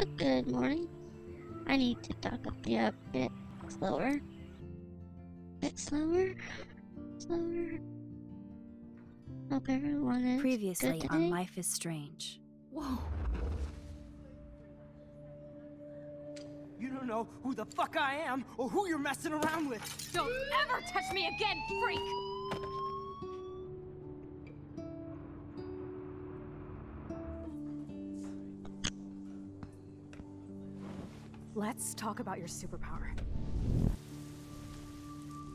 Good morning. I need to talk up you a bit slower. Bit slower? Slower. Hope everyone is Previously good on today. Life is Strange. Whoa. You don't know who the fuck I am or who you're messing around with. Don't ever touch me again, freak! Let's talk about your superpower.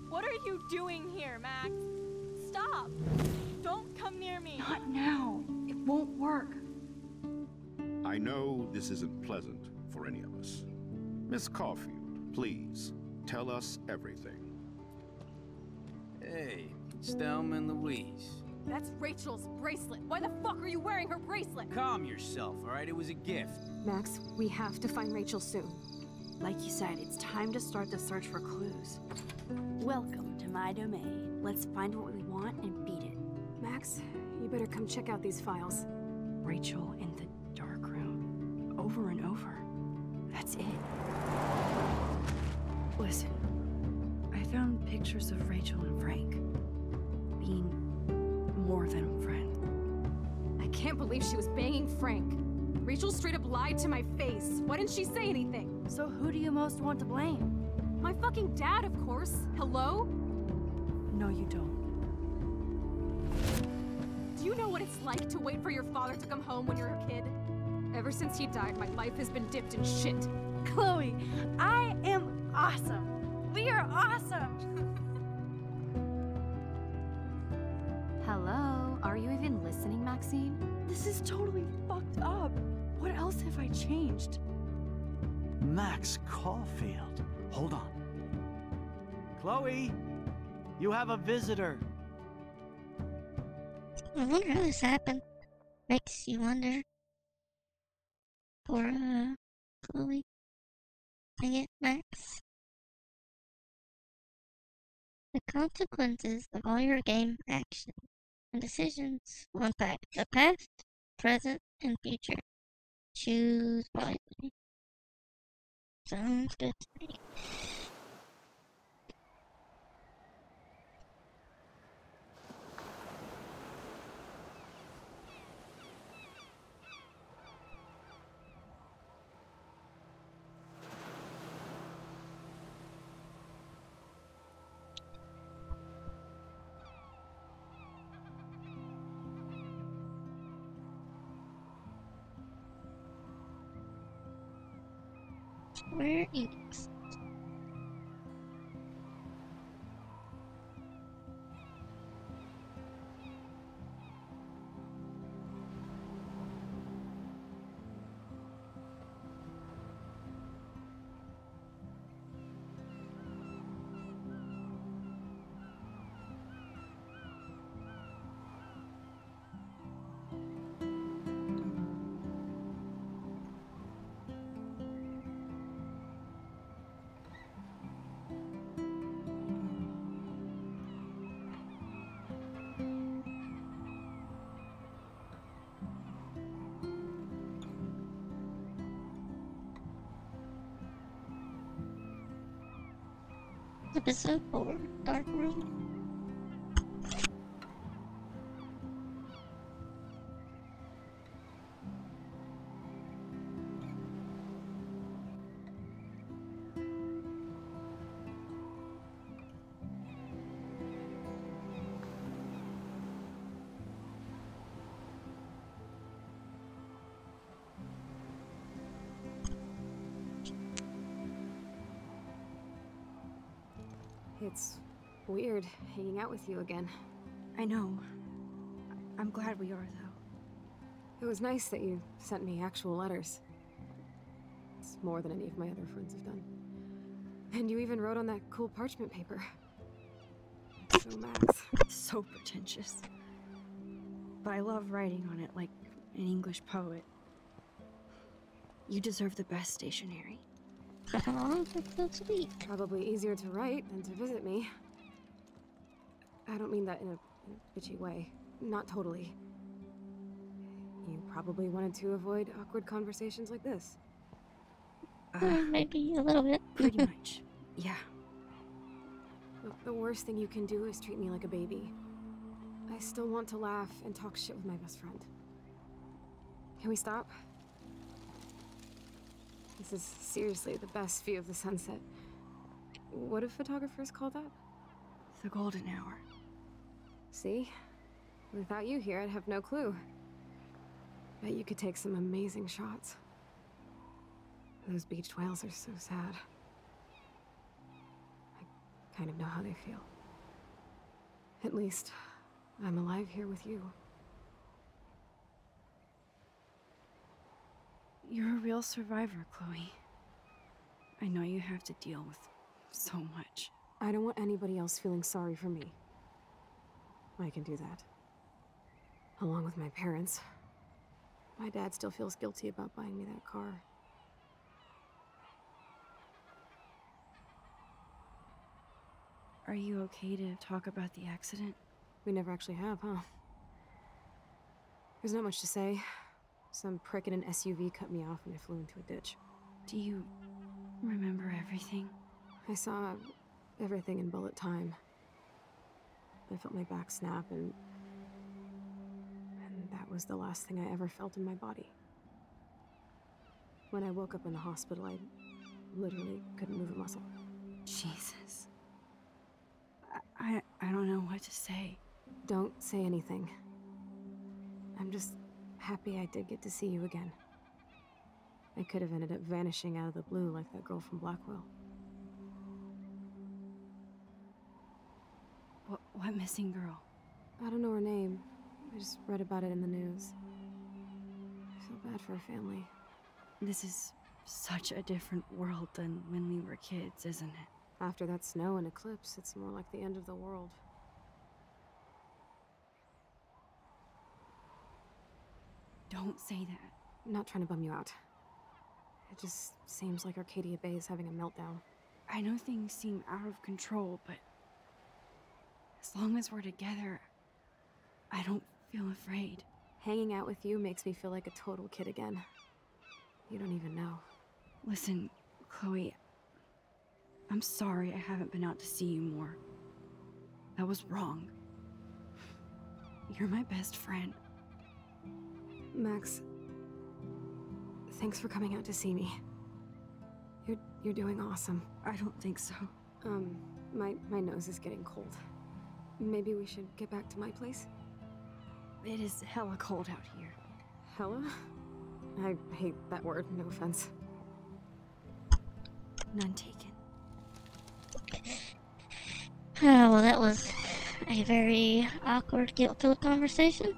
What are you doing here, Max? Stop! Don't come near me! Not now. It won't work. I know this isn't pleasant for any of us. Miss Caulfield, please, tell us everything. Hey, it's Thelma and Louise. That's Rachel's bracelet. Why the fuck are you wearing her bracelet? Calm yourself, all right? It was a gift. Max, we have to find Rachel soon. Like you said, it's time to start the search for clues. Welcome to my domain. Let's find what we want and beat it. Max, you better come check out these files. Rachel in the dark room. Over and over. That's it. Listen, I found pictures of Rachel and Frank being more than a friend. I can't believe she was banging Frank. Rachel straight up lied to my face. Why didn't she say anything? So who do you most want to blame? My fucking dad, of course. Hello? No, you don't. Do you know what it's like to wait for your father to come home when you're a kid? Ever since he died, my life has been dipped in shit. Chloe, I am awesome. We are awesome. Hello? Are you even listening, Maxine? This is totally fucked up. What else have I changed? Max Caulfield. Hold on. Chloe, you have a visitor. I wonder how this happened. Makes you wonder. Poor, Chloe. Dang it, Max. The consequences of all your game actions and decisions will impact the past, present, and future. Choose wisely. Sounds good to me. Square Enix. Episode 4, Dark Room. It's weird hanging out with you again. I know. I'm glad we are, though. It was nice that you sent me actual letters. It's more than any of my other friends have done. And you even wrote on that cool parchment paper. So Max. So pretentious. But I love writing on it like an English poet. You deserve the best stationery. Oh, that's so sweet. Probably easier to write than to visit me. I don't mean that in a bitchy way. Not totally. You probably wanted to avoid awkward conversations like this. Maybe a little bit. Pretty much, yeah. Look, the worst thing you can do is treat me like a baby. I still want to laugh and talk shit with my best friend. Can we stop? This is seriously the best view of the sunset. What do photographers call that? The golden hour. See? Without you here, I'd have no clue. Bet you could take some amazing shots. Those beached whales are so sad. I kind of know how they feel. At least, I'm alive here with you. You're a real survivor, Chloe. I know you have to deal with so much. I don't want anybody else feeling sorry for me. I can do that. Along with my parents. My dad still feels guilty about buying me that car. Are you okay to talk about the accident? We never actually have, huh? There's not much to say. Some prick in an SUV cut me off and I flew into a ditch. Do you remember everything? I saw everything in bullet time. I felt my back snap and that was the last thing I ever felt in my body. When I woke up in the hospital, I literally couldn't move a muscle. Jesus. I don't know what to say. Don't say anything. I'm just happy I did get to see you again. I could have ended up vanishing out of the blue like that girl from Blackwell. What missing girl? I don't know her name. I just read about it in the news. I feel bad for her family. This is such a different world than when we were kids, isn't it? After that snow and eclipse, it's more like the end of the world. Don't say that. I'm not trying to bum you out. It just seems like Arcadia Bay is having a meltdown. I know things seem out of control, but as long as we're together, I don't feel afraid. Hanging out with you makes me feel like a total kid again. You don't even know. Listen, Chloe, I'm sorry I haven't been out to see you more. That was wrong. You're my best friend. Max, thanks for coming out to see me. You're doing awesome. I don't think so. My nose is getting cold. Maybe we should get back to my place? It is hella cold out here. Hella? I hate that word, no offense. None taken. Oh, well, that was a very awkward, guilt-filled conversation.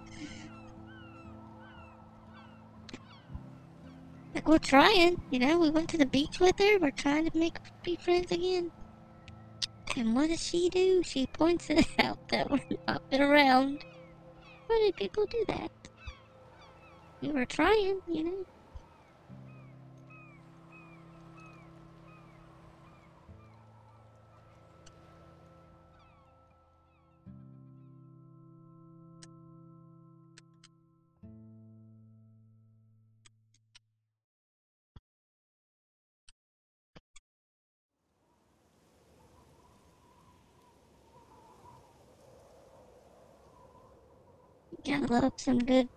Like, we're trying, you know, we went to the beach with her, we're trying to be friends again. And what does she do? She points it out that we're not been around. Why do people do that? We were trying, you know. Gotta love some good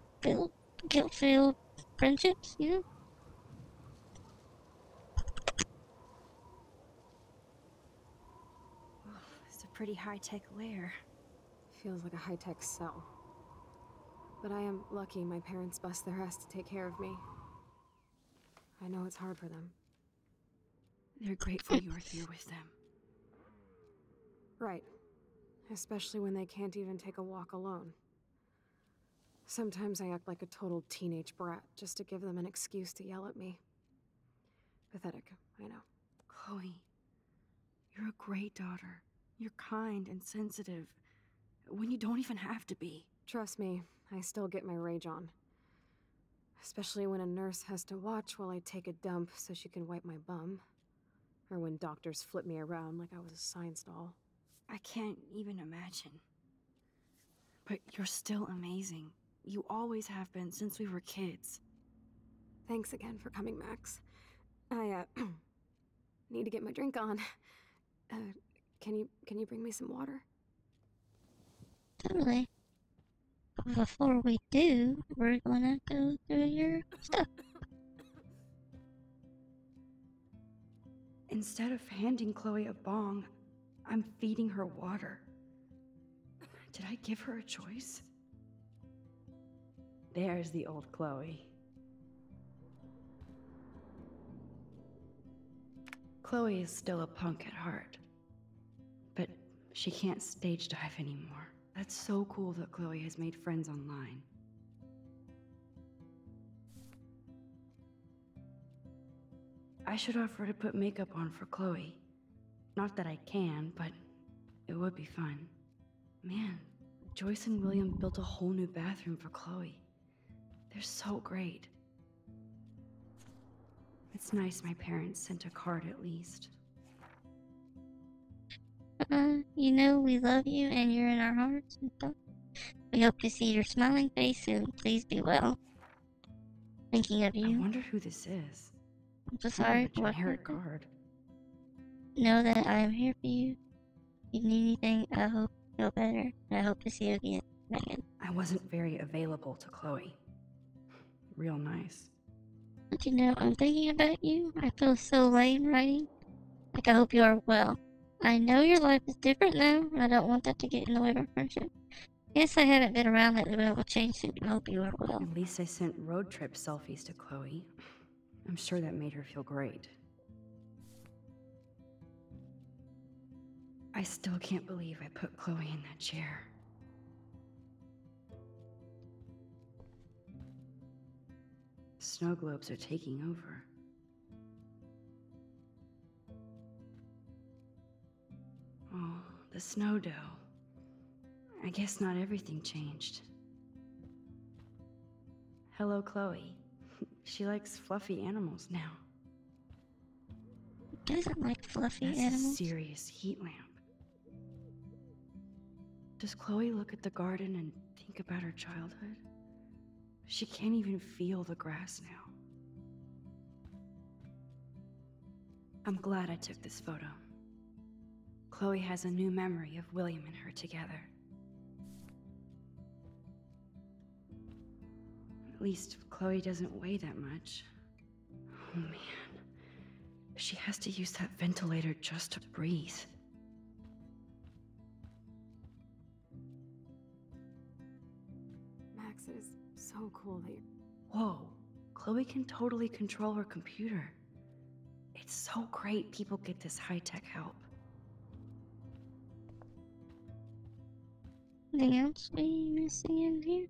guilt-filled friendships, you know? Oh, it's a pretty high-tech lair. Feels like a high-tech cell. But I am lucky my parents bust their ass to take care of me. I know it's hard for them. They're grateful you're here with them. Right. Especially when they can't even take a walk alone. Sometimes I act like a total teenage brat just to give them an excuse to yell at me. Pathetic, I know. Chloe, you're a great daughter. You're kind and sensitive when you don't even have to be. Trust me, I still get my rage on. Especially when a nurse has to watch while I take a dump so she can wipe my bum. Or when doctors flip me around like I was a science doll. I can't even imagine. But you're still amazing. You always have been since we were kids. Thanks again for coming, Max. I need to get my drink on. Can you bring me some water? Totally. But before we do, we're gonna go through your stuff. Instead of handing Chloe a bong, I'm feeding her water. Did I give her a choice? There's the old Chloe. Chloe is still a punk at heart, but she can't stage dive anymore. That's so cool that Chloe has made friends online. I should offer to put makeup on for Chloe. Not that I can, but it would be fun. Man, Joyce and William built a whole new bathroom for Chloe. They're so great. It's nice my parents sent a card at least. You know we love you and you're in our hearts and stuff. We hope to see your smiling face soon. Please be well. Thinking of I you. wonder who this is. I'm so Kind of sorry a for what generic happened. card. Know that I am here for you. If you need anything, I hope you feel better. And I hope to see you again, Megan. I wasn't very available to Chloe. Real nice. But you know, I'm thinking about you. I feel so lame writing. Like, I hope you are well. I know your life is different now, and I don't want that to get in the way of our friendship. Yes, I haven't been around lately, but I will change soon. I hope you are well. At least I sent road trip selfies to Chloe. I'm sure that made her feel great. I still can't believe I put Chloe in that chair. Snow globes are taking over. Oh, the snow dough. I guess not everything changed. Hello, Chloe. She likes fluffy animals now. Who doesn't like fluffy That's animals? a serious heat lamp. Does Chloe look at the garden and think about her childhood? She can't even feel the grass now. I'm glad I took this photo. Chloe has a new memory of William and her together. At least Chloe doesn't weigh that much. Oh man. She has to use that ventilator just to breathe. Max, it is so cool that you're... Whoa, Chloe can totally control her computer. It's so great people get this high-tech help. Anything else we missing in here?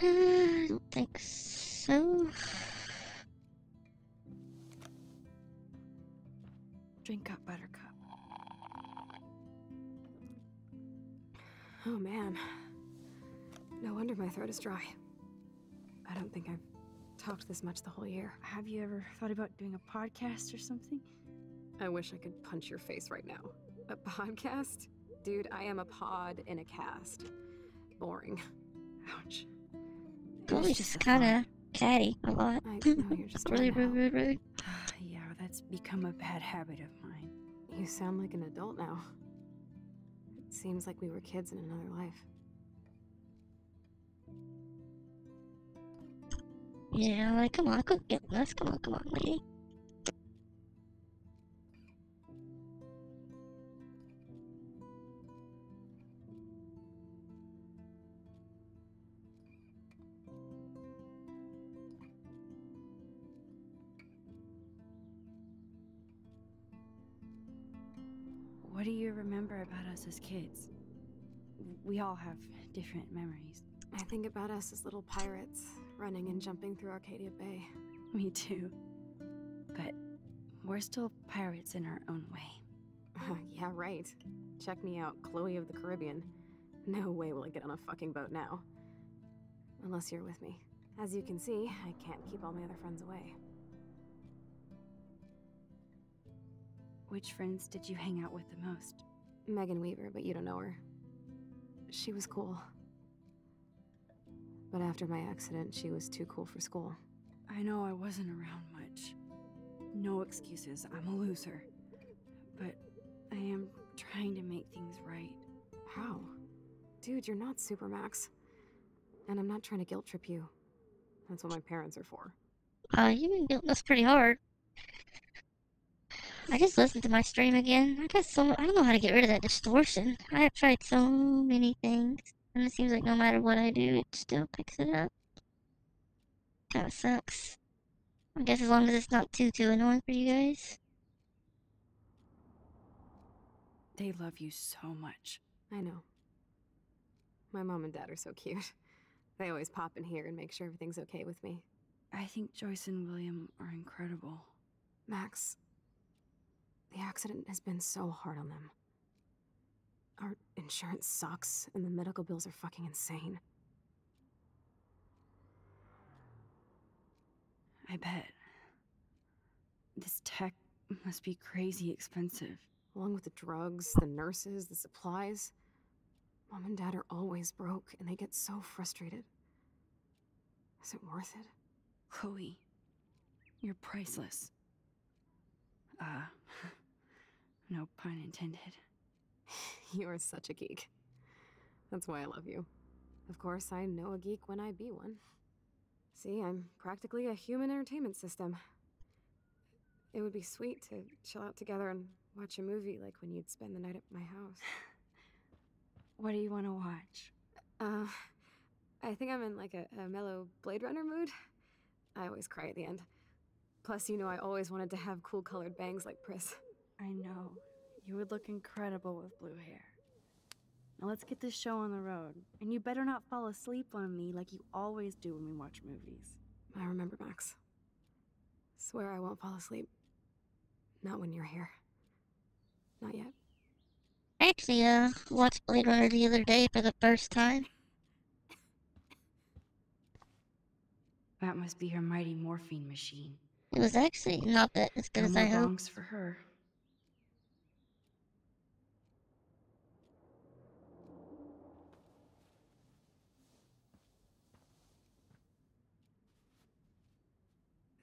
I don't think so. Drink up, Buttercup. Oh man. No wonder my throat is dry. I don't think I've talked this much the whole year. Have you ever thought about doing a podcast or something? I wish I could punch your face right now. A podcast? Dude, I am a pod in a cast. Boring. Ouch. Chloe's just kinda catty a lot. I know you're just Really trying to rude, help. rude, rude. Yeah, that's become a bad habit of mine. You sound like an adult now. It seems like we were kids in another life. Yeah, like, come on, quit getting us. Come on, lady. What do you remember about us as kids? We all have different memories. I think about us as little pirates, running and jumping through Arcadia Bay. Me too. But we're still pirates in our own way. Yeah, right. Check me out, Chloe of the Caribbean. No way will I get on a fucking boat now. Unless you're with me. As you can see, I can't keep all my other friends away. Which friends did you hang out with the most? Megan Weaver, but you don't know her. She was cool. But after my accident, she was too cool for school. I know I wasn't around much. No excuses, I'm a loser. But I am trying to make things right. How? Dude, you're not Super Max. And I'm not trying to guilt trip you. That's what my parents are for. You've been guilting us pretty hard. I just listened to my stream again. I don't know how to get rid of that distortion. I have tried so many things, and it seems like no matter what I do, it still picks it up. Kinda sucks. I guess as long as it's not too annoying for you guys. They love you so much. I know. My mom and dad are so cute. They always pop in here and make sure everything's okay with me. I think Joyce and William are incredible. Max, the accident has been so hard on them. Our insurance sucks, and the medical bills are fucking insane. I bet. This tech must be crazy expensive. Along with the drugs, the nurses, the supplies. Mom and Dad are always broke, and they get so frustrated. Is it worth it? Chloe, you're priceless. No pun intended. You are such a geek. That's why I love you. Of course, I know a geek when I be one. See, I'm practically a human entertainment system. It would be sweet to chill out together and watch a movie like when you'd spend the night at my house. What do you want to watch? I think I'm in like a mellow Blade Runner mood. I always cry at the end. Plus, you know I always wanted to have cool colored bangs like Pris. I know. You would look incredible with blue hair. Now let's get this show on the road. And you better not fall asleep on me like you always do when we watch movies. I remember, Max. Swear I won't fall asleep. Not when you're here. Not yet. I actually, watched Blade Runner the other day for the first time. That must be her mighty morphine machine. It was actually not that as good No as more I hoped. wrongs for her.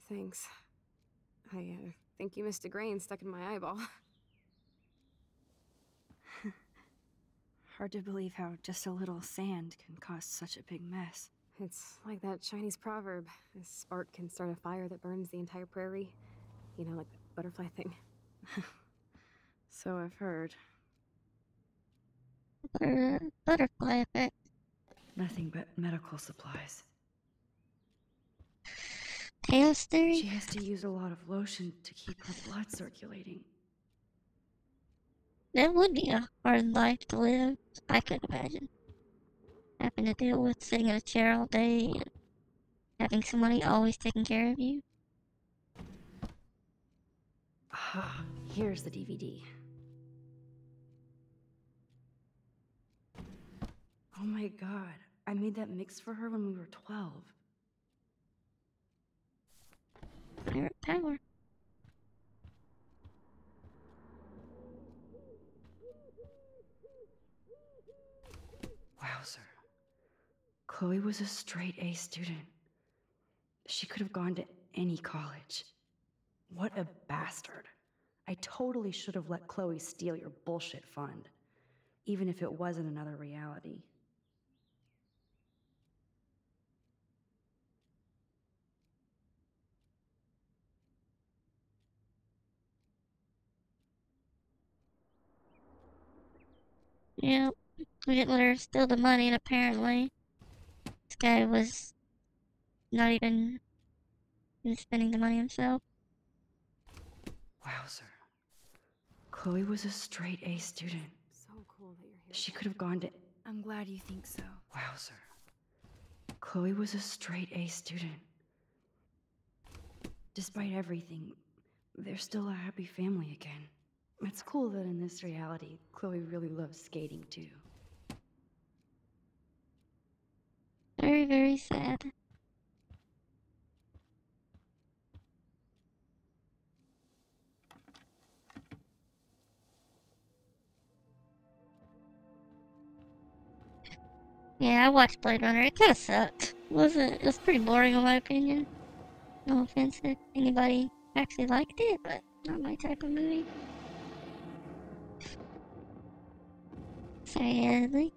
Thanks. I think you missed a grain stuck in my eyeball. Hard to believe how just a little sand can cause such a big mess. It's like that Chinese proverb. A spark can start a fire that burns the entire prairie. You know, like the butterfly thing. So I've heard. Butterfly effect. Nothing but medical supplies. Chaos theory? She has to use a lot of lotion to keep her blood circulating. That would be a hard life to live. I could imagine. Having to deal with sitting in a chair all day and having somebody always taking care of you. Ah, here's the DVD. Oh my god, I made that mix for her when we were 12. Pirate power. Wowzer. Chloe was a straight A student. She could have gone to any college. What a bastard. I totally should have let Chloe steal your bullshit fund, even if it wasn't another reality. Yeah, we didn't let her steal the money, and apparently this guy was not even spending the money himself. Wowzer. Chloe was a straight A student. So cool that you're here. She could have gone to... I'm glad you think so. Wowzer. Chloe was a straight A student. Despite everything, they're still a happy family again. It's cool that in this reality, Chloe really loves skating too. Very, very sad. Yeah, I watched Blade Runner. It kind of sucked. It was pretty boring in my opinion. No offense if anybody actually liked it, but not my type of movie. Sadly.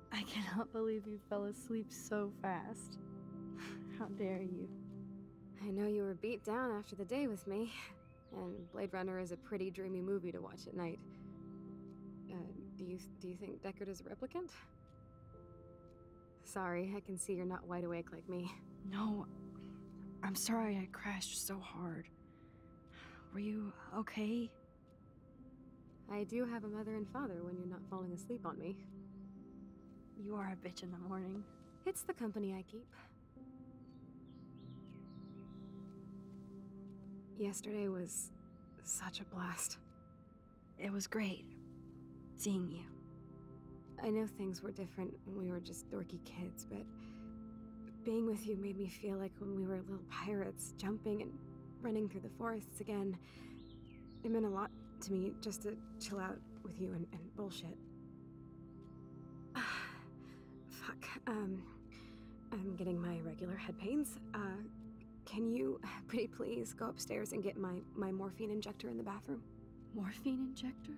I cannot believe you fell asleep so fast. How dare you? I know you were beat down after the day with me, and Blade Runner is a pretty dreamy movie to watch at night. Do you think Deckard is a replicant? Sorry, I can see you're not wide awake like me. No, I'm sorry I crashed so hard. Were you okay? I do have a mother and father when you're not falling asleep on me. You are a bitch in the morning. It's the company I keep. Yesterday was such a blast. It was great seeing you. I know things were different when we were just dorky kids, but being with you made me feel like when we were little pirates, jumping and running through the forests again. It meant a lot to me just to chill out with you and bullshit. Fuck, I'm getting my regular head pains. Can you, pretty please, go upstairs and get my morphine injector in the bathroom? Morphine injector?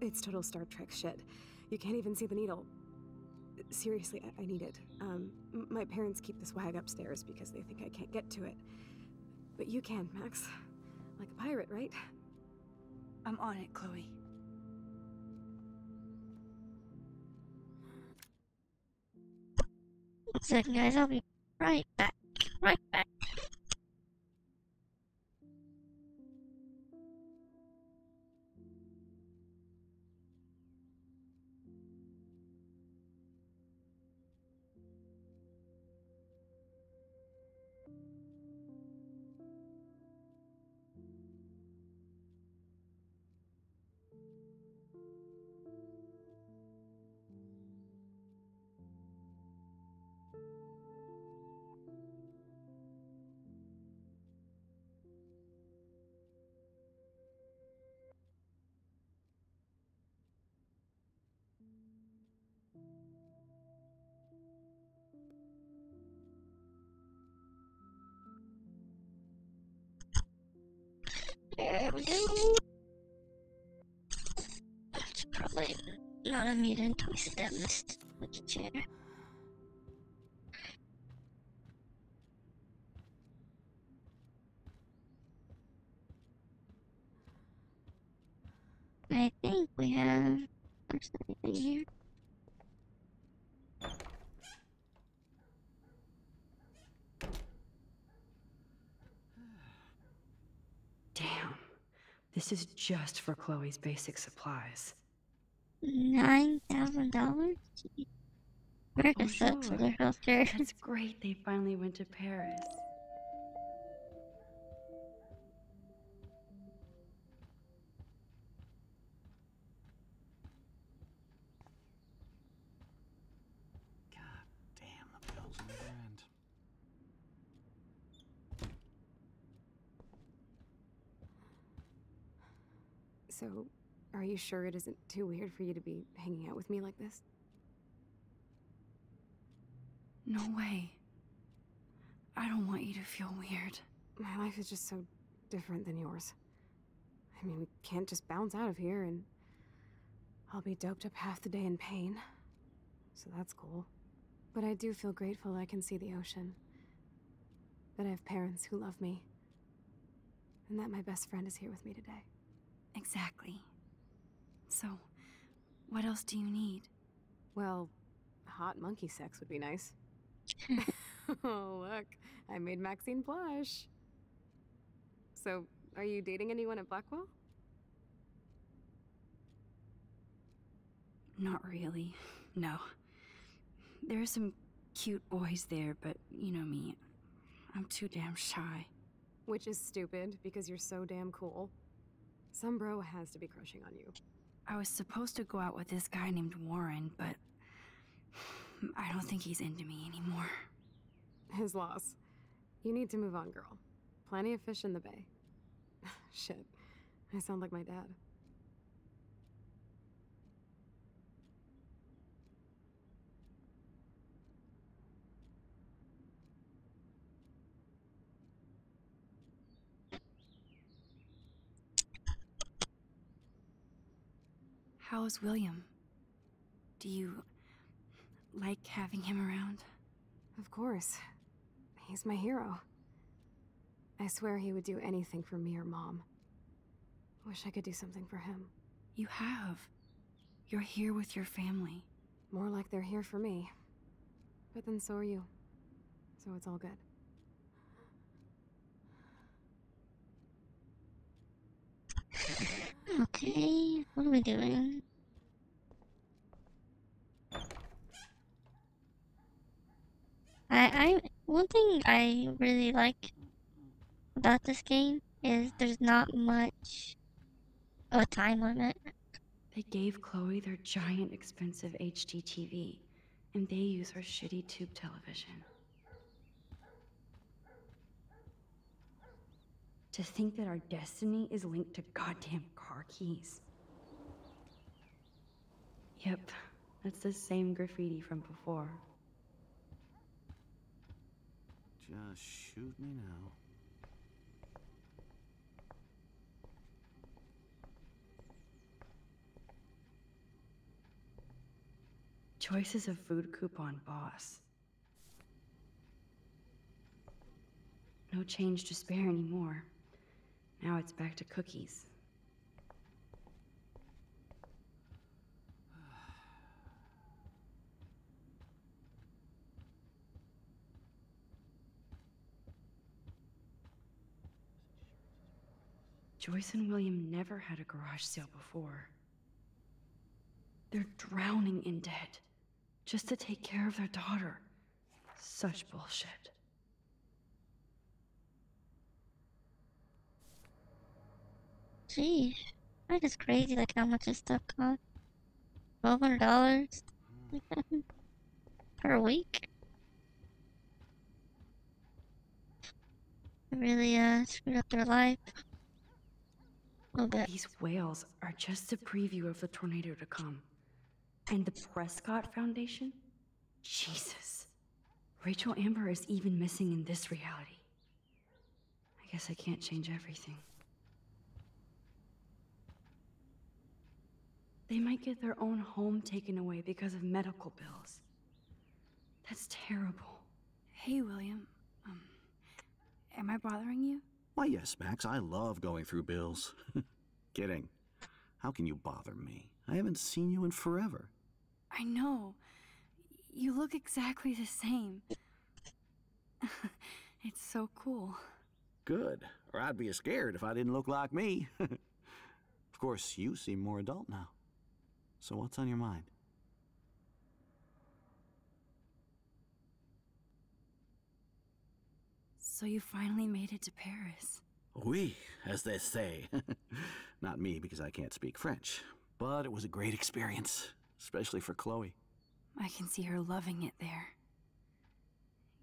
It's total Star Trek shit. You can't even see the needle. Seriously, I need it. My parents keep the swag upstairs because they think I can't get to it. But you can, Max. Like a pirate, right? I'm on it, Chloe. One second, guys. I'll be right back. Right back. There we go. That's probably not a mute until we sit down this with the chair. I think we have everything here. Damn. This is just for Chloe's basic supplies. $9,000? America sucks for their healthcare. That's great they finally went to Paris. God damn, the bills never end. So, are you sure it isn't too weird for you to be hanging out with me like this? No way. I don't want you to feel weird. My life is just so different than yours. I mean, we can't just bounce out of here and I'll be doped up half the day in pain. So that's cool. But I do feel grateful I can see the ocean. That I have parents who love me. and that my best friend is here with me today. Exactly. So, what else do you need? Well, hot monkey sex would be nice. Oh, look, I made Maxine blush. So, are you dating anyone at Blackwell? Not really, no. There are some cute boys there, but you know me. I'm too damn shy. Which is stupid, because you're so damn cool. Some bro has to be crushing on you. I was supposed to go out with this guy named Warren, but I don't think he's into me anymore. His loss. You need to move on, girl. Plenty of fish in the bay. Shit, I sound like my dad. How is William? Do you like having him around? Of course. He's my hero. I swear he would do anything for me or Mom. Wish I could do something for him. You have. You're here with your family. More like they're here for me. But then so are you. So it's all good. Okay, what are we doing? One thing I really like about this game is there's not much of a time limit. They gave Chloe their giant, expensive HD TV, and they use her shitty tube television. To think that our destiny is linked to goddamn car keys. Yep, that's the same graffiti from before. Just shoot me now. Choice is a food coupon boss. No change to spare anymore. Now it's back to cookies. Joyce and William never had a garage sale before. They're drowning in debt just to take care of their daughter. Such bullshit. Geez, that is crazy, like how much this stuff costs. $1,200 per week. It really screwed up their life. A little bit. These whales are just a preview of the tornado to come. And the Prescott Foundation? Jesus. Rachel Amber is even missing in this reality. I guess I can't change everything. They might get their own home taken away because of medical bills. That's terrible. Hey, William. Am I bothering you? Why, yes, Max. I love going through bills. Kidding. How can you bother me? I haven't seen you in forever. I know. You look exactly the same. It's so cool. Good. Or I'd be scared if I didn't look like me. Of course, you seem more adult now. So what's on your mind? So you finally made it to Paris. Oui, as they say. Not me, because I can't speak French. But it was a great experience, especially for Chloe. I can see her loving it there.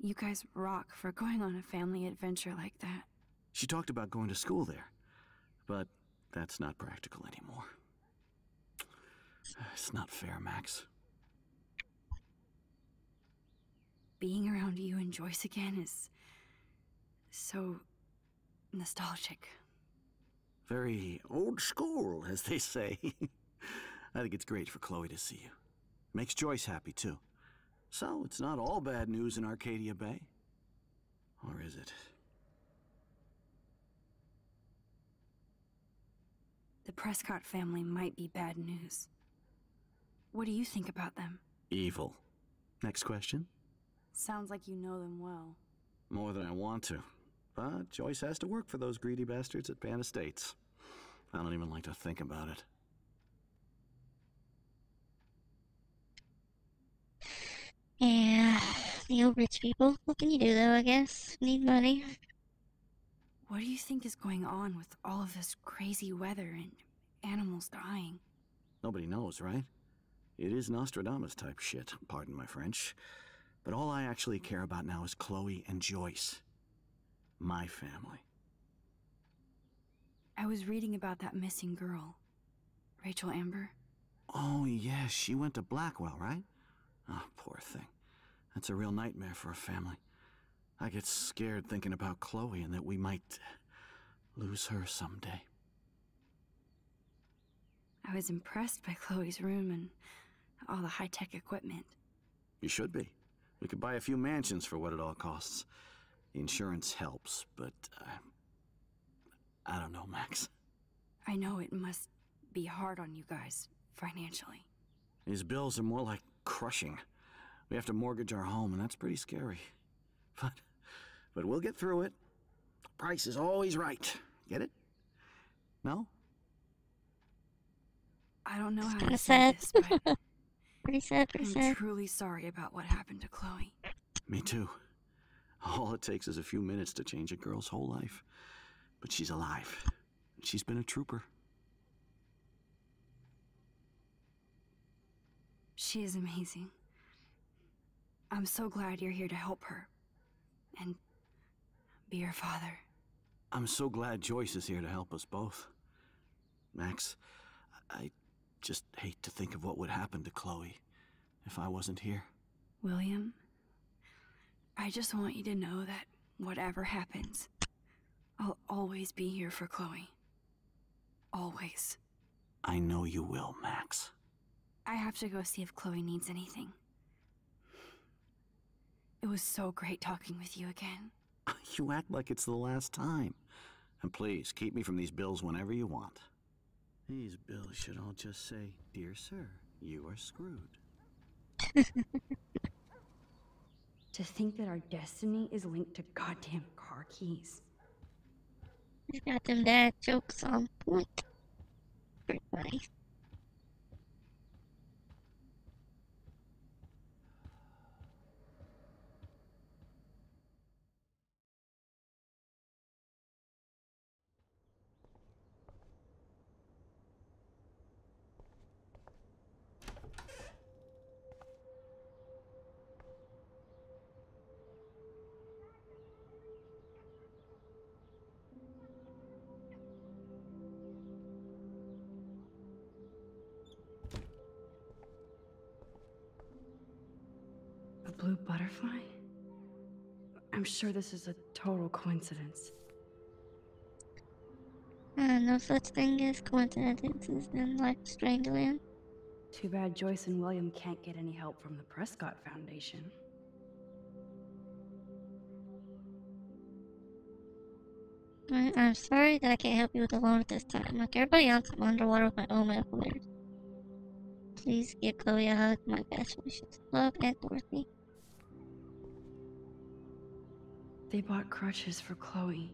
You guys rock for going on a family adventure like that. She talked about going to school there, but that's not practical anymore. It's not fair, Max. Being around you and Joyce again is so nostalgic. Very old school, as they say. I think it's great for Chloe to see you. Makes Joyce happy, too. So, it's not all bad news in Arcadia Bay. Or is it? The Prescott family might be bad news. What do you think about them? Evil. Next question? Sounds like you know them well. More than I want to. But Joyce has to work for those greedy bastards at Pan Estates. I don't even like to think about it. Yeah, you rich people. What can you do though, I guess? Need money. What do you think is going on with all of this crazy weather and animals dying? Nobody knows, right? It is Nostradamus type shit, pardon my French. But all I actually care about now is Chloe and Joyce. My family. I was reading about that missing girl. Rachel Amber. Oh, yes, she went to Blackwell, right? Oh, poor thing. That's a real nightmare for a family. I get scared thinking about Chloe and that we might lose her someday. I was impressed by Chloe's room and all the high-tech equipment. You should be. We could buy a few mansions for what it all costs. The insurance helps, but I don't know, Max. I know it must be hard on you guys, financially. These bills are more like crushing. We have to mortgage our home, and that's pretty scary. But we'll get through it. The price is always right. Get it? No? I don't know how Kinda to say this, but Pretty sad, pretty I'm sad. truly sorry about what happened to Chloe. Me too. All it takes is a few minutes to change a girl's whole life. But she's alive. She's been a trooper. She is amazing. I'm so glad you're here to help her. And be her father. I'm so glad Joyce is here to help us both. Max, I just hate to think of what would happen to Chloe if I wasn't here. William, I just want you to know that whatever happens, I'll always be here for Chloe. Always. I know you will, Max. I have to go see if Chloe needs anything. It was so great talking with you again. You act like it's the last time. And please, keep me from these bills whenever you want. These bills should all just say, "Dear sir, you are screwed." To think that our destiny is linked to goddamn car keys. He's got them dad jokes on point. Pretty funny. A blue butterfly? I'm sure this is a total coincidence. No such thing as coincidences in life, Strangeland. Too bad Joyce and William can't get any help from the Prescott Foundation. I'm sorry that I can't help you with the loan at this time. Like everybody else, I'm underwater with my own medical letters. Please give Chloe a hug. My best wishes. Love, and Dorothy. They bought crutches for Chloe,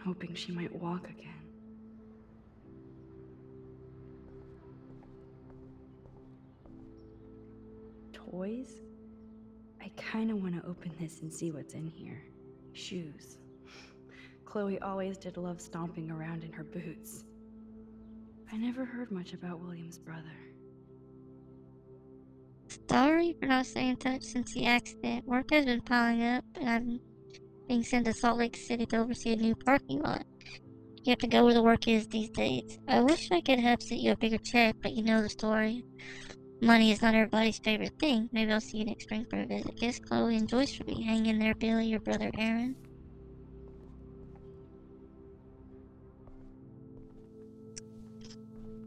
hoping she might walk again. Toys? I kinda wanna open this and see what's in here. Shoes. Chloe always did love stomping around in her boots. I never heard much about William's brother. Sorry for not staying in touch since the accident. Work has been piling up, and I'm being sent to Salt Lake City to oversee a new parking lot. You have to go where the work is these days. I wish I could have sent you a bigger check, but you know the story. Money is not everybody's favorite thing. Maybe I'll see you next spring for a visit. Kiss Chloe and Joyce for me. Hang in there, Billy, your brother Aaron.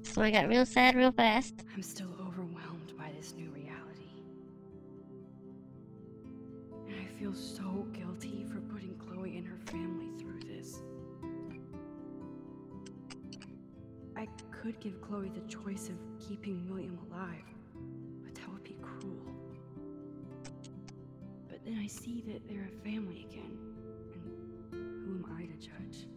Story got real sad real fast. I'm still overwhelmed by this new reality. And I feel so guilty for putting Chloe and her family through this. could give Chloe the choice of keeping William alive, but that would be cruel. But then I see that they're a family again, and who am I to judge?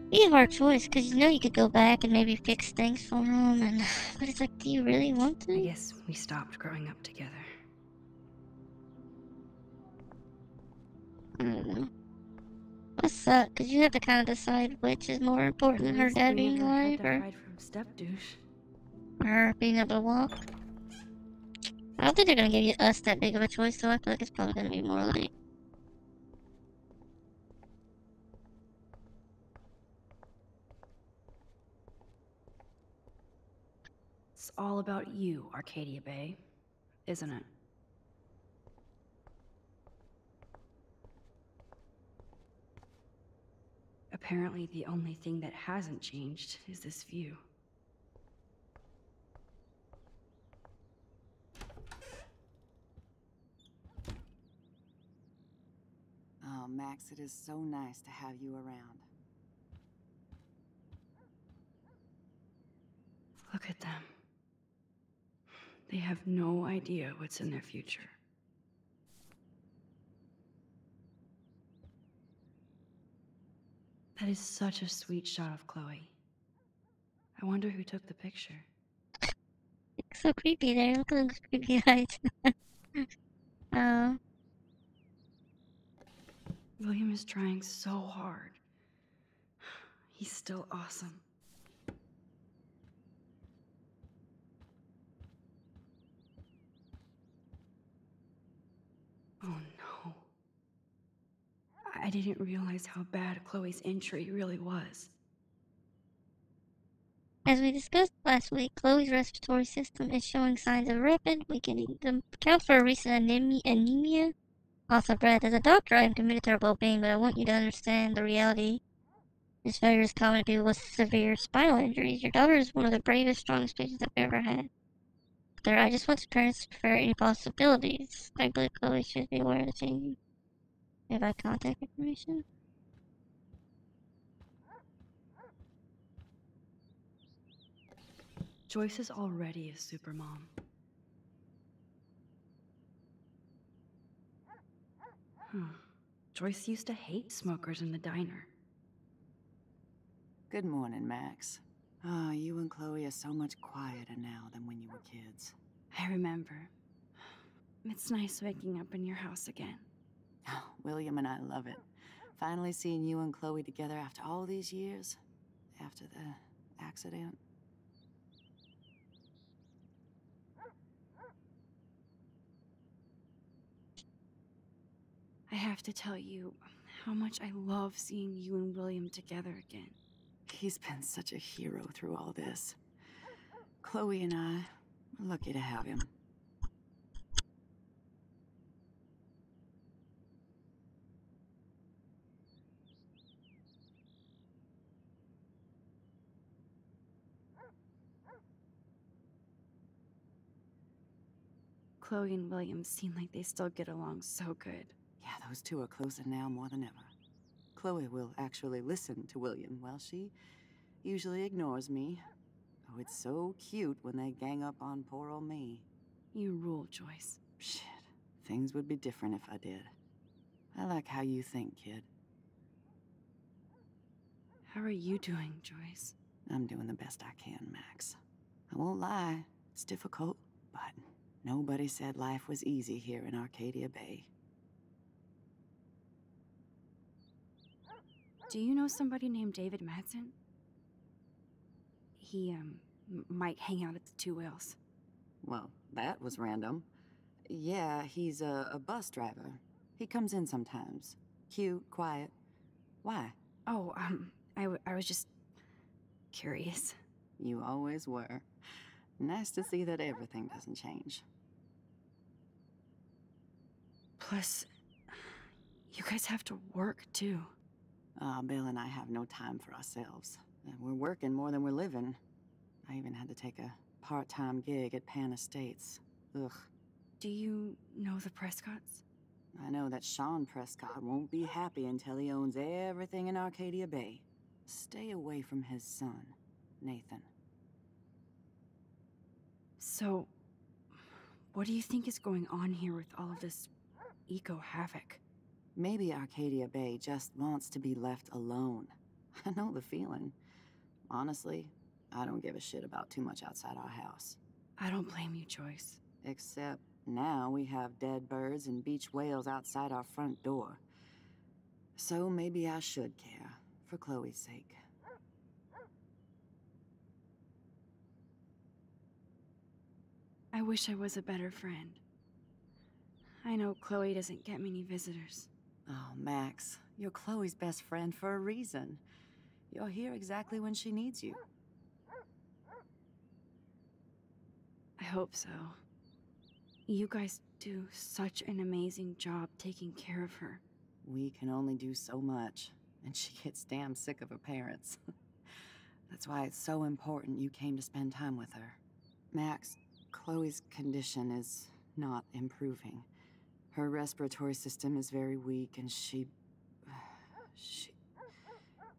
Be a hard choice, because you know you could go back and maybe fix things for him, but it's like, do you really want to? I guess we stopped growing up together. I don't know. That sucks, because you have to kind of decide which is more important than her dad being alive, or or hide from step douche. her being able to walk. I don't think they're gonna give you us that big of a choice, so I feel like it's probably gonna be more like. It's all about you, Arcadia Bay, isn't it? Apparently, the only thing that hasn't changed is this view. Oh, Max, it is so nice to have you around. Look at them. They have no idea what's in their future. That is such a sweet shot of Chloe. I wonder who took the picture. It's so creepy there. Look at those creepy eyes. Oh. William is trying so hard. He's still awesome. Oh no. I didn't realize how bad Chloe's injury really was. As we discussed last week, Chloe's respiratory system is showing signs of rapid weakening. To account for a recent anemia, loss of breath. As a doctor, I am committed to her well-being, but I want you to understand the reality. This failure is common to people with severe spinal injuries. Your daughter is one of the bravest, strongest patients I've ever had. I just want the parents to prepare any possibilities. I believe Chloe should be aware of the change. Have I contact information? Joyce is already a supermom. Joyce used to hate smokers in the diner. Good morning, Max. Oh, you and Chloe are so much quieter now than when you were kids. I remember. It's nice waking up in your house again. Oh, William and I love it. Finally seeing you and Chloe together after all these years. After the accident. I have to tell you how much I love seeing you and William together again. He's been such a hero through all this. Chloe and I are lucky to have him. Chloe and William seem like they still get along so good. Yeah, those two are closer now more than ever. Chloe will actually listen to William, while she usually ignores me. Oh, it's so cute when they gang up on poor old me. You rule, Joyce. Shit, things would be different if I did. I like how you think, kid. How are you doing, Joyce? I'm doing the best I can, Max. I won't lie, it's difficult, but nobody said life was easy here in Arcadia Bay. Do you know somebody named David Madsen? He, might hang out at the Two Whales. Well, that was random. Yeah, he's a bus driver. He comes in sometimes. Cute, quiet. Why? Oh, I was just curious. You always were. Nice to see that everything doesn't change. Plus, you guys have to work, too. Bill and I have no time for ourselves. We're working more than we're living. I even had to take a part-time gig at Pan Estates. Ugh. Do you know the Prescotts? I know that Sean Prescott won't be happy until he owns everything in Arcadia Bay. Stay away from his son, Nathan. So, what do you think is going on here with all of this eco-havoc? Maybe Arcadia Bay just wants to be left alone. I know the feeling. Honestly, I don't give a shit about too much outside our house. I don't blame you, Joyce. Except now we have dead birds and beach whales outside our front door. So maybe I should care, for Chloe's sake. I wish I was a better friend. I know Chloe doesn't get many visitors. Oh, Max, you're Chloe's best friend for a reason. You're here exactly when she needs you. I hope so. You guys do such an amazing job taking care of her. We can only do so much, and she gets damn sick of her parents. That's why it's so important you came to spend time with her. Max, Chloe's condition is not improving. Her respiratory system is very weak, and she...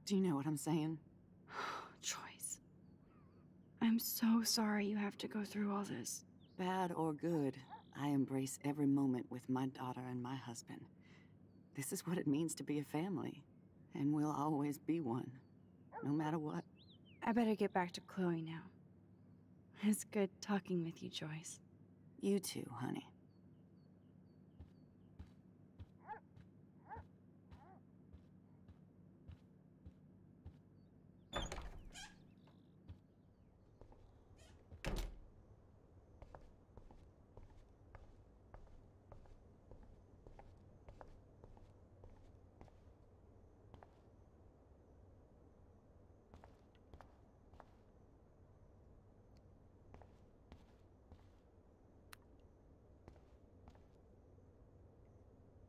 Do you know what I'm saying? Joyce. I'm so sorry you have to go through all this. Bad or good, I embrace every moment with my daughter and my husband. This is what it means to be a family, and we'll always be one, no matter what. I better get back to Chloe now. It's good talking with you, Joyce. You too, honey.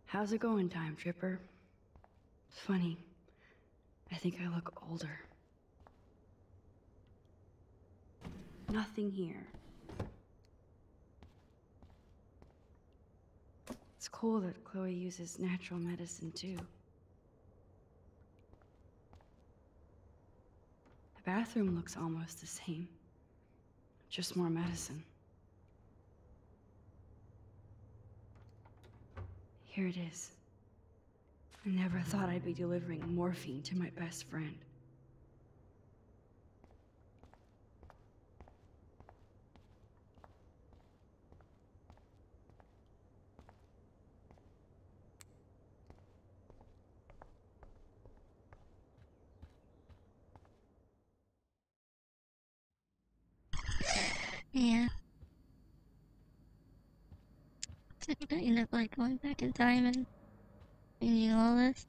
How's it going, Time Tripper? Funny. I think I look older. Nothing here. It's cool that Chloe uses natural medicine, too. The bathroom looks almost the same. Just more medicine. Here it is. I never thought I'd be delivering morphine to my best friend. Yeah. So you end up like going back in time and changing all this.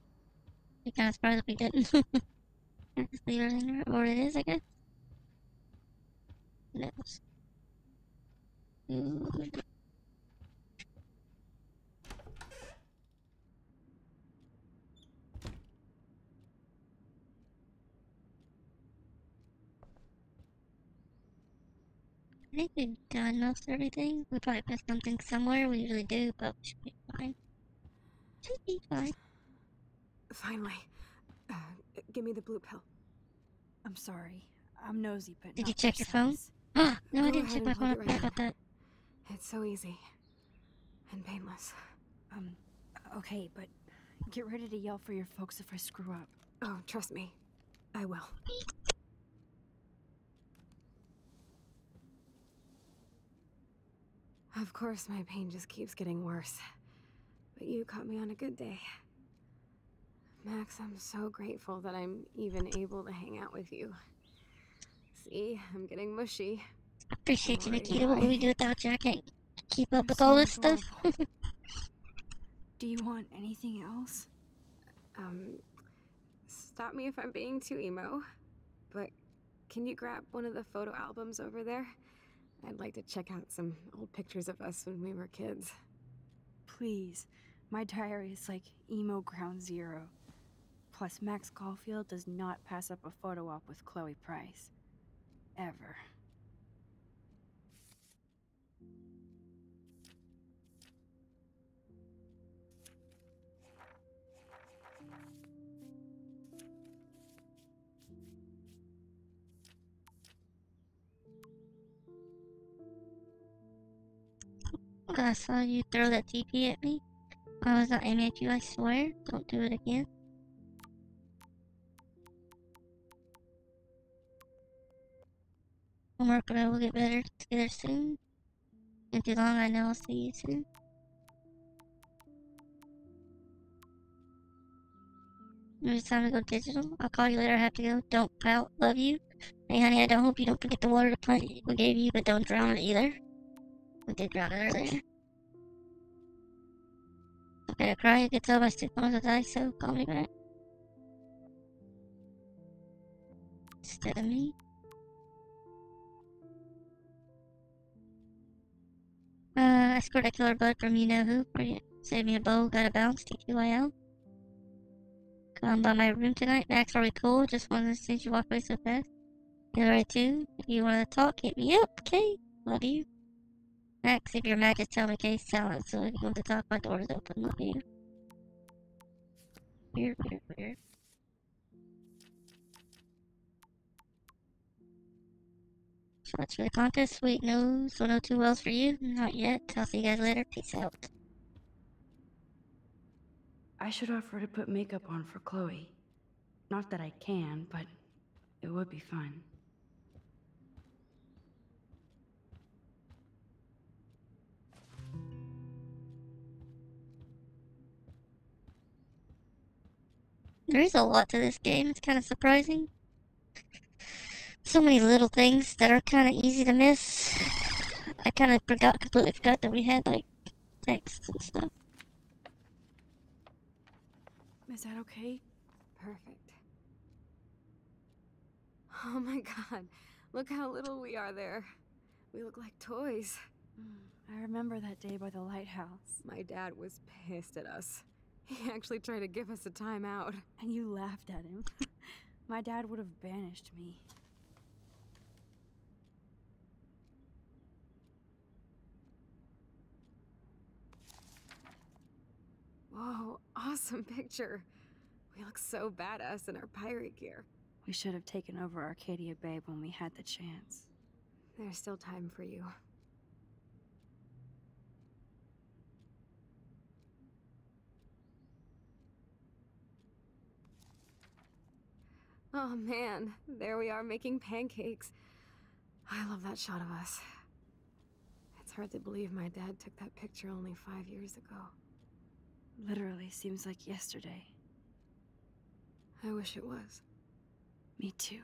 Be kind of surprised if we didn't. Just leave everything where it is, I guess. Who knows? Ooh. I think we've done most everything. We probably missed something somewhere. We usually do, but we should be fine. Should be fine. Finally. Give me the blue pill. I'm sorry. I'm nosy, but Did not you check your phone? precise. No, I Go didn't ahead check and my plug phone. it I right forgot in. that. It's so easy. And painless. Okay, but get ready to yell for your folks if I screw up. Oh, trust me. I will. Of course, my pain just keeps getting worse. But you caught me on a good day. Max, I'm so grateful that I'm even able to hang out with you. See, I'm getting mushy. Appreciate you, I'm already Nikita. What would we high. do without you? I can't keep up You're with so all this stuff. Do you want anything else? Stop me if I'm being too emo, but can you grab one of the photo albums over there? I'd like to check out some old pictures of us when we were kids. Please. My diary is like emo ground zero. Plus, Max Caulfield does not pass up a photo op with Chloe Price. Ever. I saw you throw that TP at me. I was not aiming at you, I swear. Don't do it again. Homework, but I will get better together soon. In too long, I know I'll see you soon. Maybe it's time to go digital. I'll call you later, I have to go. Don't pout, love you. Hey honey, I don't hope you don't forget the water plant we gave you, but don't drown it either. We did drown it earlier. Okay, I cry, you can tell by stick bones of ice, so call me back. Instead of me. I scored a killer bud from you know who. Saved me a bowl, got a bounce, TQIL. Come by my room tonight. Max, are we cool? Just wanted to see you walk away so fast. You're right too. If you want to talk, hit me up, okay? Love you. Max, if you're mad, just tell me, okay? Silent, so if you want to talk, my door is open. Love you. Weird, weird, weird. So much for the contest. Sweet news. So no 2 wells for you? Not yet. I'll see you guys later. Peace out. I should offer to put makeup on for Chloe. Not that I can, but it would be fun. There is a lot to this game. It's kind of surprising. So many little things that are kind of easy to miss. I kind of completely forgot that we had, like, text and stuff. Is that okay? Perfect. Oh my god, look how little we are there. We look like toys. I remember that day by the lighthouse. My dad was pissed at us. He actually tried to give us a timeout. And you laughed at him. My dad would have banished me. Whoa, awesome picture. We look so badass in our pirate gear. We should have taken over Arcadia Bay when we had the chance. There's still time for you. Oh man, there we are making pancakes. I love that shot of us. It's hard to believe my dad took that picture only 5 years ago. Literally seems like yesterday. I wish it was. Me too.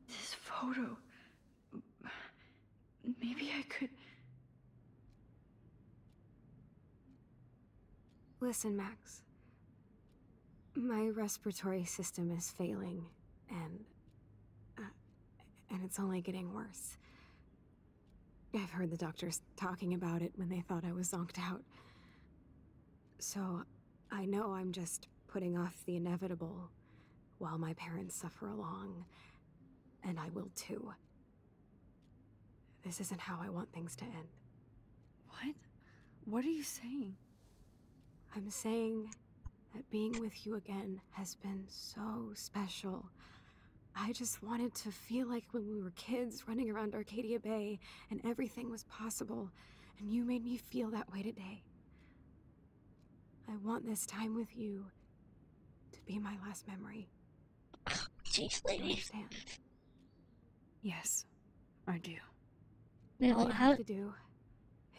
This photo... Maybe I could... Listen, Max. My respiratory system is failing, and it's only getting worse. I've heard the doctors talking about it when they thought I was zonked out. So, I know I'm just putting off the inevitable while my parents suffer along, and I will too. This isn't how I want things to end. What? What are you saying? I'm saying that being with you again has been so special. I just wanted to feel like when we were kids running around Arcadia Bay and everything was possible, and you made me feel that way today. I want this time with you to be my last memory. Jeez, Do you lady. understand? Yes, I do. Wait, All what, you how? have to do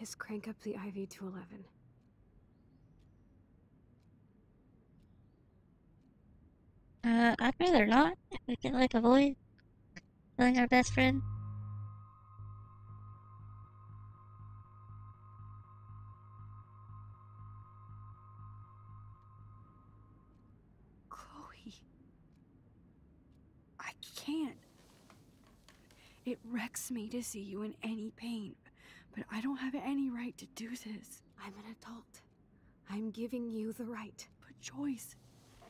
is crank up the IV to 11. I'd rather not. If we can, like, avoid killing our best friend. Chloe. I can't. It wrecks me to see you in any pain, but I don't have any right to do this. I'm an adult. I'm giving you the right. But Joyce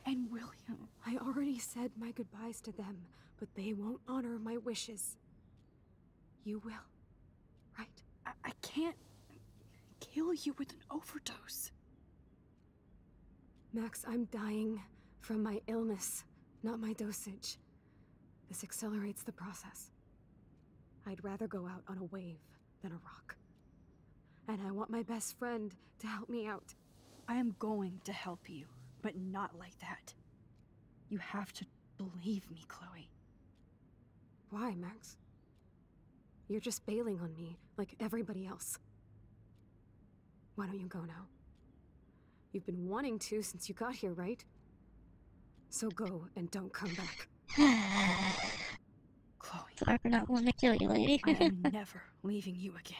and William... I already said my goodbyes to them, but they won't honor my wishes. You will, right? I can't kill you with an overdose. Max, I'm dying from my illness, not my dosage. This accelerates the process. I'd rather go out on a wave than a rock. And I want my best friend to help me out. I am going to help you, but not like that. You have to believe me, Chloe. Why, Max? You're just bailing on me, like everybody else. Why don't you go now? You've been wanting to since you got here, right? So go and don't come back. Chloe. Sorry for not wanting to kill you, lady. I am never leaving you again.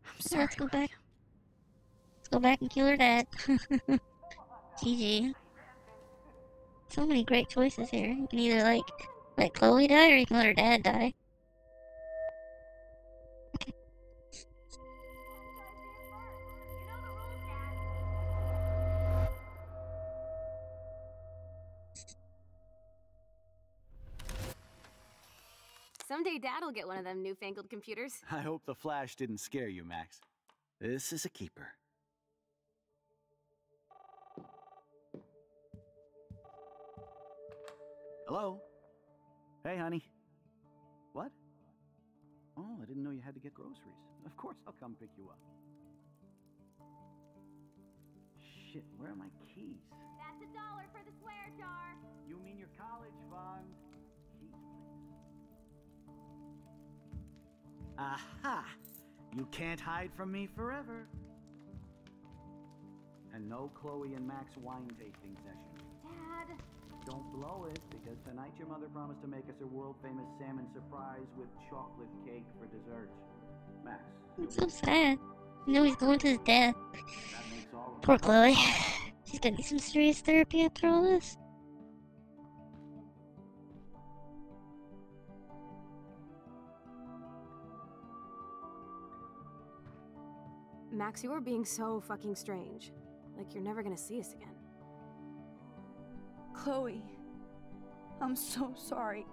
I'm sorry. Let's go back. Let's go back and kill her dad. GG. So many great choices here. You can either like let Chloe die or you can let her dad die. Someday Dad'll get one of them newfangled computers. I hope the flash didn't scare you, Max. This is a keeper. Hello? Hey, honey. What? Oh, I didn't know you had to get groceries. Of course I'll come pick you up. Shit, where are my keys? That's $1 for the swear jar. You mean your college fund? Keys, please. Aha! You can't hide from me forever. And no Chloe and Max wine tasting session. Dad. Don't blow it, because tonight your mother promised to make us a world-famous salmon surprise with chocolate cake for dessert. Max. It's so sad. You know he's going to his death. That makes all of Poor us. Chloe. She's gonna need some serious therapy after all this. Max, you are being so fucking strange. Like you're never gonna see us again. Chloe, I'm so sorry.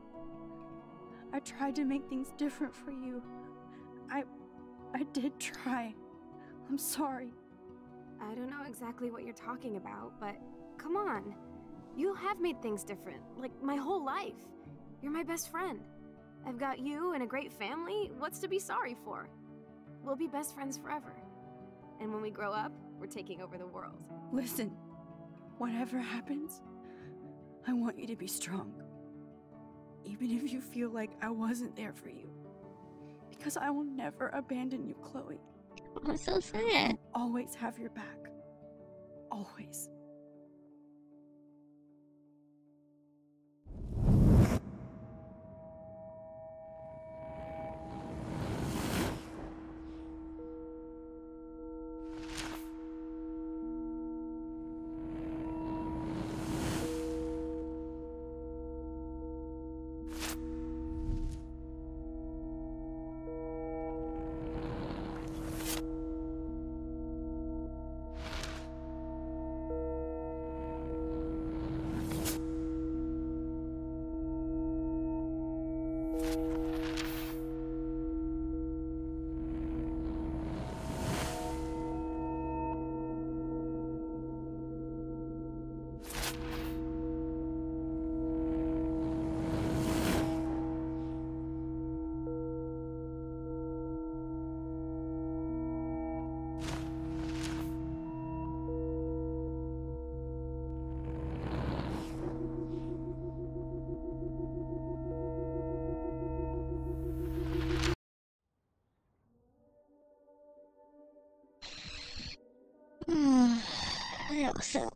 I tried to make things different for you. I did try. I'm sorry. I don't know exactly what you're talking about, but come on. You have made things different, like my whole life. You're my best friend. I've got you and a great family. What's to be sorry for? We'll be best friends forever. And when we grow up, we're taking over the world. Listen, whatever happens, I want you to be strong. Even if you feel like I wasn't there for you. Because I will never abandon you, Chloe. I'm so sad. I'll always have your back. Always.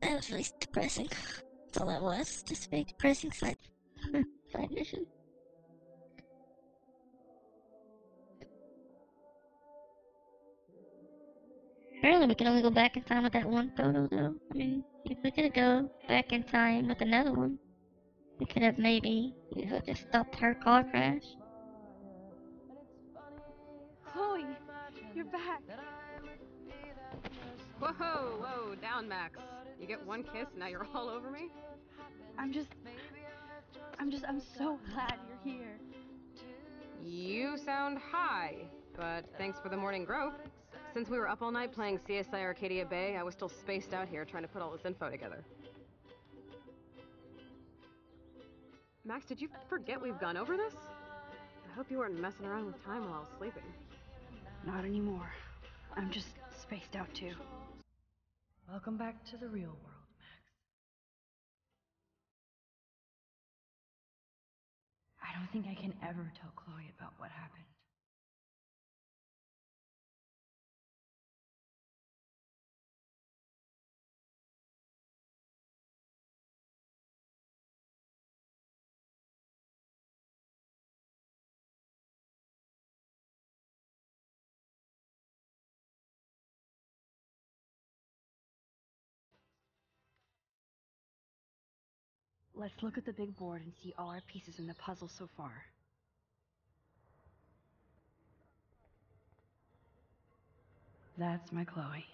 That was really depressing. That's all that was. Just a very depressing side mission. Apparently we can only go back in time with that one photo though. I mean, if we could go back in time with another one, we could have maybe, just stopped her car crash. Chloe, you're back. Whoa, down, Max. You get one kiss, now you're all over me? I'm so glad you're here. You sound high, but thanks for the morning grope. Since we were up all night playing CSI Arcadia Bay, I was still spaced out here trying to put all this info together. Max, did you forget we've gone over this? I hope you weren't messing around with time while I was sleeping. Not anymore. I'm just spaced out too. Welcome back to the real world, Max. I don't think I can ever tell Chloe about what happened. Let's look at the big board and see all our pieces in the puzzle so far. That's my Chloe.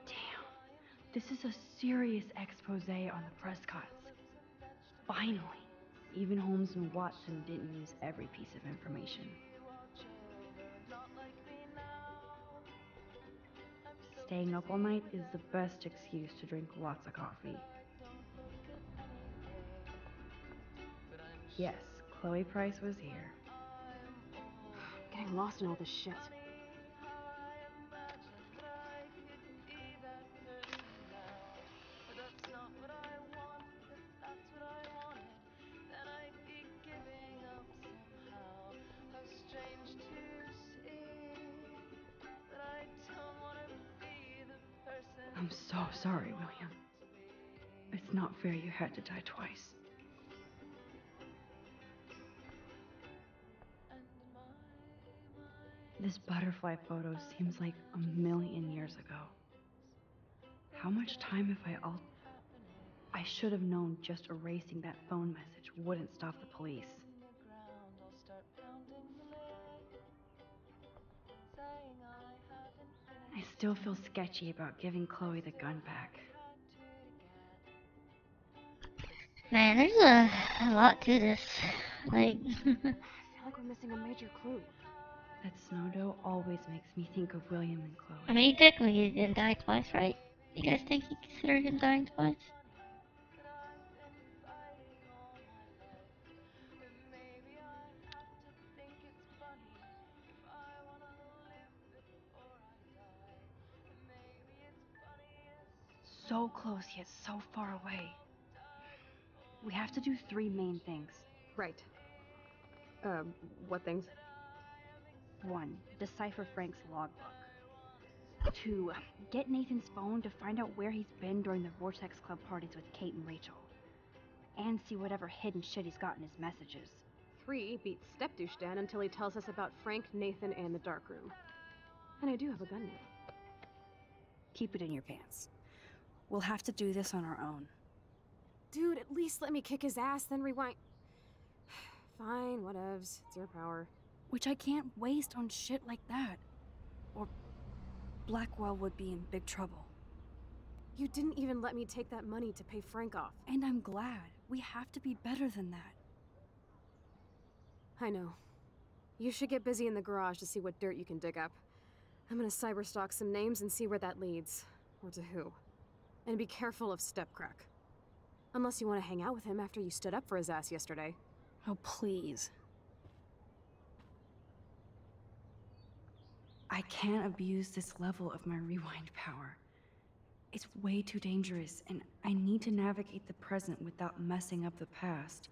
Damn. This is a serious expose on the Prescotts. Finally. Even Holmes and Watson didn't use every piece of information. Staying up all night is the best excuse to drink lots of coffee. Yes, Chloe Price was here. Getting lost in all this shit. I'm so sorry, William. It's not fair you had to die twice. This butterfly photo seems like a million years ago. How much time have I should have known just erasing that phone message wouldn't stop the police. I still feel sketchy about giving Chloe the gun back. Man, there's a lot to this. Like, I feel like we're missing a major clue. That snow dough always makes me think of William and Chloe. I mean, technically he didn't die twice, right? You guys think he considered him dying twice? So close yet so far away. We have to do 3 main things. Right. What things? 1. Decipher Frank's logbook. 2. Get Nathan's phone to find out where he's been during the Vortex Club parties with Kate and Rachel. And see whatever hidden shit he's got in his messages. 3. Beat Step-Douche Dan until he tells us about Frank, Nathan, and the dark room. And I do have a gun now. Keep it in your pants. We'll have to do this on our own. Dude, at least let me kick his ass, then rewind. Fine, whatevs. It's your power. Which I can't waste on shit like that. Or Blackwell would be in big trouble. You didn't even let me take that money to pay Frank off. And I'm glad. We have to be better than that. I know. You should get busy in the garage to see what dirt you can dig up. I'm gonna cyberstalk some names and see where that leads. Or to who. And be careful of Stepcrack. Unless you want to hang out with him after you stood up for his ass yesterday. Oh, please. I can't abuse this level of my rewind power. It's way too dangerous, and I need to navigate the present without messing up the past.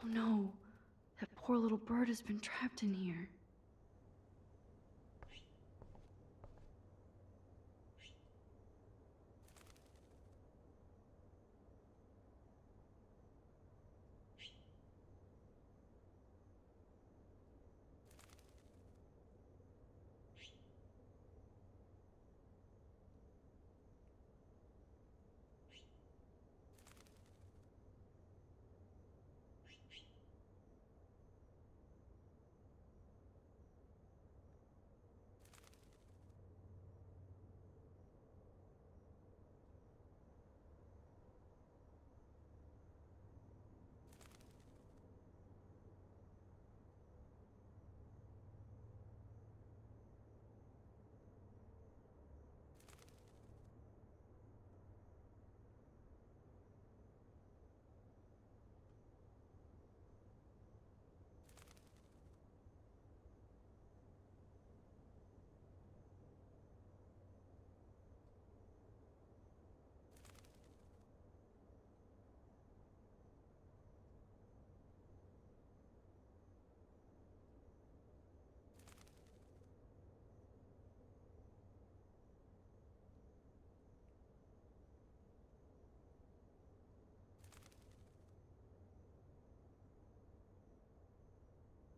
Oh no, that poor little bird has been trapped in here.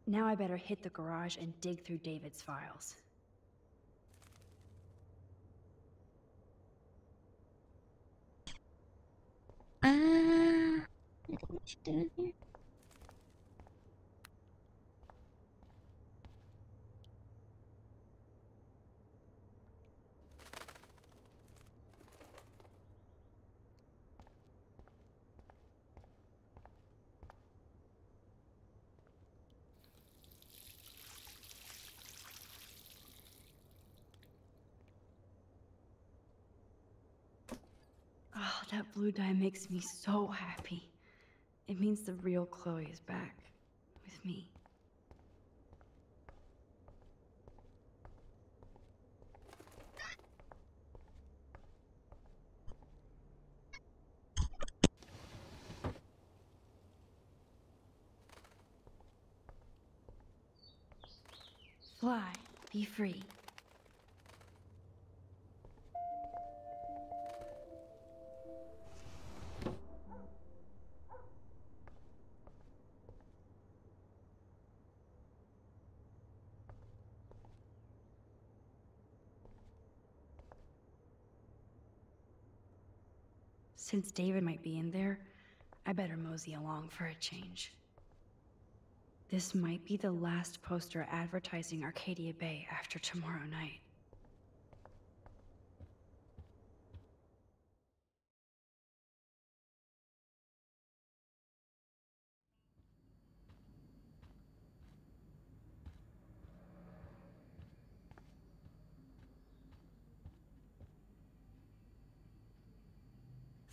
Now I better hit the garage and dig through David's files. What you doing here? Oh, that blue dye makes me so happy. It means the real Chloe is back with me. Fly, be free. Since David might be in there, I better mosey along for a change. This might be the last poster advertising Arcadia Bay after tomorrow night.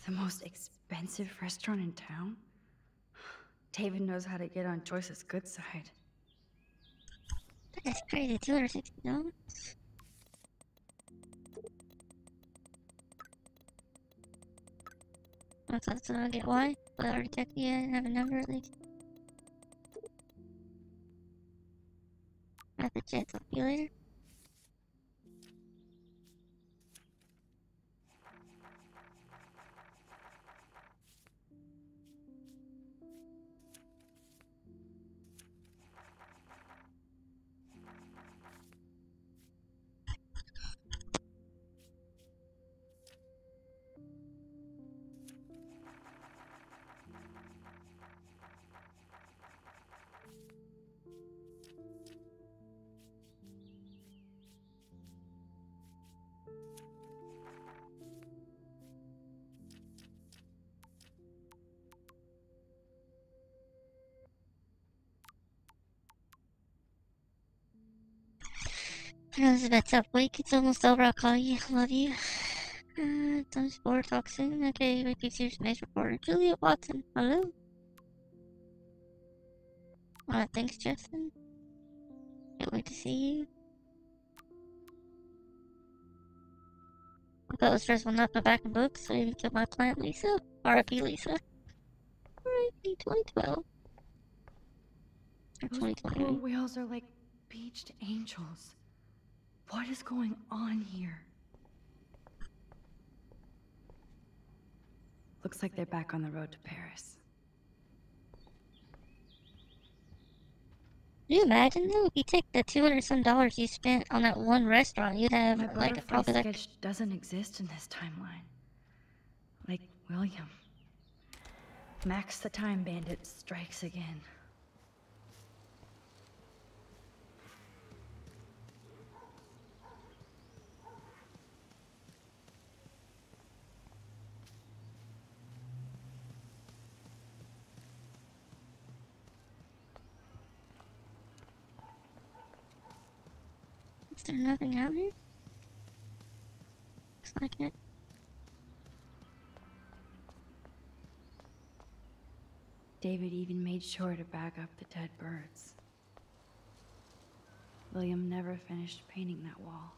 The most expensive restaurant in town? David knows how to get on Joyce's good side. That's crazy, $260. I thought so. I get why, but I already checked the and have a number at least. I have to check. Talk to you later. I know this is a tough week. It's almost over. I'll call you. Love you. Time sport. Talk soon. Okay, VTuber Space reporter Juliet Watson. Hello. Thanks, Justin. Can't wait to see you. I thought it was stressful enough to back in books, so I even killed my plant, Lisa. R.I.P. Lisa. R.I.P. 2012. Or Those 2020. poor whales are like beached angels. What is going on here? Looks like they're back on the road to Paris. Can you imagine though, if you take the $200 some you spent on that one restaurant, you'd have My like butterfly probably like sketch doesn't exist in this timeline. Like William. Max the Time Bandit strikes again. Is there nothing out here? Looks like it. David even made sure to bag up the dead birds. William never finished painting that wall.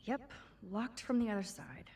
Yep, locked from the other side.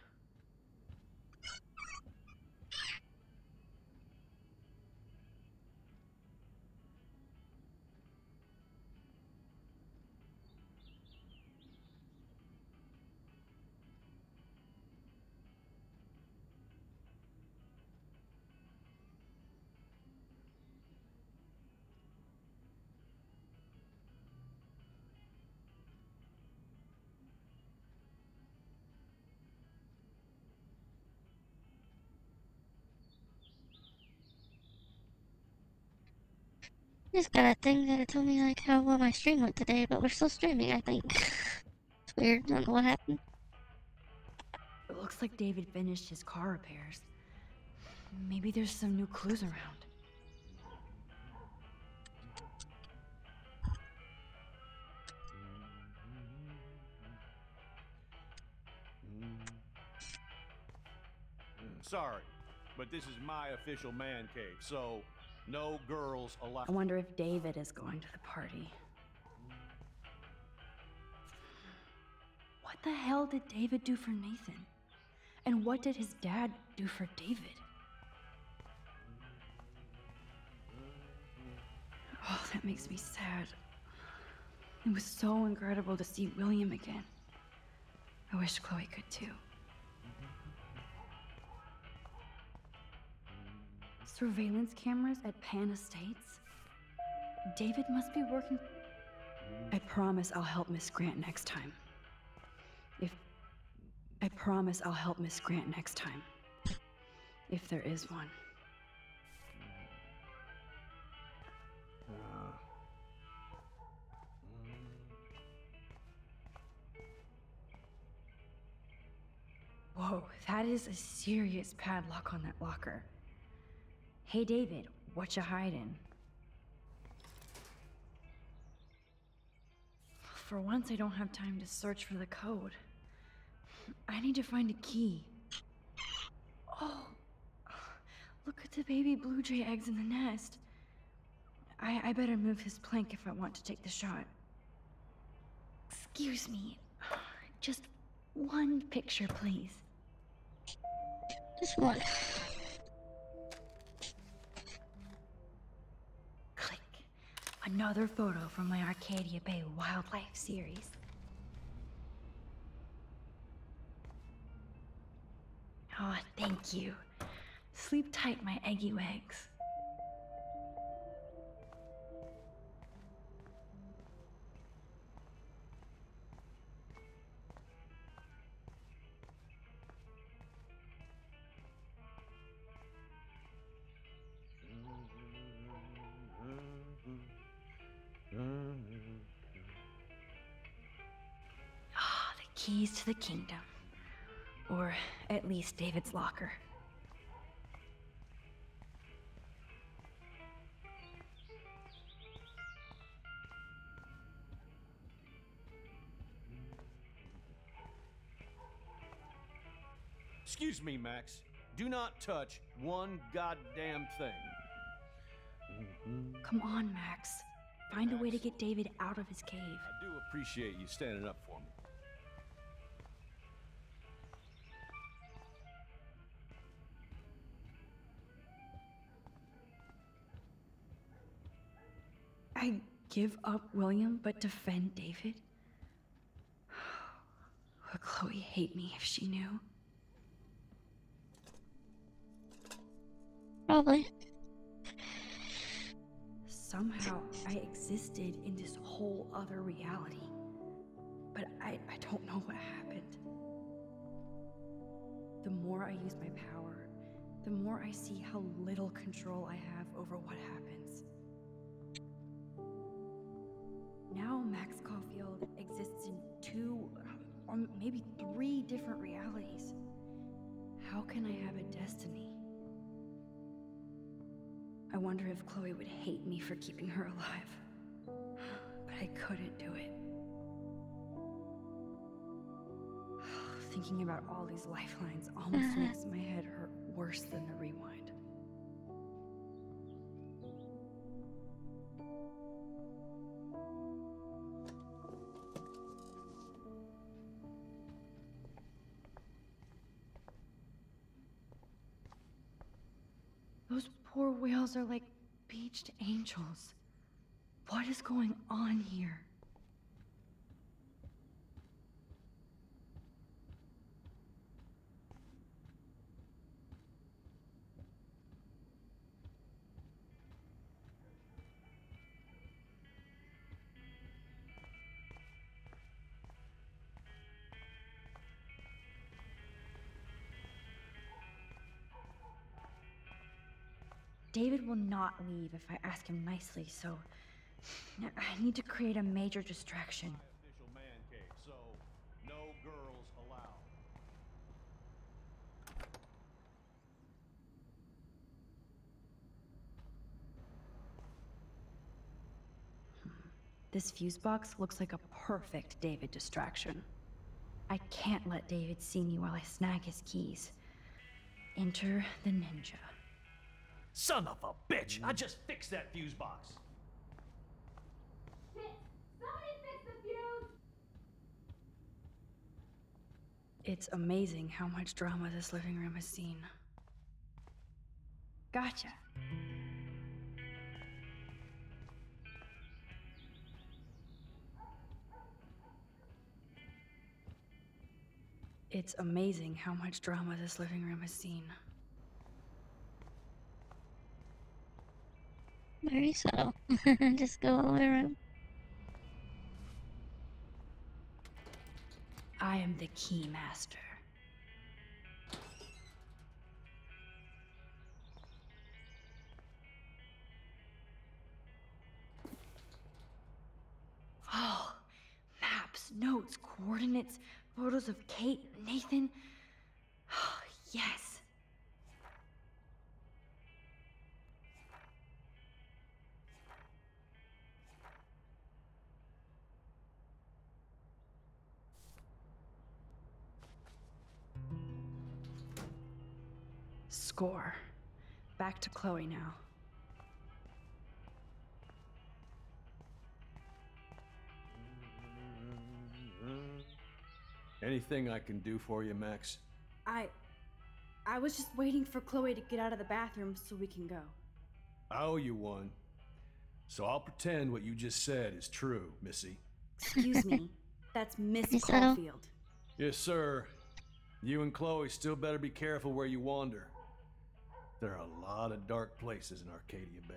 Just got a thing that told me like how well my stream went today, but we're still streaming, I think. It's weird, don't know what happened. It looks like David finished his car repairs. Maybe there's some new clues around. Sorry, but this is my official man cave, so no girls allowed. I wonder if David is going to the party. What the hell did David do for Nathan? And what did his dad do for David? Oh, that makes me sad. It was so incredible to see William again. I wish Chloe could too. Surveillance cameras at Pan Estates? David must be working. I promise I'll help Miss Grant next time. I promise I'll help Miss Grant next time. If there is one. Whoa, that is a serious padlock on that locker. Hey David, what you hiding? For once I don't have time to search for the code. I need to find a key. Oh, look at the baby blue jay eggs in the nest. I better move his plank if I want to take the shot. Excuse me, just one picture, please. Just one. Click. Another photo from my Arcadia Bay wildlife series. Oh, thank you. Sleep tight, my eggy legs. Ah, the keys to the kingdom. Or at least David's locker. Excuse me, Max. Do not touch one goddamn thing. Come on, Max. Find a way to get David out of his cave. I do appreciate you standing up for me. I give up William, but defend David? Would Chloe hate me if she knew? Probably. Somehow I existed in this whole other reality. But I don't know what happened. The more I use my power, the more I see how little control I have over what happens. Now Max Caulfield exists in 2, or maybe 3 different realities. How can I have a destiny? I wonder if Chloe would hate me for keeping her alive. But I couldn't do it. Thinking about all these lifelines almost makes my head hurt worse than the rewind. whales are like beached angels. What is going on here? David will not leave if I ask him nicely, so I need to create a major distraction. Official man cave, so no girls allowed. This fuse box looks like a perfect David distraction. I can't let David see me while I snag his keys. Enter the ninja. Son of a bitch! I just fixed that fuse box. Somebody fix the fuse! It's amazing how much drama this living room has seen. Gotcha. It's amazing how much drama this living room has seen. Very subtle. Just go all the way around. I am the key master. Oh, maps, notes, coordinates, photos of Kate, Nathan. Oh, yes. Score. Back to Chloe now. Anything I can do for you, Max? I was just waiting for Chloe to get out of the bathroom so we can go. I owe you one. So I'll pretend what you just said is true, Missy. Excuse me. That's Miss Is that all? Caulfield. Yes, sir. You and Chloe still better be careful where you wander. There are a lot of dark places in Arcadia Bay.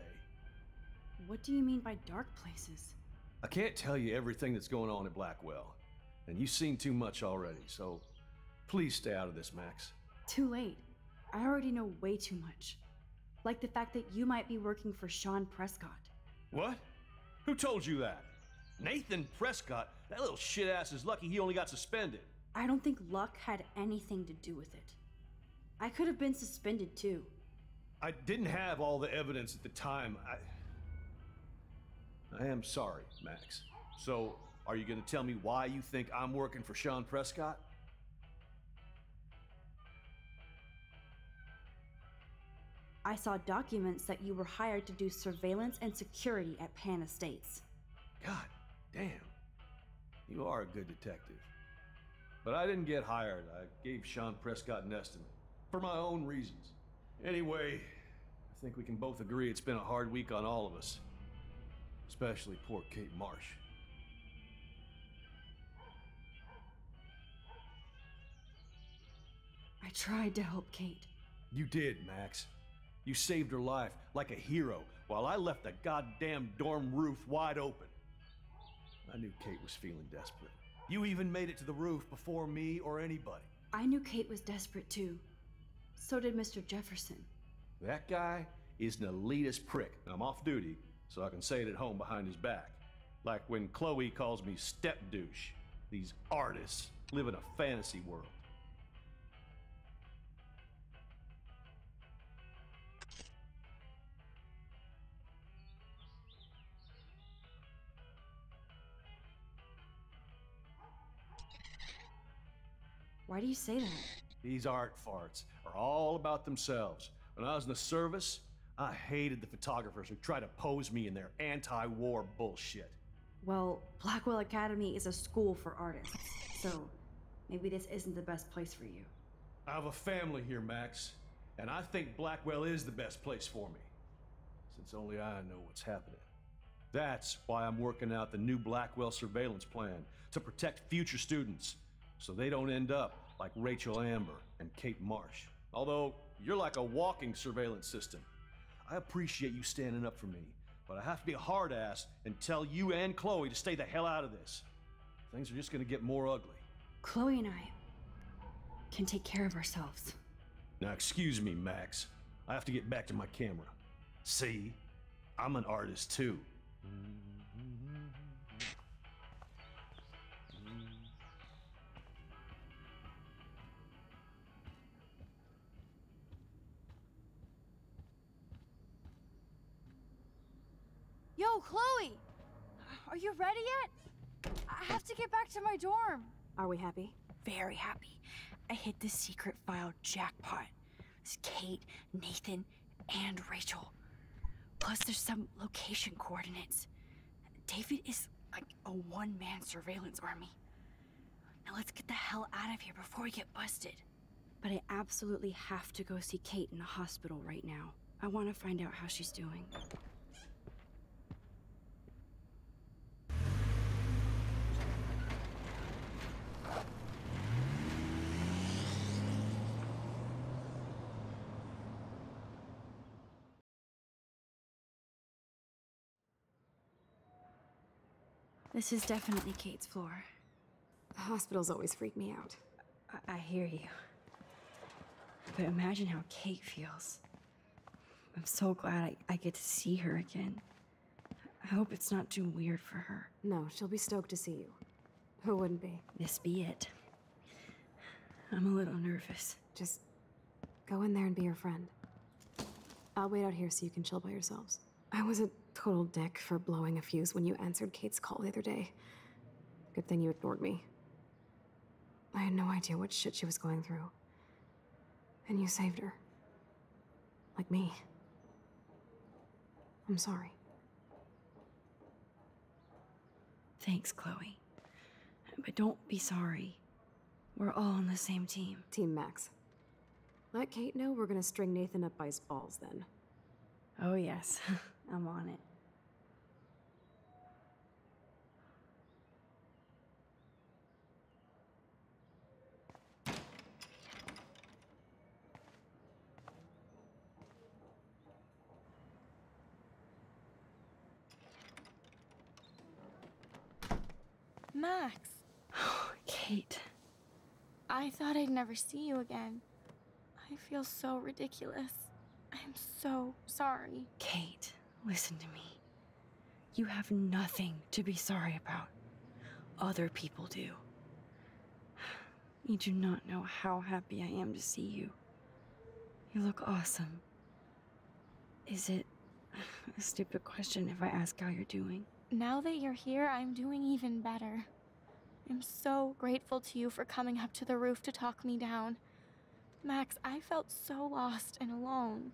What do you mean by dark places? I can't tell you everything that's going on at Blackwell, and you've seen too much already, so please stay out of this, Max. Too late. I already know way too much. Like the fact that you might be working for Sean Prescott. What? Who told you that? Nathan Prescott? That little shit-ass is lucky he only got suspended. I don't think luck had anything to do with it. I could have been suspended too. I didn't have all the evidence at the time. I am sorry, Max. So, are you gonna tell me why you think I'm working for Sean Prescott? I saw documents that you were hired to do surveillance and security at Pan Estates. God damn. You are a good detective. But I didn't get hired. I gave Sean Prescott an estimate. For my own reasons. Anyway, I think we can both agree it's been a hard week on all of us. Especially poor Kate Marsh. I tried to help Kate. You did, Max. You saved her life like a hero while I left the goddamn dorm roof wide open. I knew Kate was feeling desperate. You even made it to the roof before me or anybody. I knew Kate was desperate too. So did Mr. Jefferson. That guy is an elitist prick, and I'm off duty, so I can say it at home behind his back. Like when Chloe calls me step douche. These artists live in a fantasy world. Why do you say that? These art farts are all about themselves. When I was in the service, I hated the photographers who try to pose me in their anti-war bullshit. Well, Blackwell Academy is a school for artists, so maybe this isn't the best place for you. I have a family here, Max, and I think Blackwell is the best place for me. since only I know what's happening. That's why I'm working out the new Blackwell surveillance plan to protect future students, so they don't end up like Rachel Amber and Kate Marsh. Although, you're like a walking surveillance system. I appreciate you standing up for me, but I have to be a hard ass and tell you and Chloe to stay the hell out of this. Things are just gonna get more ugly. Chloe and I can take care of ourselves. Now, excuse me, Max. I have to get back to my camera. See? I'm an artist, too. Yo, Chloe! Are you ready yet? I have to get back to my dorm. Are we happy? Very happy. I hit the secret file jackpot. It's Kate, Nathan, and Rachel. Plus there's some location coordinates. David is like a one-man surveillance army. Now let's get the hell out of here before we get busted. But I absolutely have to go see Kate in the hospital right now. I want to find out how she's doing. This is definitely Kate's floor. The hospitals always freak me out. I hear you. But imagine how Kate feels. I'm so glad I get to see her again. I hope it's not too weird for her. No, she'll be stoked to see you. Who wouldn't be? This be it. I'm a little nervous. Just go in there and be your friend. I'll wait out here so you can chill by yourselves. I was a total dick for blowing a fuse when you answered Kate's call the other day. Good thing you ignored me. I had no idea what shit she was going through. And you saved her. Like me. I'm sorry. Thanks, Chloe. But don't be sorry. We're all on the same team. Team Max. Let Kate know we're gonna string Nathan up by his balls then. Oh yes, I'm on it. Max, Kate. I thought I'd never see you again. I feel so ridiculous. I'm so sorry. Kate, listen to me. You have nothing to be sorry about. Other people do. You do not know how happy I am to see you. You look awesome. Is it a stupid question if I ask how you're doing? Now that you're here, I'm doing even better. I'm so grateful to you for coming up to the roof to talk me down. Max, I felt so lost and alone.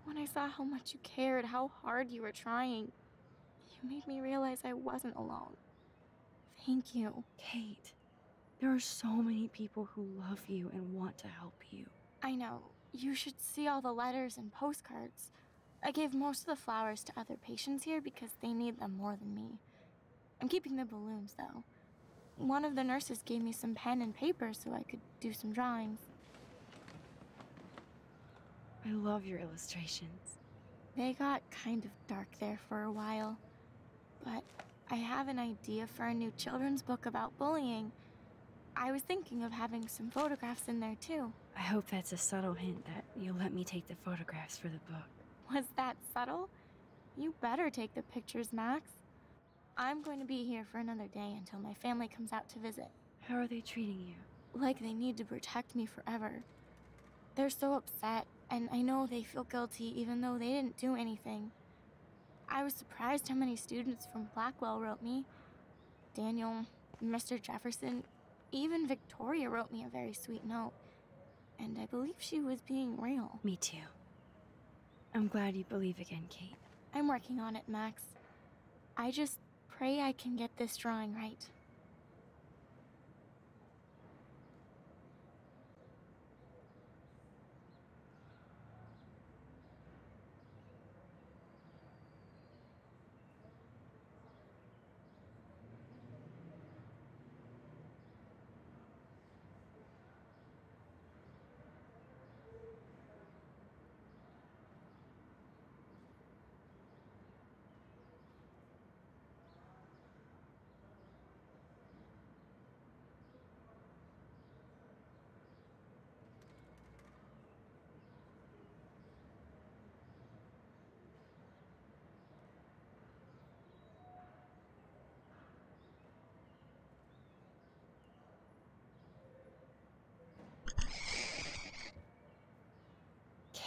When I saw how much you cared, how hard you were trying, you made me realize I wasn't alone. Thank you. Kate, there are so many people who love you and want to help you. I know. You should see all the letters and postcards. I gave most of the flowers to other patients here because they need them more than me. I'm keeping the balloons, though. One of the nurses gave me some pen and paper so I could do some drawings. I love your illustrations. They got kind of dark there for a while. But I have an idea for a new children's book about bullying. I was thinking of having some photographs in there, too. I hope that's a subtle hint that you'll let me take the photographs for the book. Was that subtle? You better take the pictures, Max. I'm going to be here for another day until my family comes out to visit. How are they treating you? Like they need to protect me forever. They're so upset, and I know they feel guilty even though they didn't do anything. I was surprised how many students from Blackwell wrote me. Daniel, Mr. Jefferson, even Victoria wrote me a very sweet note. And I believe she was being real. Me too. I'm glad you believe again, Kate. I'm working on it, Max. I just pray I can get this drawing right.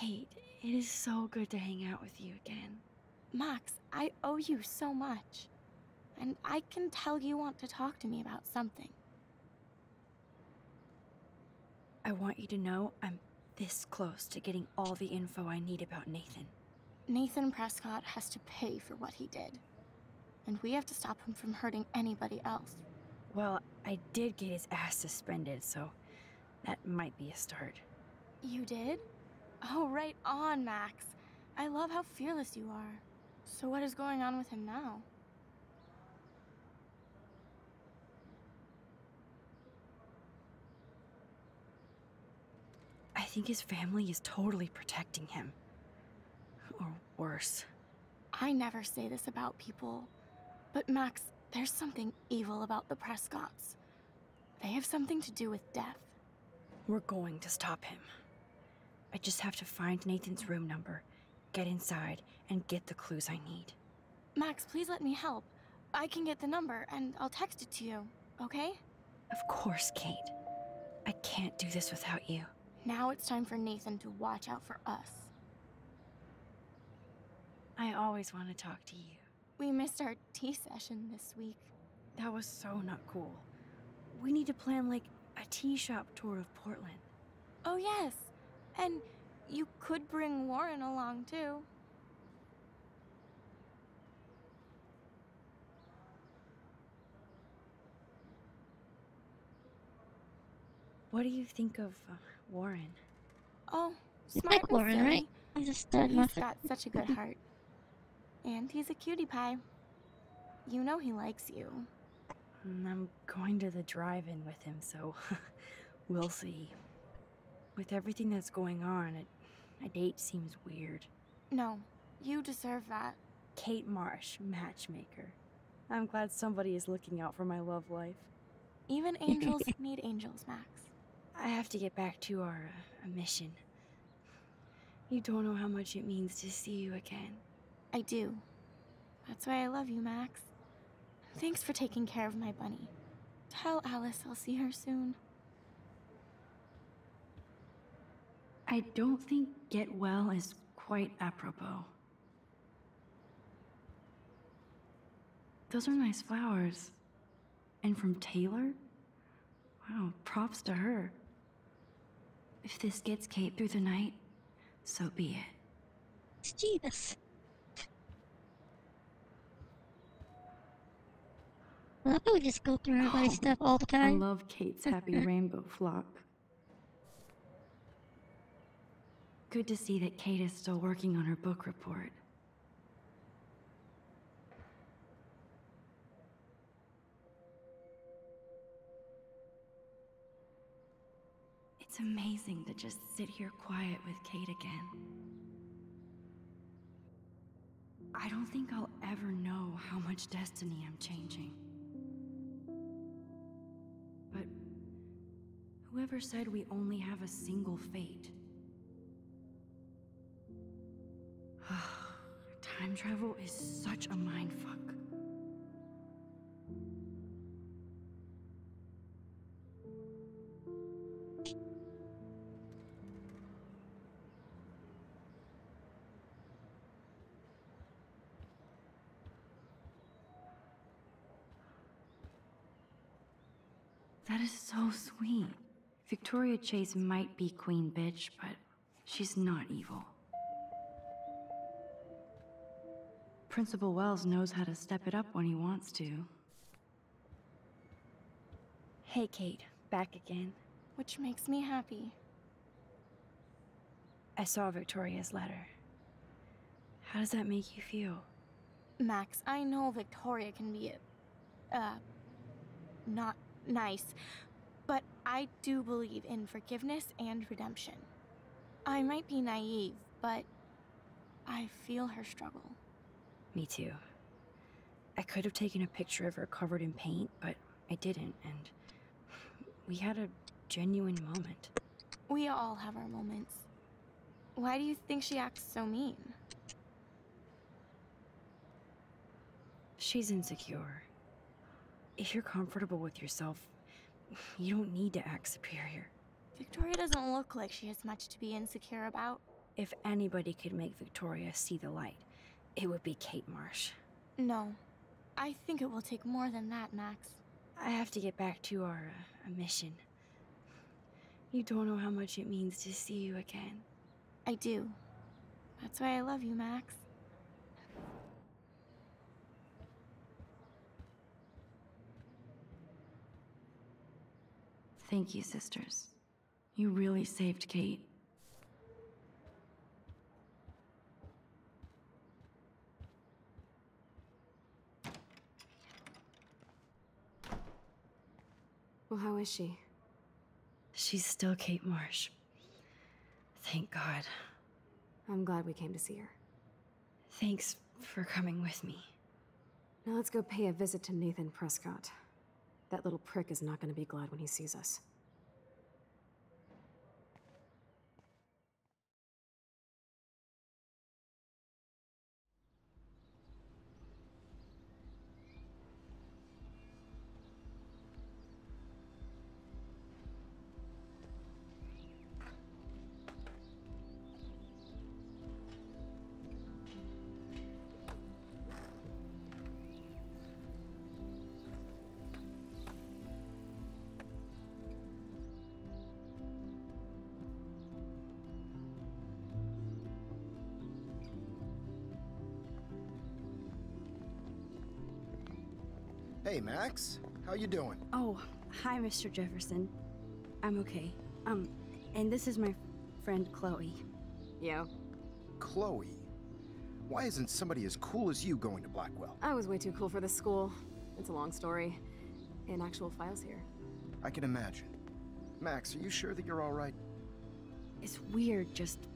Kate, it is so good to hang out with you again. Max, I owe you so much. And I can tell you want to talk to me about something. I want you to know I'm this close to getting all the info I need about Nathan. Nathan Prescott has to pay for what he did. And we have to stop him from hurting anybody else. Well, I did get his ass suspended, so that might be a start. You did? Oh, right on, Max. I love how fearless you are. So what is going on with him now? I think his family is totally protecting him. Or worse. I never say this about people, but Max, there's something evil about the Prescotts. They have something to do with death. We're going to stop him. I just have to find Nathan's room number, get inside, and get the clues I need. Max, please let me help. I can get the number, and I'll text it to you, okay? Of course, Kate. I can't do this without you. Now it's time for Nathan to watch out for us. I always want to talk to you. We missed our tea session this week. That was so not cool. We need to plan, like, a tea shop tour of Portland. Oh, yes. And you could bring Warren along, too. What do you think of Warren? Oh, You smart like and Warren, silly. right? He's a stud He's muffin. got such a good heart. And he's a cutie pie. You know he likes you. I'm going to the drive-in with him, so we'll see. With everything that's going on, a date seems weird. No, you deserve that. Kate Marsh, matchmaker. I'm glad somebody is looking out for my love life. Even angels need angels, Max. I have to get back to our mission. You don't know how much it means to see you again. I do. That's why I love you, Max. Thanks for taking care of my bunny. Tell Alice I'll see her soon. I don't think get well is quite apropos. Those are nice flowers. And from Taylor? Wow, props to her. If this gets Kate through the night, so be it. It's Jesus. Well, I would just go through everybody's stuff all the I time. love Kate's happy rainbow flock. Good to see that Kate is still working on her book report. It's amazing to just sit here quiet with Kate again. I don't think I'll ever know how much destiny I'm changing. But whoever said we only have a single fate? Time travel is such a mindfuck. That is so sweet. Victoria Chase might be Queen Bitch, but she's not evil. Principal Wells knows how to step it up when he wants to. Hey, Kate. Back again. Which makes me happy. I saw Victoria's letter. How does that make you feel? Max, I know Victoria can be, not nice, but I do believe in forgiveness and redemption. I might be naive, but I feel her struggle. Me too. I could have taken a picture of her covered in paint, but I didn't, and we had a genuine moment. We all have our moments. Why do you think she acts so mean? She's insecure. If you're comfortable with yourself, you don't need to act superior. Victoria doesn't look like she has much to be insecure about. If anybody could make Victoria see the light, it would be Kate Marsh. No. I think it will take more than that, Max. I have to get back to our mission. You don't know how much it means to see you again. I do. That's why I love you, Max. Thank you, sisters. You really saved Kate. Well, how is she? She's still Kate Marsh. Thank God. I'm glad we came to see her. Thanks for coming with me. Now let's go pay a visit to Nathan Prescott. That little prick is not going to be glad when he sees us. Hey, Max. How you doing? Oh, hi, Mr. Jefferson. I'm okay. And this is my friend Chloe. Yo. Chloe? Why isn't somebody as cool as you going to Blackwell? I was way too cool for this school. It's a long story. In actual files here. I can imagine. Max, are you sure that you're all right? It's weird just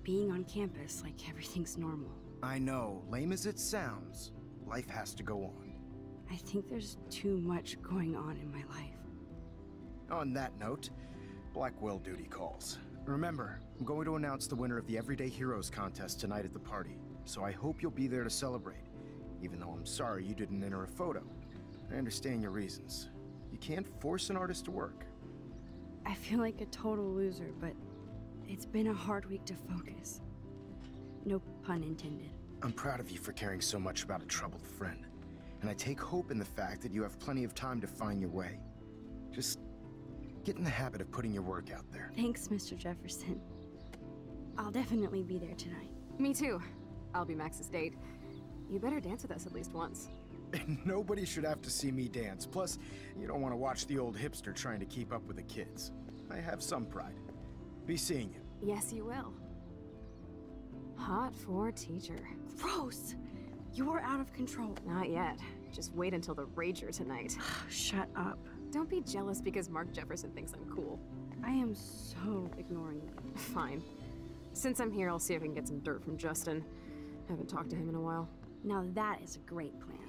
being on campus like everything's normal. I know. Lame as it sounds, life has to go on. I think there's too much going on in my life. On that note, Blackwell duty calls. Remember, I'm going to announce the winner of the Everyday Heroes contest tonight at the party, so I hope you'll be there to celebrate, even though I'm sorry you didn't enter a photo. I understand your reasons. You can't force an artist to work. I feel like a total loser, but it's been a hard week to focus. No pun intended. I'm proud of you for caring so much about a troubled friend. And I take hope in the fact that you have plenty of time to find your way. Just get in the habit of putting your work out there. Thanks, Mr. Jefferson. I'll definitely be there tonight. Me too. I'll be Max's date. You better dance with us at least once. And nobody should have to see me dance. Plus, you don't want to watch the old hipster trying to keep up with the kids. I have some pride. Be seeing you. Yes, you will. Hot for teacher. Gross! You're out of control. Not yet. Just wait until the Rager tonight. Shut up. Don't be jealous because Mark Jefferson thinks I'm cool. I am so ignoring you. Fine. Since I'm here, I'll see if I can get some dirt from Justin. Haven't talked to him in a while. Now that is a great plan.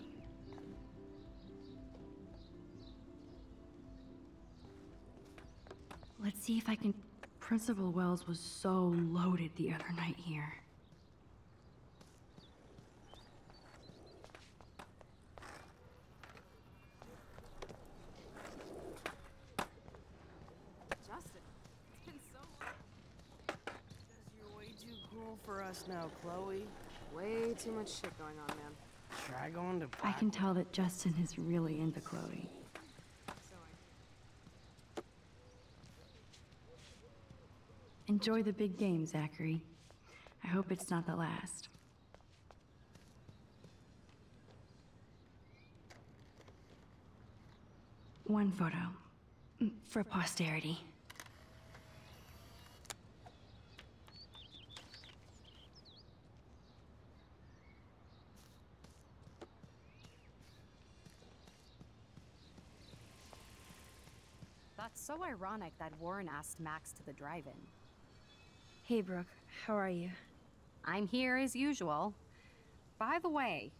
Let's see if I can... Principal Wells was so loaded the other night here. For us now, Chloe. Way too much shit going on, man. Try going to I can tell that Justin is really into Chloe. Enjoy the big game, Zachary. I hope it's not the last. One photo. For posterity. That's so ironic that Warren asked Max to the drive-in. Hey, Brooke. How are you? I'm here as usual. By the way,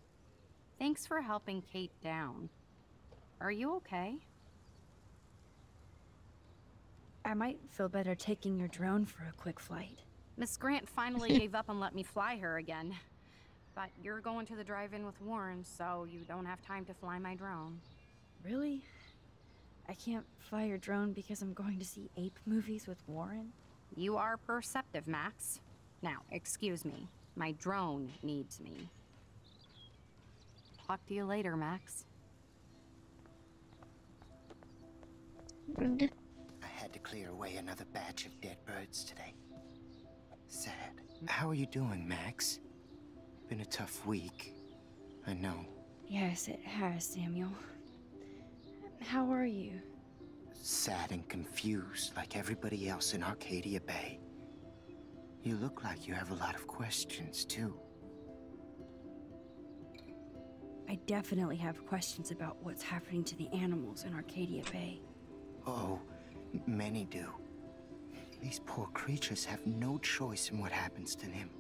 thanks for helping Kate down. Are you okay? I might feel better taking your drone for a quick flight. Miss Grant finally gave up and let me fly her again. But you're going to the drive-in with Warren, so you don't have time to fly my drone. Really? I can't fly your drone because I'm going to see ape movies with Warren? You are perceptive, Max. Now, excuse me. My drone needs me. Talk to you later, Max. Rude. I had to clear away another batch of dead birds today. Sad. How are you doing, Max? Been a tough week. I know. Yes, it has, Samuel. How are you? Sad and confused like everybody else in Arcadia Bay. You look like you have a lot of questions, too. I definitely have questions about what's happening to the animals in Arcadia Bay. Oh, many do. These poor creatures have no choice in what happens to them.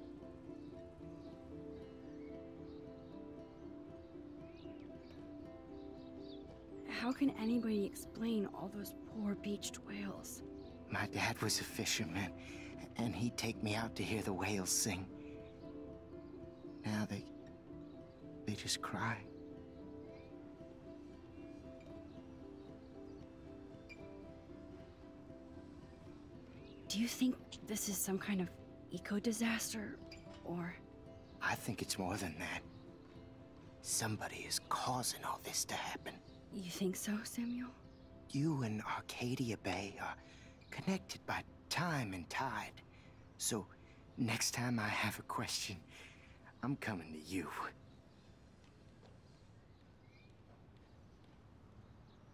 How can anybody explain all those poor beached whales? My dad was a fisherman, and he'd take me out to hear the whales sing. Now they just cry. Do you think this is some kind of eco-disaster, or...? I think it's more than that. Somebody is causing all this to happen. You think so, Samuel? You and Arcadia Bay are connected by time and tide. So, next time I have a question, I'm coming to you.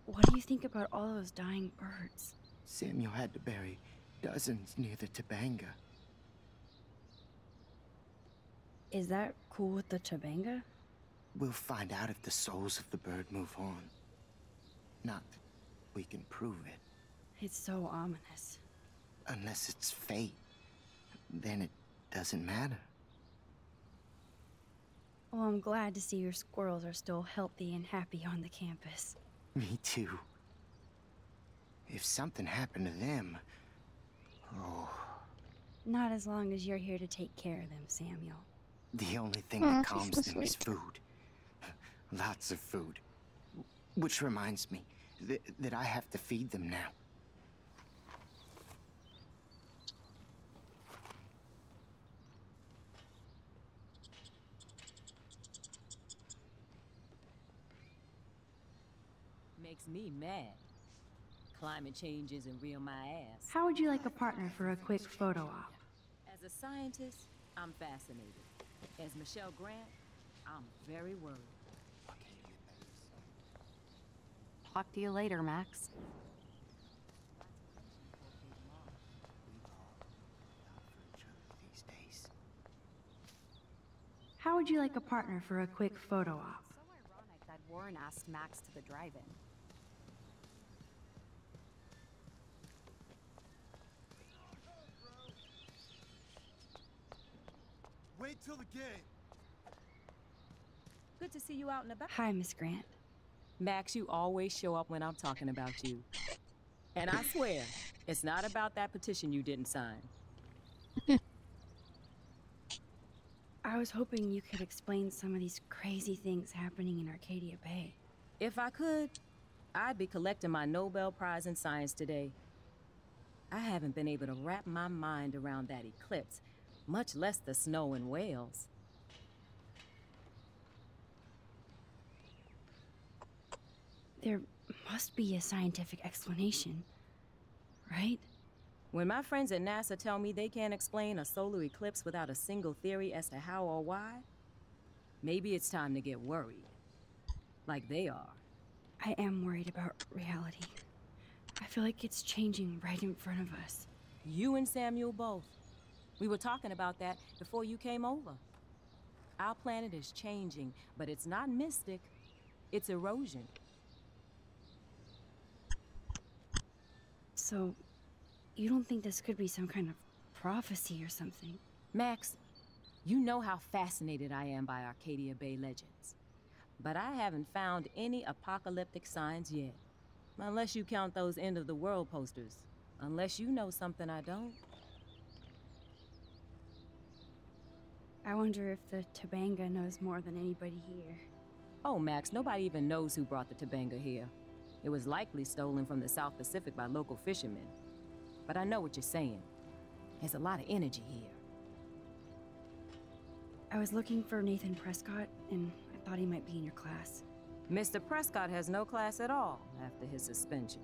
What do you think about all those dying birds? Samuel had to bury dozens near the Tobanga. Is that cool with the Tobanga? We'll find out if the souls of the bird move on. Not that we can prove it. It's so ominous. Unless it's fate, then it doesn't matter. Well, I'm glad to see your squirrels are still healthy and happy on the campus. Me too. If something happened to them... Oh... Not as long as you're here to take care of them, Samuel. The only thing that calms them is food. Lots of food. Which reminds me that I have to feed them now. Makes me mad. Climate change isn't real my ass. How would you like a partner for a quick photo op? As a scientist, I'm fascinated. As Michelle Grant, I'm very worried. Talk to you later, Max. These days. How would you like a partner for a quick photo op? So ironic that Warren asked Max to the drive-in. Wait till the game. Good to see you out and about. Hi, Miss Grant. Max, you always show up when I'm talking about you. And I swear, it's not about that petition you didn't sign. I was hoping you could explain some of these crazy things happening in Arcadia Bay. If I could, I'd be collecting my Nobel Prize in Science today. I haven't been able to wrap my mind around that eclipse, much less the snow in Wales. There must be a scientific explanation, right? When my friends at NASA tell me they can't explain a solar eclipse without a single theory as to how or why, maybe it's time to get worried. Like they are. I am worried about reality. I feel like it's changing right in front of us. You and Samuel both. We were talking about that before you came over. Our planet is changing, but it's not mystic. It's erosion. So, you don't think this could be some kind of prophecy or something? Max, you know how fascinated I am by Arcadia Bay legends. But I haven't found any apocalyptic signs yet. Unless you count those end-of-the-world posters. Unless you know something I don't. I wonder if the Tobanga knows more than anybody here. Oh, Max, nobody even knows who brought the Tobanga here. It was likely stolen from the South Pacific by local fishermen. But I know what you're saying. There's a lot of energy here. I was looking for Nathan Prescott, and I thought he might be in your class. Mr. Prescott has no class at all after his suspension.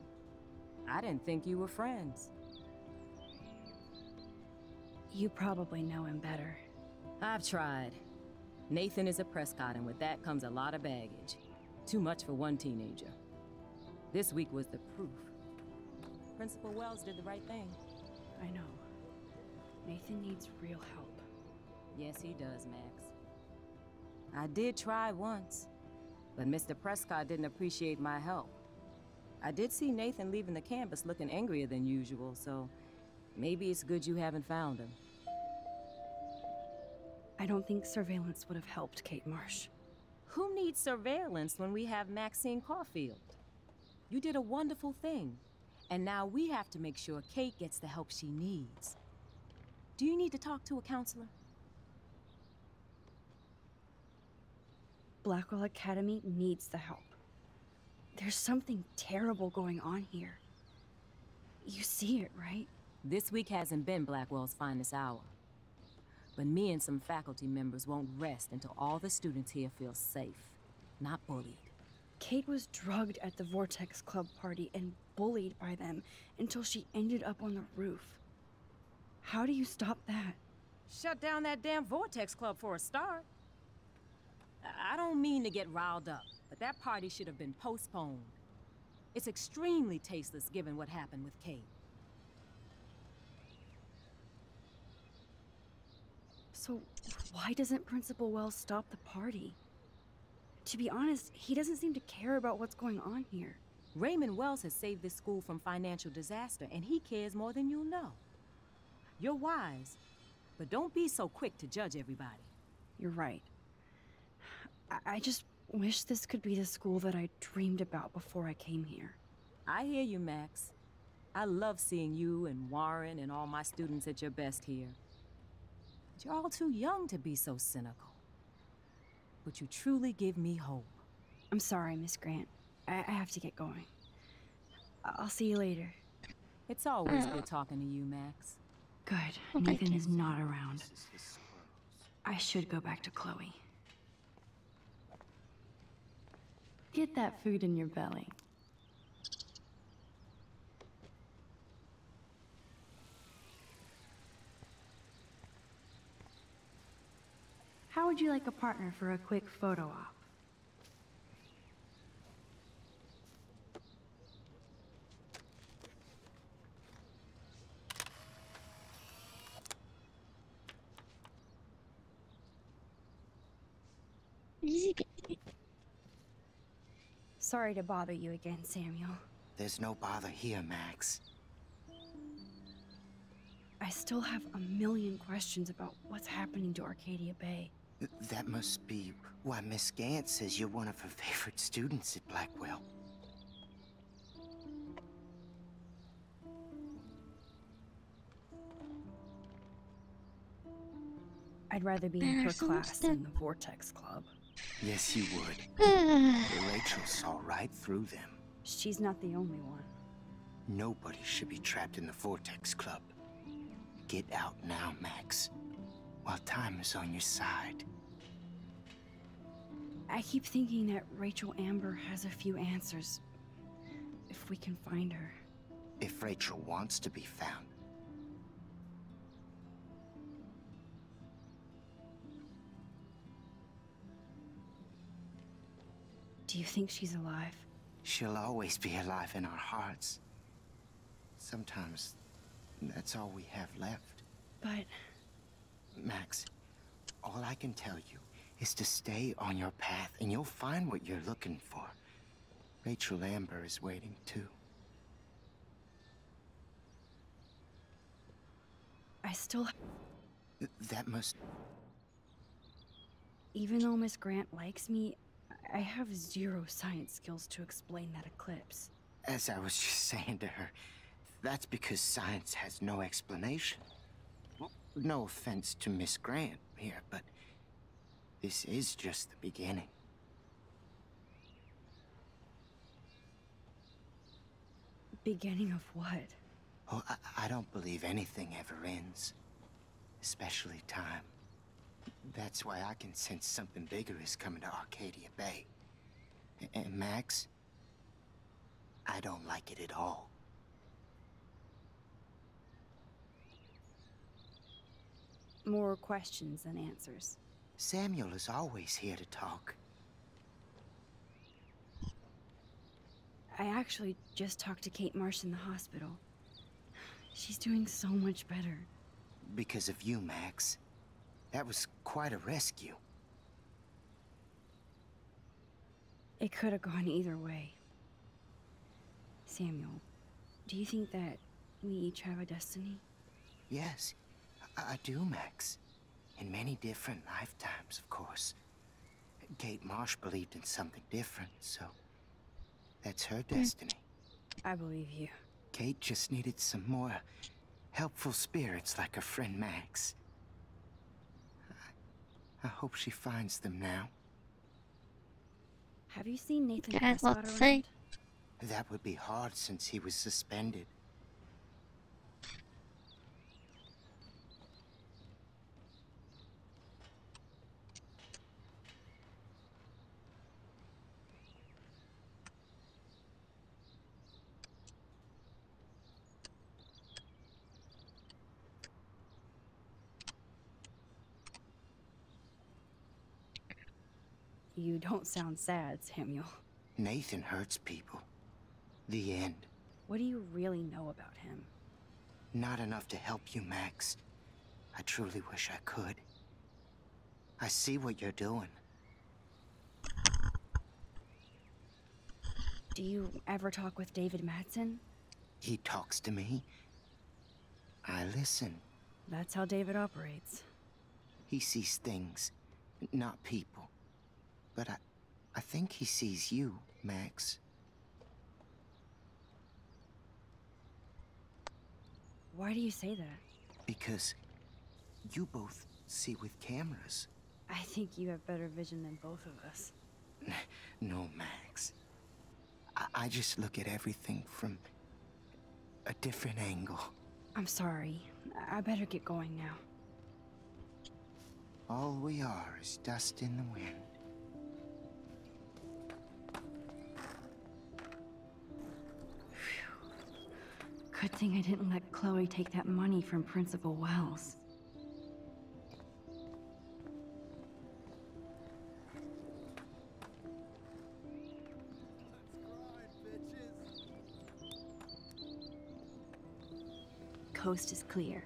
I didn't think you were friends. You probably know him better. I've tried. Nathan is a Prescott, and with that comes a lot of baggage. Too much for one teenager. This week was the proof. Principal Wells did the right thing. I know. Nathan needs real help. Yes, he does, Max. I did try once, but Mr. Prescott didn't appreciate my help. I did see Nathan leaving the campus looking angrier than usual, so maybe it's good you haven't found him. I don't think surveillance would have helped Kate Marsh. Who needs surveillance when we have Maxine Caulfield? You did a wonderful thing, and now we have to make sure Kate gets the help she needs. Do you need to talk to a counselor? Blackwell Academy needs the help. There's something terrible going on here. You see it, right? This week hasn't been Blackwell's finest hour. But me and some faculty members won't rest until all the students here feel safe, not bullied. Kate was drugged at the Vortex Club party and bullied by them until she ended up on the roof. How do you stop that? Shut down that damn Vortex Club for a start. I don't mean to get riled up, but that party should have been postponed. It's extremely tasteless given what happened with Kate. So why doesn't Principal Wells stop the party? To be honest, he doesn't seem to care about what's going on here. Raymond Wells has saved this school from financial disaster, and he cares more than you'll know. You're wise, but don't be so quick to judge everybody. You're right. I just wish this could be the school that I dreamed about before I came here. I hear you, Max. I love seeing you and Warren and all my students at your best here. But you're all too young to be so cynical. But you truly give me hope. I'm sorry, Miss Grant. I have to get going. I'll see you later. It's always good talking to you, Max. Good. Nathan is not around. I should go back to Chloe. Get that food in your belly. How would you like a partner for a quick photo op? Easy. Sorry to bother you again, Samuel. There's no bother here, Max. I still have a million questions about what's happening to Arcadia Bay. That must be why Miss Gant says you're one of her favorite students at Blackwell. I'd rather be in her class than the Vortex Club. Yes, you would. Rachel saw right through them. She's not the only one. Nobody should be trapped in the Vortex Club. Get out now, Max, while time is on your side. I keep thinking that Rachel Amber has a few answers. If we can find her. If Rachel wants to be found. Do you think she's alive? She'll always be alive in our hearts. Sometimes that's all we have left. But... Max, all I can tell you is to stay on your path and you'll find what you're looking for. Rachel Amber is waiting too. I still... That must... Even though Miss Grant likes me, I have zero science skills to explain that eclipse. As I was just saying to her, that's because science has no explanation. No offense to Miss Grant here, but this is just the beginning. Beginning of what? Oh, I don't believe anything ever ends. Especially time. That's why I can sense something bigger is coming to Arcadia Bay. And Max, I don't like it at all. More questions than answers. Samuel is always here to talk. I actually just talked to Kate Marsh in the hospital. She's doing so much better. Because of you, Max. That was quite a rescue. It could have gone either way. Samuel, do you think that we each have a destiny? Yes, I do, Max. In many different lifetimes, of course. Kate Marsh believed in something different, so that's her destiny. I believe you. Kate just needed some more helpful spirits like her friend Max. I hope she finds them now. Have you seen Nathan You guys Prescott what to around? say? That would be hard since he was suspended. You don't sound sad, Samuel. Nathan hurts people. The end. What do you really know about him? Not enough to help you, Max. I truly wish I could. I see what you're doing. Do you ever talk with David Madsen? He talks to me. I listen. That's how David operates. He sees things, not people. But I think he sees you, Max. Why do you say that? Because you both see with cameras. I think you have better vision than both of us. No, Max. I just look at everything from a different angle. I'm sorry. I better get going now. All we are is dust in the wind. Good thing I didn't let Chloe take that money from Principal Wells. Coast is clear.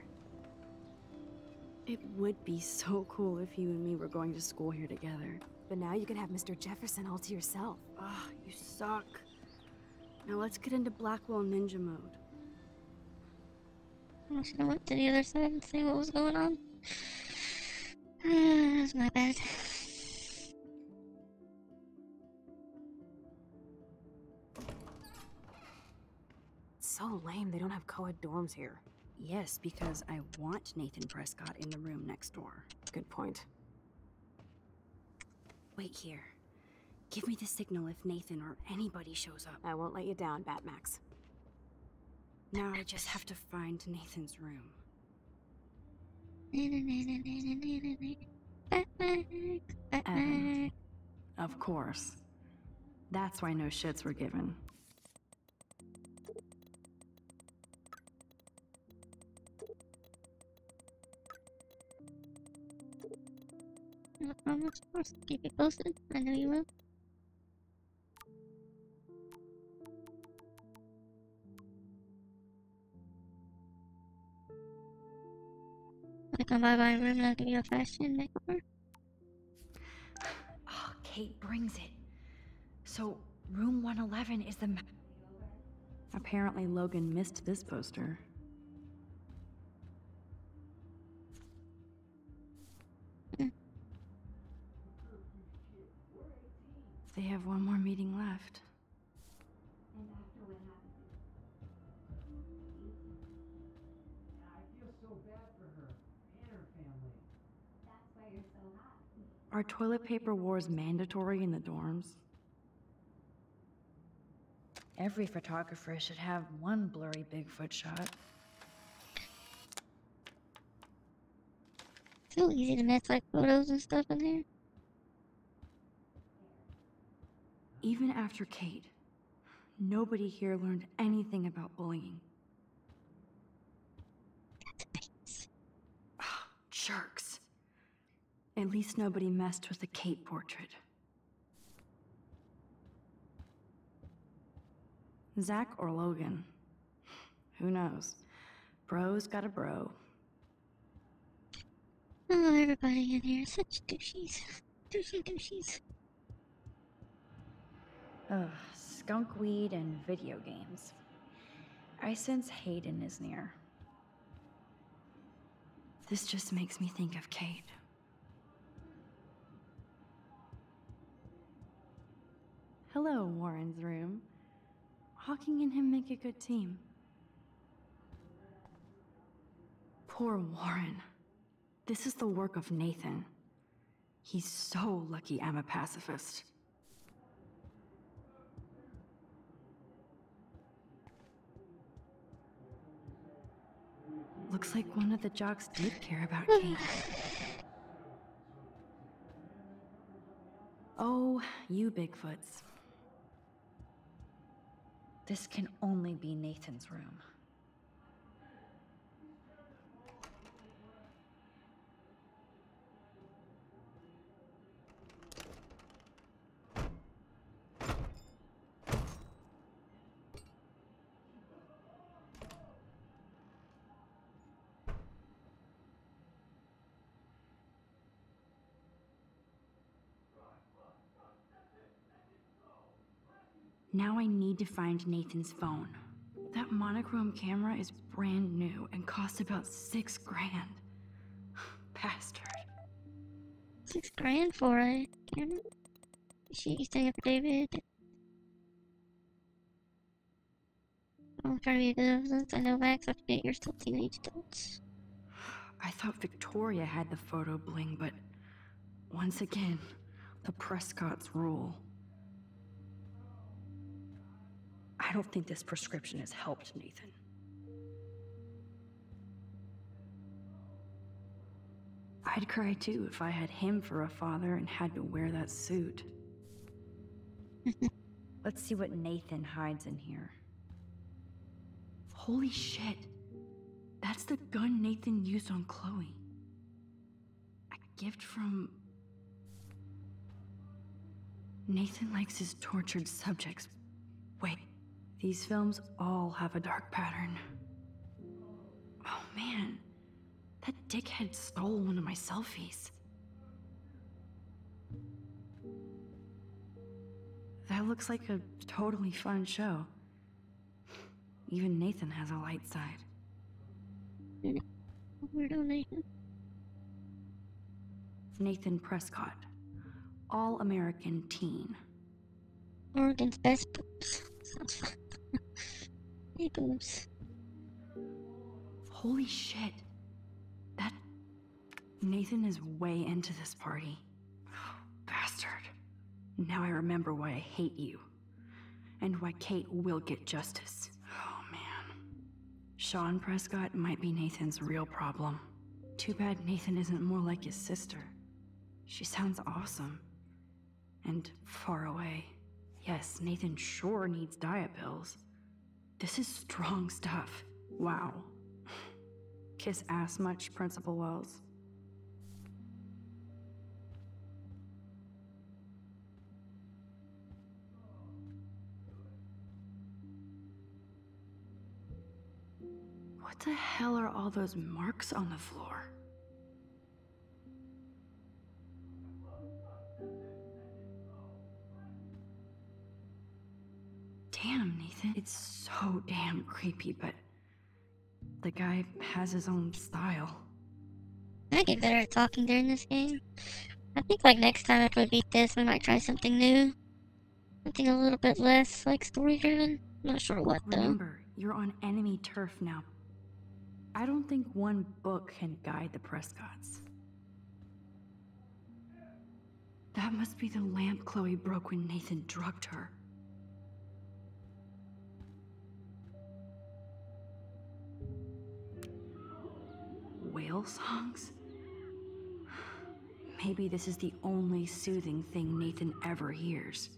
It would be so cool if you and me were going to school here together. But now you can have Mr. Jefferson all to yourself. Ah, you suck. Now let's get into Blackwell Ninja mode. I should have went to the other side and see what was going on. That's my bad. It's so lame they don't have co-ed dorms here. Yes, because I want Nathan Prescott in the room next door. Good point. Wait here. Give me the signal if Nathan or anybody shows up. I won't let you down, Batmax. Now I just have to find Nathan's room. Evan. Of course. That's why no shits were given. No problem, of course. Keep you posted. I know you will. I come by my room and I'll give you a fashion makeover. Oh, Kate brings it. So, room 111 is the Apparently Logan missed this poster. They have one more meeting left. Are toilet paper wars mandatory in the dorms? Every photographer should have one blurry Bigfoot shot. So easy to mess like photos and stuff in there. Even after Kate, nobody here learned anything about bullying. Jerks. At least nobody messed with the Kate portrait. Zach or Logan? Who knows? Bro's got a bro. Oh, everybody in here is such douchies. Douchies. Ugh, skunk weed and video games. I sense Hayden is near. This just makes me think of Kate. Hello, Warren's room. Hawking and him make a good team. Poor Warren. This is the work of Nathan. He's so lucky I'm a pacifist. Looks like one of the jocks did care about Kate. Oh, you Bigfoots. This can only be Nathan's room. Now I need to find Nathan's phone. That monochrome camera is brand new and costs about $6 grand. Bastard. $6 grand for a camera? Shit, you staying up for David? I'm trying to be good since I know Max, I forget you're still teenage adults. I thought Victoria had the photo bling, but once again, the Prescotts rule. I don't think this prescription has helped Nathan. I'd cry too if I had him for a father and had to wear that suit. Let's see what Nathan hides in here. Holy shit. That's the gun Nathan used on Chloe. A gift from... Nathan likes his tortured subjects. Wait, these films all have a dark pattern. Oh man, that dickhead stole one of my selfies. That looks like a totally fun show. Even Nathan has a light side. Weirdo Nathan. Nathan Prescott. All-American teen. Oregon's best boobs. Sounds fun. Hey, boobs. Holy shit. That... Nathan is way into this party. Oh, bastard. Now I remember why I hate you. And why Kate will get justice. Oh, man. Sean Prescott might be Nathan's real problem. Too bad Nathan isn't more like his sister. She sounds awesome. And far away. Yes, Nathan sure needs diet pills. This is strong stuff. Wow. Kiss ass much, Principal Wells? What the hell are all those marks on the floor? Damn, Nathan. It's so damn creepy, but the guy has his own style. I get better at talking during this game. I think like next time after we beat this, we might try something new. Something a little bit less like story driven. Not sure what though. Remember, you're on enemy turf now. I don't think one book can guide the Prescotts. That must be the lamp Chloe broke when Nathan drugged her. Whale songs? Maybe this is the only soothing thing Nathan ever hears.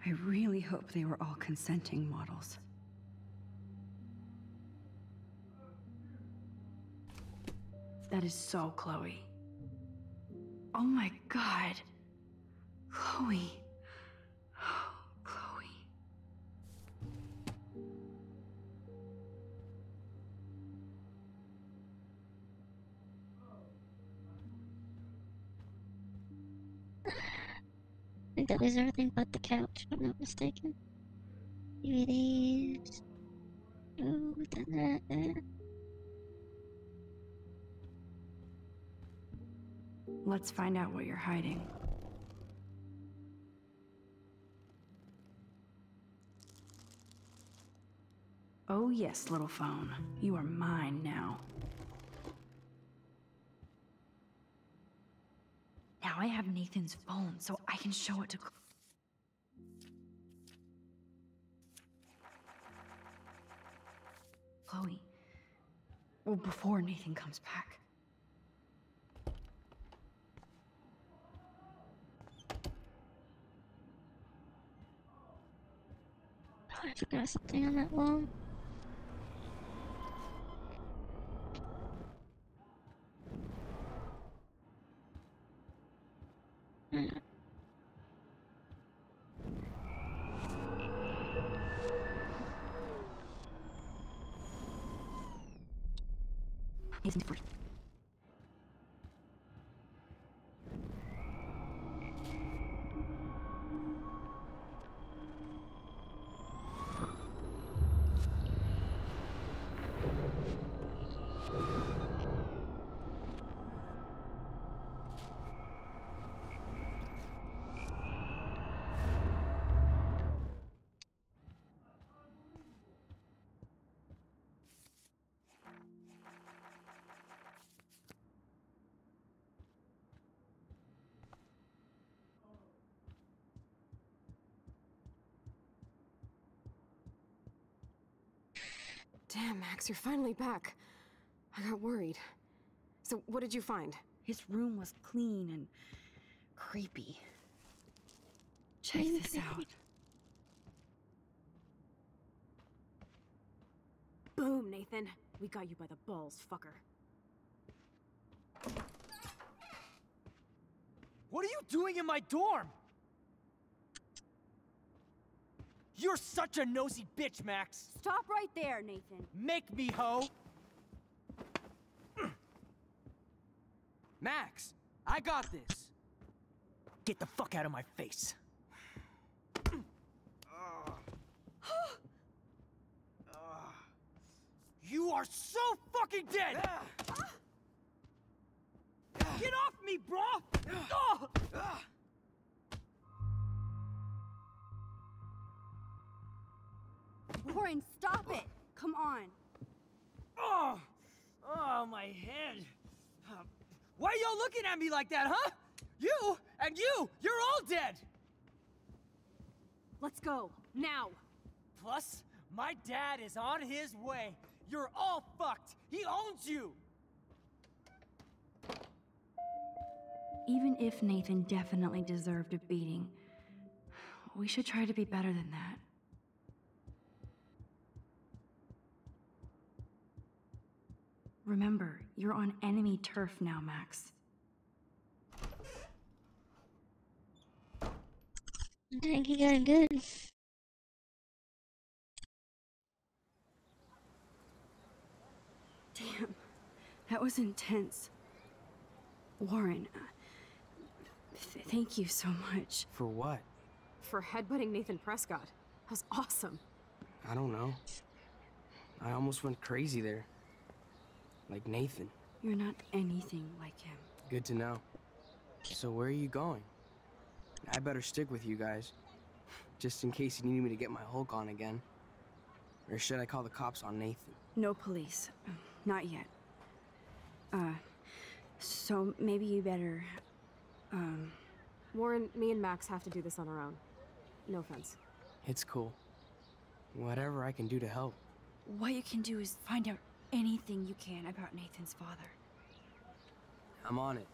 I really hope they were all consenting models. That is so Chloe. Oh my god. Chloe. Oh, Chloe. I think that was everything but the couch, if I'm not mistaken. DVDs. Oh, that. Let's find out what you're hiding. Oh yes, little phone. You are mine now. Now I have Nathan's phone, so I can show it to Chloe. Well, before Nathan comes back. Oh, I forgot something on that wall. Nathan's first. Damn, Max, you're finally back. I got worried. So, what did you find? His room was clean and creepy. Check this out. Boom, Nathan. We got you by the balls, fucker. What are you doing in my dorm? You're such a nosy bitch, Max. Stop right there, Nathan. Make me, ho. Max, I got this. Get the fuck out of my face. You are so fucking dead! Get off me, bro! Warren, stop it! Come on. Oh, my head. Why are y'all looking at me like that, huh? You and you're all dead! Let's go, now! Plus, my dad is on his way. You're all fucked. He owns you. Even if Nathan definitely deserved a beating, we should try to be better than that. Remember, you're on enemy turf now, Max. I think he got good. Damn, that was intense. Warren, thank you so much. For what? For headbutting Nathan Prescott. That was awesome. I don't know. I almost went crazy there. Like Nathan. You're not anything like him. Good to know. So where are you going? I better stick with you guys. Just in case you need me to get my Hulk on again. Or should I call the cops on Nathan? No police. Not yet. So maybe you better, Warren, me and Max have to do this on our own. No offense. It's cool. Whatever I can do to help. What you can do is find out anything you can about Nathan's father. I'm on it.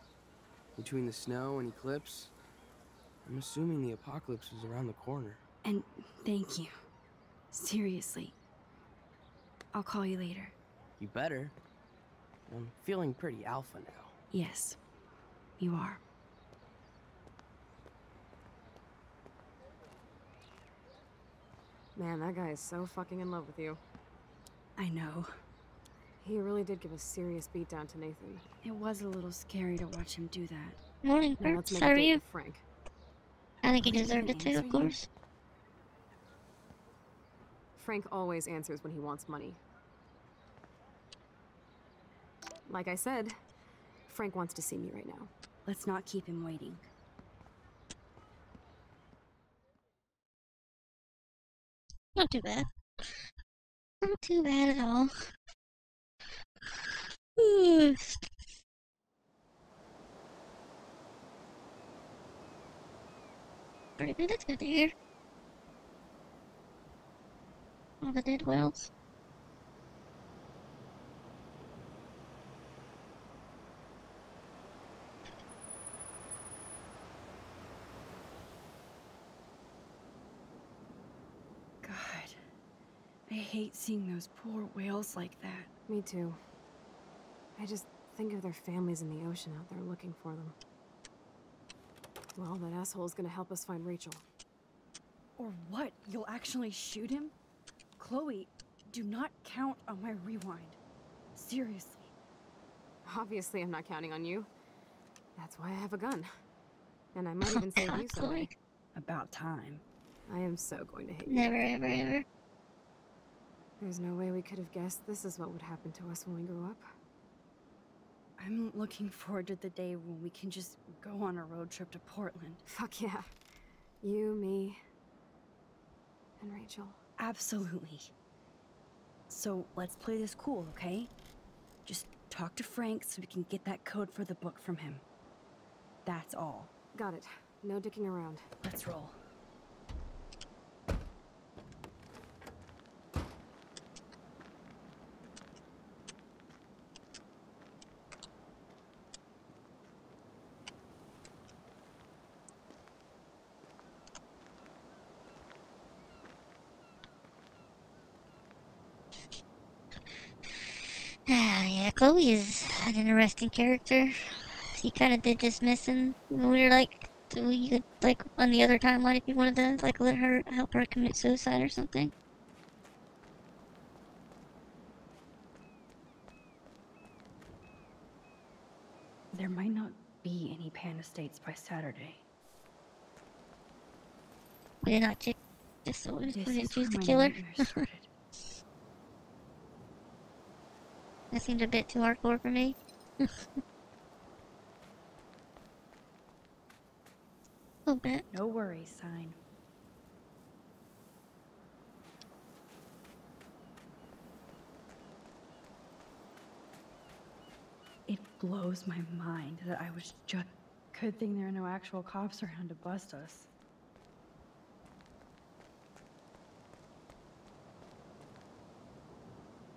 Between the snow and eclipse, I'm assuming the apocalypse is around the corner. And thank you. Seriously. I'll call you later. You better. I'm feeling pretty alpha now. Yes, you are. Man, that guy is so fucking in love with you. I know. He really did give a serious beatdown to Nathan. It was a little scary to watch him do that. Morning, Now Bert. let's make How a are date you? with Frank. I think you Will he deserved even it too, answer of you? course. Frank always answers when he wants money. Like I said, Frank wants to see me right now. Let's not keep him waiting. Not too bad. Not too bad at all. 30 minutes, good to hear. All the dead whales. God, I hate seeing those poor whales like that. Me too. I just think of their families in the ocean out there looking for them. Well, that asshole's gonna help us find Rachel. Or what? You'll actually shoot him? Chloe, do not count on my rewind. Seriously. Obviously, I'm not counting on you. That's why I have a gun. And I might even save you someday. About time. I am so going to hate you. Never, ever, ever. There's no way we could have guessed this is what would happen to us when we grew up. I'm looking forward to the day when we can just go on a road trip to Portland. Fuck yeah. You, me, and Rachel. Absolutely. So let's play this cool, okay? Just talk to Frank so we can get that code for the book from him. That's all. Got it. No dicking around. Let's roll. Yeah, Chloe is an interesting character. He kind of did dismiss him when we were like, so you could, like, on the other timeline if you wanted to, like, let her, help her commit suicide or something. There might not be any Pan Estates by Saturday. We did not check, just so we This didn't is choose to where my kill her. nightmares started. That seemed a bit too hardcore for me. A little bit. No worries, sign. It blows my mind that I was just... Good thing there are no actual cops around to bust us.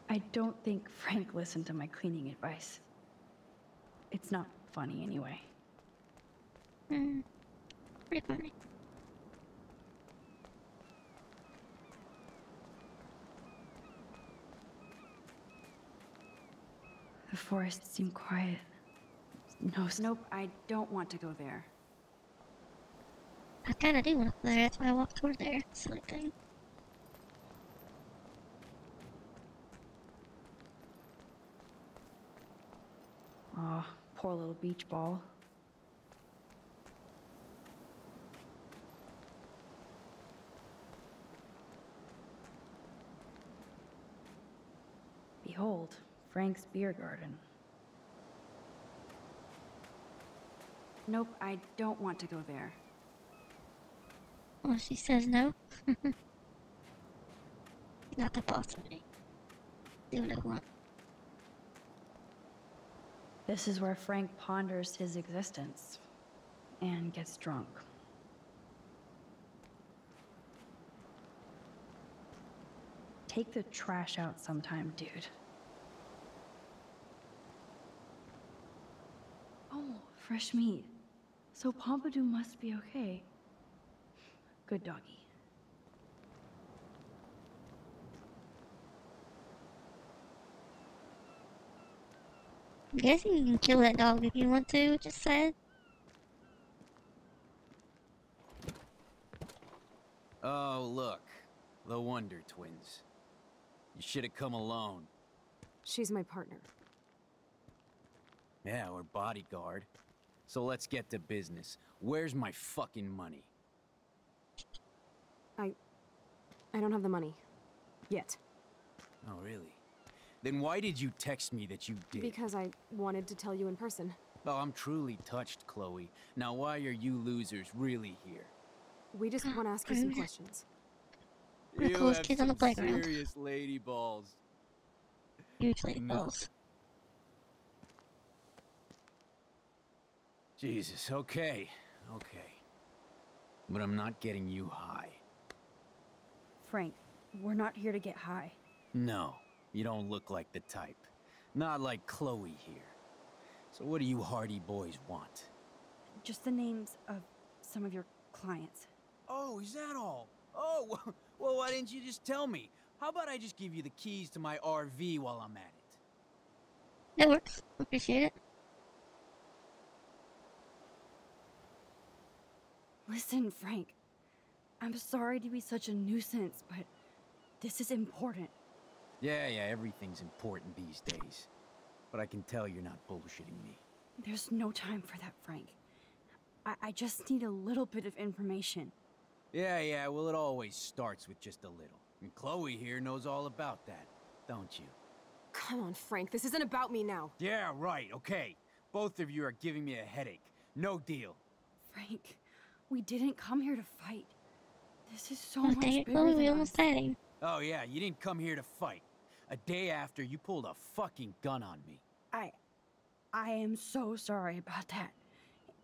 I don't think Frank listened to my cleaning advice. It's not funny anyway. Pretty funny. The forest seemed quiet. No, nope, I don't want to go there. I kinda do want to go there, that's why I walked toward there. Silly thing. Aw, poor little beach ball. Behold, Frank's beer garden. Nope, I don't want to go there. Well, she says no. Not the boss of me. Do what I want. This is where Frank ponders his existence and gets drunk. Take the trash out sometime, dude. fresh meat. So Pompadour must be okay. Good doggy. I guess you can kill that dog if you want to, just said. Oh, look. The Wonder Twins. You should have come alone. She's my partner. Yeah, or bodyguard. So let's get to business. Where's my fucking money? I don't have the money. Yet. Oh, really? Then why did you text me that you did? Because I wanted to tell you in person. Oh, I'm truly touched, Chloe. Now why are you losers really here? We just want to ask you some questions. The You coolest have kids on the some playground. serious lady balls. Huge lady No. balls. Jesus, okay. Okay. But I'm not getting you high. Frank, we're not here to get high. No, you don't look like the type. Not like Chloe here. So what do you hardy boys want? Just the names of some of your clients. Oh, is that all? Oh, well, why didn't you just tell me? How about I just give you the keys to my RV while I'm at it? That works. Appreciate it. Listen, Frank. I'm sorry to be such a nuisance, but this is important. Yeah, everything's important these days. But I can tell you're not bullshitting me. There's no time for that, Frank. I just need a little bit of information. Yeah, well, it always starts with just a little. And Chloe here knows all about that, don't you? Come on, Frank. This isn't about me now. Yeah, right, okay. Both of you are giving me a headache. No deal. Frank, we didn't come here to fight. This is so Oh, much dang it, bigger Chloe, than we us. almost had him. Oh yeah, you didn't come here to fight. A day after, you pulled a fucking gun on me. I am so sorry about that.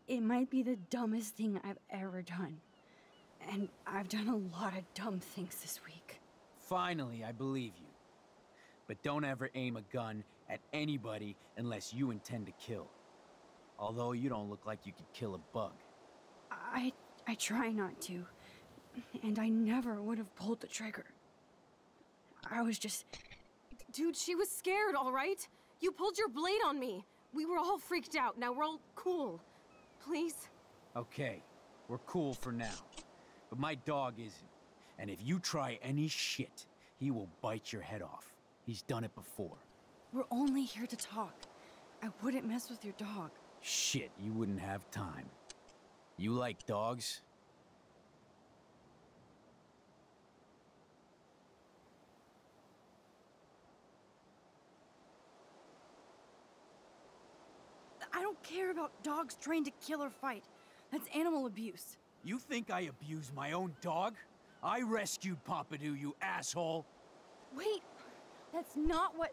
It might be the dumbest thing I've ever done. And I've done a lot of dumb things this week. Finally, I believe you. But don't ever aim a gun at anybody unless you intend to kill. Although you don't look like you could kill a bug. I try not to. And I never would have pulled the trigger. I was just... Dude, she was scared, all right? You pulled your blade on me. We were all freaked out. Now we're all cool. Please? Okay, we're cool for now. But my dog isn't. And if you try any shit, he will bite your head off. He's done it before. We're only here to talk. I wouldn't mess with your dog. Shit, you wouldn't have time. You like dogs? I don't care about dogs trained to kill or fight. That's animal abuse. You think I abuse my own dog? I rescued Pompadour, you asshole! Wait, that's not what...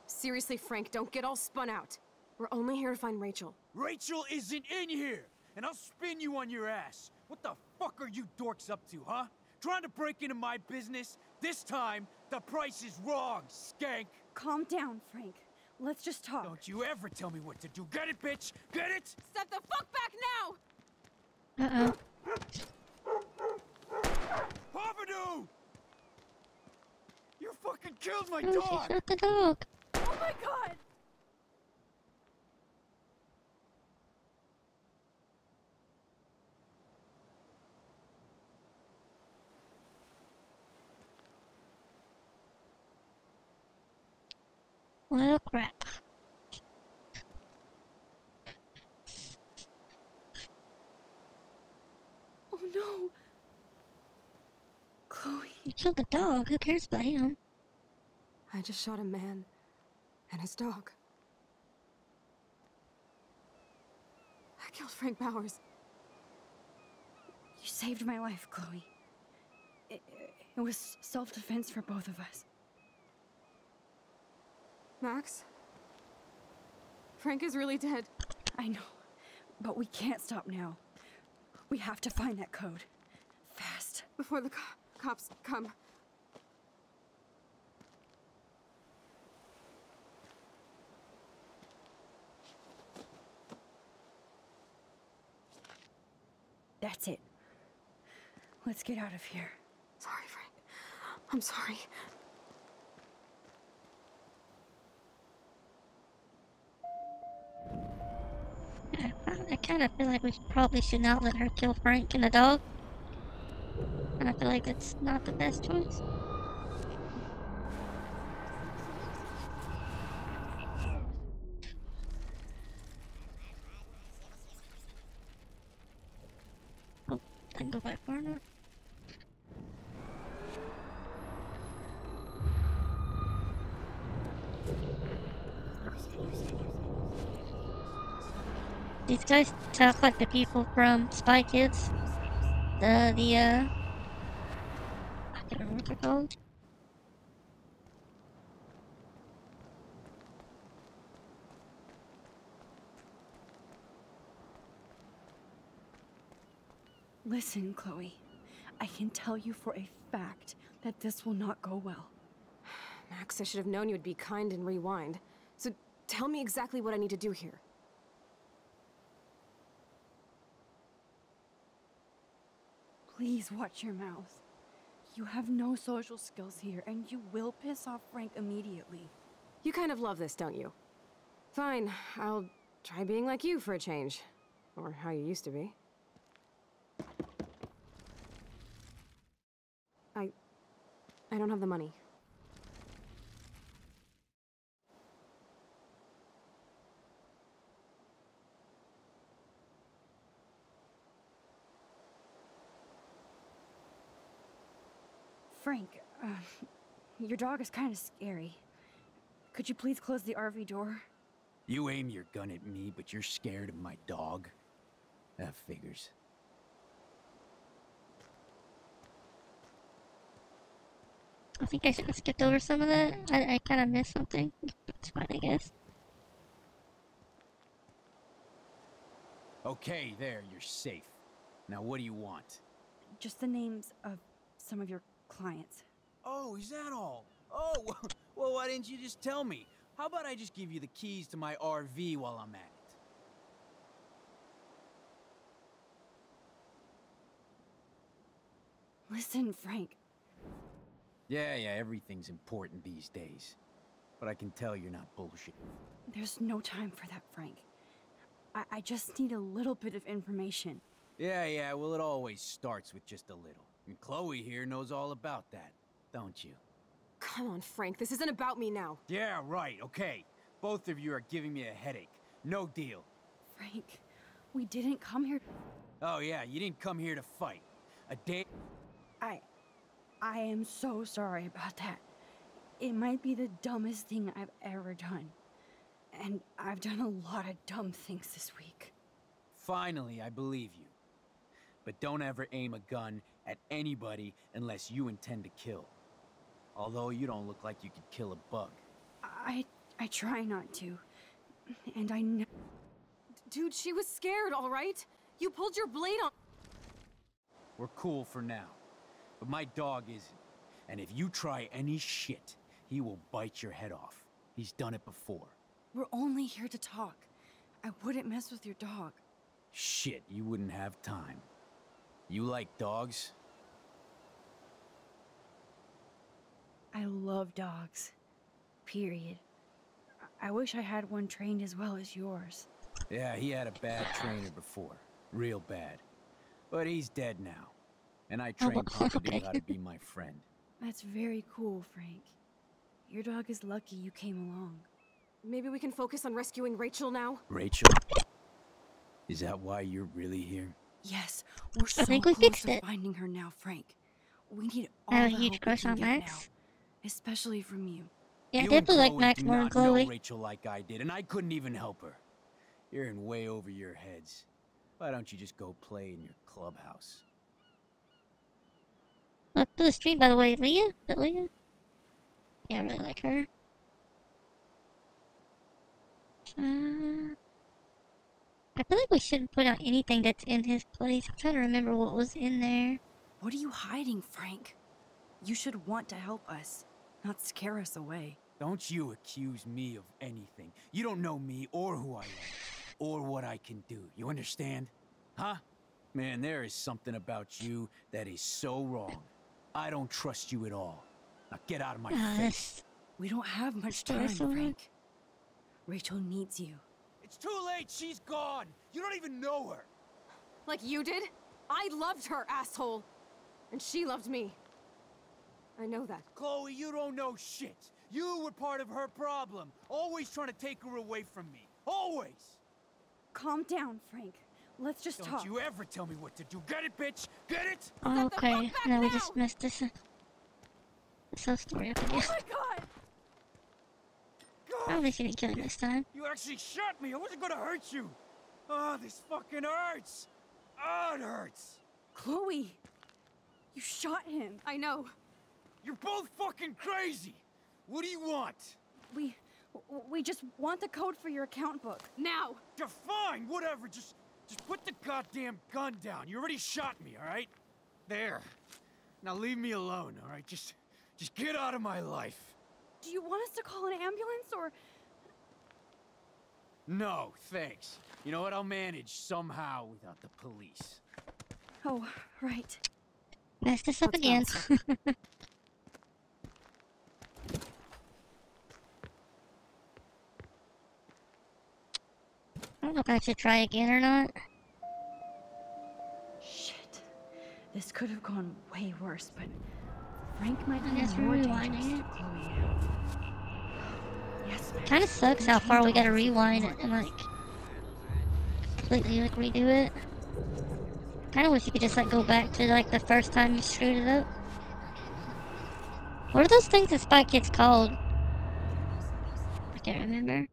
Seriously, Frank, don't get all spun out. We're only here to find Rachel. Rachel isn't in here! And I'll spin you on your ass! What the fuck are you dorks up to, huh? Trying to break into my business? This time, the price is wrong, skank! Calm down, Frank. Let's just talk. Don't you ever tell me what to do. Get it, bitch? Get it? Step the fuck back now! Uh-oh. Pompadour! You fucking killed my Oh, she dog! shot the dog. Oh my god! Well, crap. Oh no! Chloe. You killed the dog. Who cares about him? I just shot a man and his dog. I killed Frank Bowers. You saved my life, Chloe. It was self-defense for both of us. Max? Frank is really dead. I know, but we can't stop now. We have to find that code. Fast. Before the cops come. That's it. Let's get out of here. Sorry, Frank. I'm sorry. I kind of feel like we probably should not let her kill Frank and the dog. And I feel like it's not the best choice. Oh, I can go back far enough. These guys talk like the people from Spy Kids. I can't remember what they're called. Listen, Chloe. I can tell you for a fact that this will not go well. Max, I should have known you would be kind and rewind. So tell me exactly what I need to do here. Please watch your mouth. You have no social skills here, and you will piss off Frank immediately. You kind of love this, don't you? Fine, I'll try being like you for a change. Or how you used to be. I don't have the money. Frank, your dog is kind of scary. Could you please close the RV door? You aim your gun at me, but you're scared of my dog? That figures. I think I should have skipped over some of that. I kind of missed something. It's fine, I guess. Okay, there, you're safe. Now what do you want? Just the names of some of your clients. Oh, is that all? Oh, well, why didn't you just tell me? How about I just give you the keys to my RV while I'm at it? Listen, Frank. Yeah, everything's important these days. But I can tell you're not bullshit. There's no time for that, Frank. I just need a little bit of information. Yeah, well, it always starts with just a little. And Chloe here knows all about that, don't you? Come on, Frank, this isn't about me now. Yeah, right, okay. Both of you are giving me a headache. No deal. Frank, we didn't come here... Oh yeah, you didn't come here to fight. A day... I am so sorry about that. It might be the dumbest thing I've ever done. And I've done a lot of dumb things this week. Finally, I believe you. But don't ever aim a gun at anybody unless you intend to kill. Although you don't look like you could kill a bug. I try not to. And I know... Dude, she was scared, all right? You pulled your blade on... We're cool for now. But my dog isn't. And if you try any shit, he will bite your head off. He's done it before. We're only here to talk. I wouldn't mess with your dog. Shit, you wouldn't have time. You like dogs? I love dogs. Period. I wish I had one trained as well as yours. Yeah, he had a bad trainer before. Real bad. But he's dead now. And I trained Pompidou how to be my friend. That's very cool, Frank. Your dog is lucky you came along. Maybe we can focus on rescuing Rachel now? Rachel? Is that why you're really here? Yes, we're so think we close fixed to it. finding her now, Frank. We need I all have the a huge help we crush can on get Max. now, especially from you. Yeah, I You definitely like and Max do more than not Chloe. know Rachel like I did, and I couldn't even help her. You're in way over your heads. Why don't you just go play in your clubhouse? Up to the stream, by the way, Leah? Is that Leah? Yeah, I really like her. I feel like we shouldn't put out anything that's in his place. I'm trying to remember what was in there. What are you hiding, Frank? You should want to help us, not scare us away. Don't you accuse me of anything. You don't know me or who I am, or what I can do. You understand? Huh? Man, there is something about you that is so wrong. I don't trust you at all. Now get out of my face. We don't have much time, Frank. Rachel needs you. It's too late. She's gone. You don't even know her. Like you did? I loved her, asshole. And she loved me. I know that. Chloe, you don't know shit. You were part of her problem. Always trying to take her away from me. Always. Calm down, Frank. Let's just talk. Don't you ever tell me what to do. Get it, bitch? Get it? Okay, now we just messed this up. So story up again. Oh my god! Probably shouldn't kill him this time. You actually shot me. I wasn't gonna hurt you. Oh, this fucking hurts. Oh, it hurts. Chloe, you shot him. I know. You're both fucking crazy. What do you want? We just want the code for your account book. Now! You're fine, whatever. Just put the goddamn gun down. You already shot me, all right? There. Now leave me alone, all right? Just get out of my life. Do you want us to call an ambulance, or...? No, thanks. You know what? I'll manage somehow without the police. Oh, right. Messed this up again. I don't know if I should try again or not. Shit. This could have gone way worse, but Frank might I be guess more we're dangerous rewinding to Chloe now. Yes, Max. Kinda sucks how far we gotta rewind it and like completely like redo it. Kinda wish you could just like go back to like the first time you screwed it up. What are those things that Spy Kids called? I can't remember.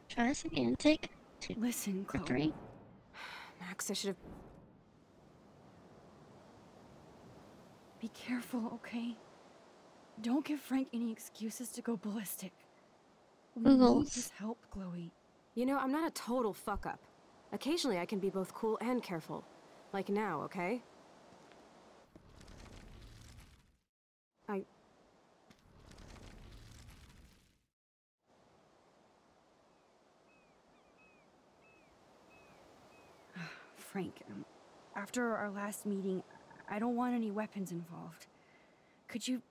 Try this again. Take 2. Listen, or Chloe. 3. Max, I should have... Be careful, okay? Don't give Frank any excuses to go ballistic. We need his help, Chloe. You know, I'm not a total fuck-up. Occasionally I can be both cool and careful. Like now, okay? Frank, after our last meeting, I don't want any weapons involved. Could you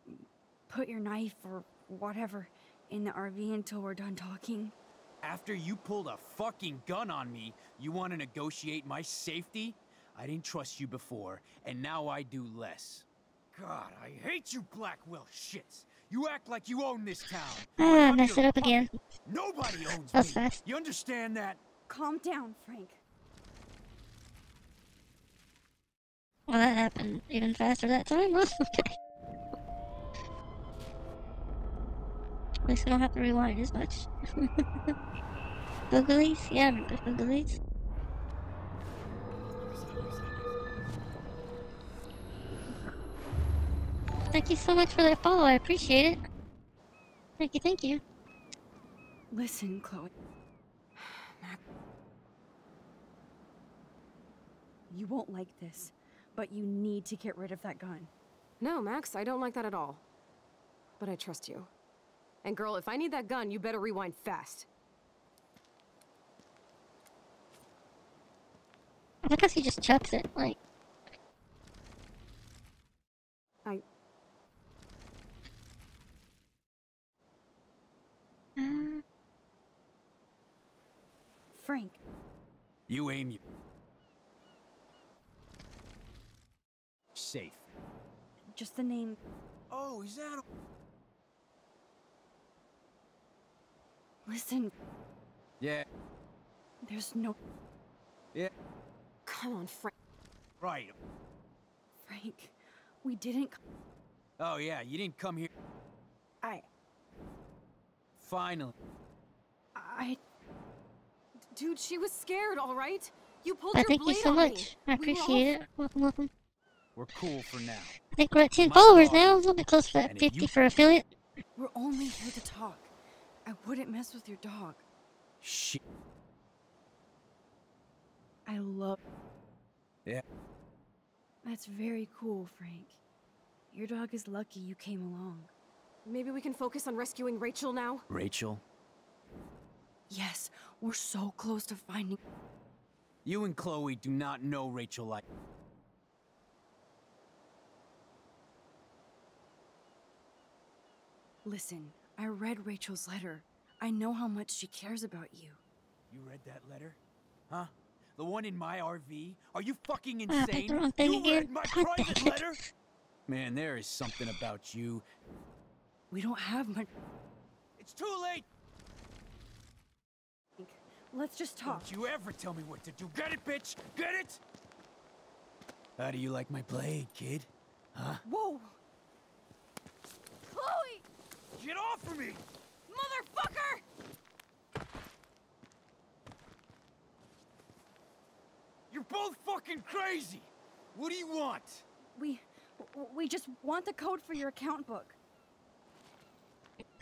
put your knife or whatever in the RV until we're done talking? After you pulled a fucking gun on me, you want to negotiate my safety? I didn't trust you before, and now I do less. God, I hate you Blackwell shits. You act like you own this town. Ah, messed it up again. Nobody owns That was me. fast. You understand that? Calm down, Frank. Well, that happened even faster that time. Well, okay. At least I don't have to rewind as much. Googlies? Yeah, I remember Googlies. Thank you so much for that follow. I appreciate it. Thank you, thank you. Listen, Chloe. You won't like this, but you need to get rid of that gun. No, Max, I don't like that at all. But I trust you. And girl, if I need that gun, you better rewind fast. I guess he just chucks it, like... Frank. You aim you. Safe. Just the name. Oh, is that... Listen. Yeah. There's no... Yeah. Come on, Frank. Right. Frank, we didn't... Oh, yeah, you didn't come here. Finally. Dude, she was scared, all right? You pulled But your thank you blade so on much. me. I appreciate it. Welcome, welcome. We're cool for now. I think we're at 10 followers now. A little bit close to that 50 for affiliate. We're only here to talk. I wouldn't mess with your dog. Shit. I love... Yeah. That's very cool, Frank. Your dog is lucky you came along. Maybe we can focus on rescuing Rachel now? Rachel? Yes, we're so close to finding... You and Chloe do not know Rachel like... Listen, I read Rachel's letter. I know how much she cares about you. You read that letter? Huh? The one in my RV? Are you fucking I picked the insane? wrong thing You again. read my God private dang it. letter? Man, there is something about you. We don't have much. It's too late! Let's just talk. Don't you ever tell me what to do. Get it, bitch? Get it? How do you like my blade, kid? Huh? Whoa! Chloe! Get off of me! Motherfucker! You're both fucking crazy! What do you want? We just want the code for your account book.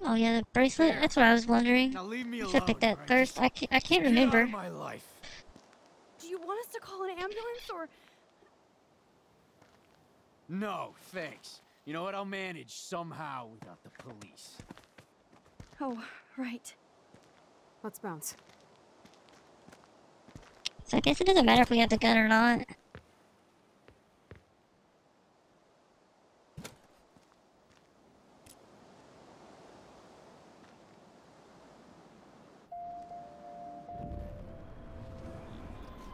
Oh yeah, the bracelet? There. That's what I was wondering. Now leave me I alone, should pick that right? first. I can't Get remember. out of my life. Do you want us to call an ambulance or... No, thanks. You know what? I'll manage somehow without the police. Oh, right. Let's bounce. So I guess it doesn't matter if we have the gun or not.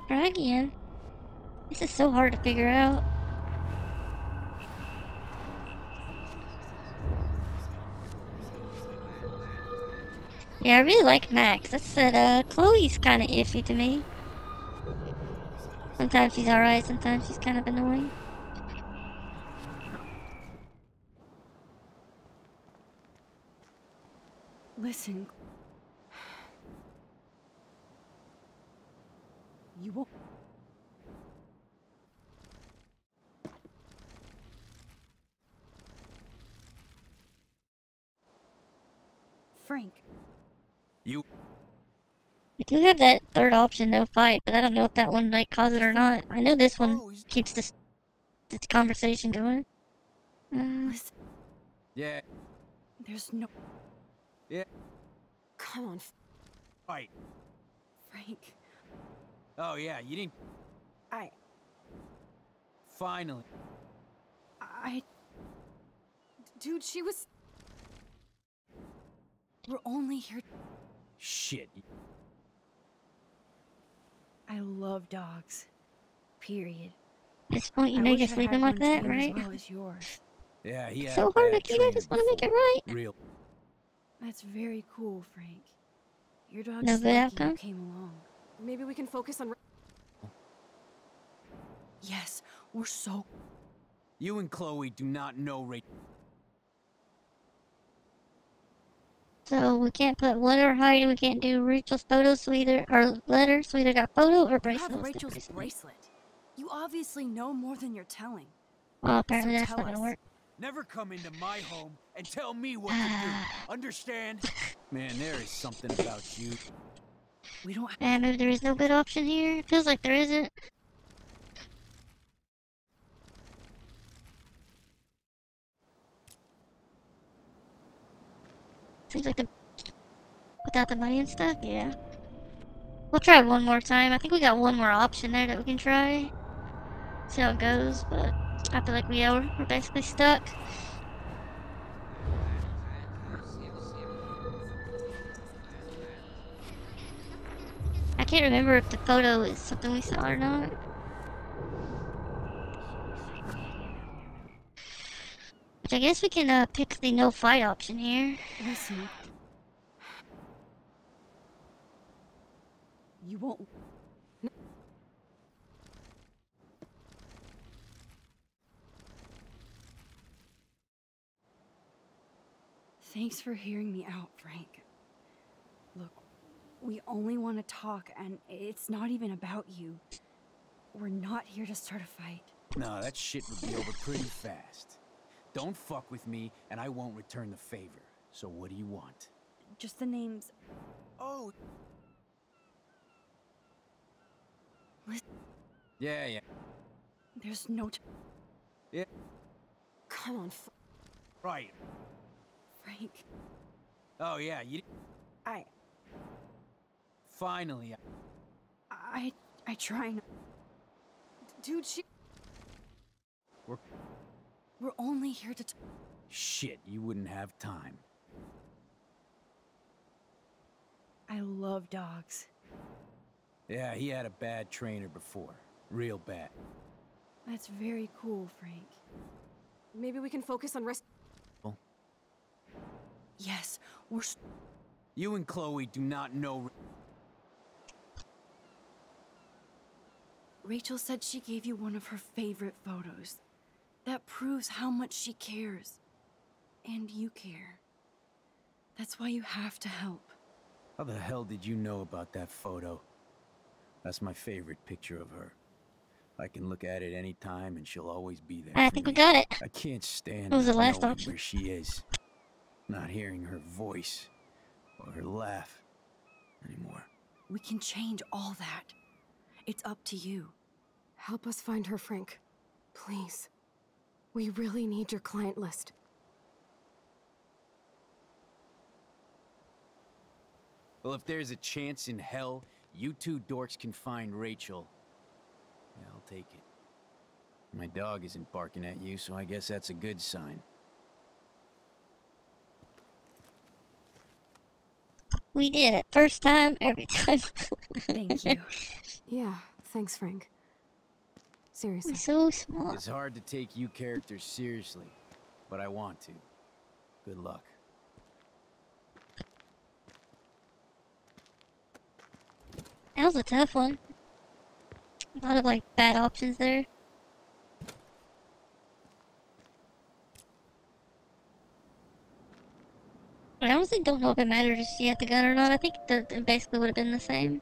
Try again. This is so hard to figure out. Yeah, I really like Max. That said, Chloe's kind of iffy to me. Sometimes she's alright, sometimes she's kind of annoying. Listen. You won't... Frank. You... We do have that third option, no fight, but I don't know if that one might cause it or not. I know this one keeps this conversation going. Listen. Yeah. There's no... Yeah. Come on, Fight. Frank. Oh yeah, you didn't... Finally. Dude, she was... We're only here... Shit. I love dogs. Period. At this point, you I know wish you're I sleeping had like one that, tame right? As well as yours. Yeah, he had So hard, bad Nikita. I just want to make it training right. before. Real. That's very cool, Frank. Your dog's No good lucky outcome? you came along. Maybe we can focus on... Yes, we're so... You and Chloe do not know Rachel. So we can't put letter or hiding. We can't do Rachel's photos. So either or letters. So either got photo or You bracelet. have Rachel's bracelet. You obviously know more than you're telling. Well, apparently So that's tell not gonna us. work. Never come into my home and tell me what to do. Understand? Man, there is something about you. We don't. And maybe there is no good option here. It feels like there isn't. Seems like the without the money and stuff. Yeah. We'll try one more time. I think we got one more option there that we can try. See how it goes, but I feel like we're basically stuck. I can't remember if the photo is something we saw or not. Which I guess we can pick the no fight option here. Listen. You won't. Thanks for hearing me out, Frank. Look, we only want to talk, and it's not even about you. We're not here to start a fight. No, that shit would be over pretty fast. Don't fuck with me, and I won't return the favor. So what do you want? Just the names. Oh. Listen, Yeah. there's no... Yeah. Come on, Right. Frank. Oh, yeah, you... I... Finally. I try not. Dude, she... We're only here to Shit, you wouldn't have time. I love dogs. Yeah, he had a bad trainer before. Real bad. That's very cool, Frank. Maybe we can focus on rest... Yes, we're... You and Chloe do not know... Rachel said she gave you one of her favorite photos. That proves how much she cares. And you care. That's why you have to help. How the hell did you know about that photo? That's my favorite picture of her. I can look at it any time and she'll always be there. I think we got it. I can't stand What was the not last knowing option? where she is. Not hearing her voice or her laugh anymore. We can change all that. It's up to you. Help us find her, Frank. Please. We really need your client list. Well, if there's a chance in hell, you two dorks can find Rachel. Yeah, I'll take it. My dog isn't barking at you, so I guess that's a good sign. We did it. First time, every time. Thank you. Yeah, thanks, Frank. Seriously. We're so smart. It's hard to take you characters seriously, but I want to. Good luck. That was a tough one. A lot of, like, bad options there. I honestly don't know if it matters if she had the gun or not. I think it basically would have been the same.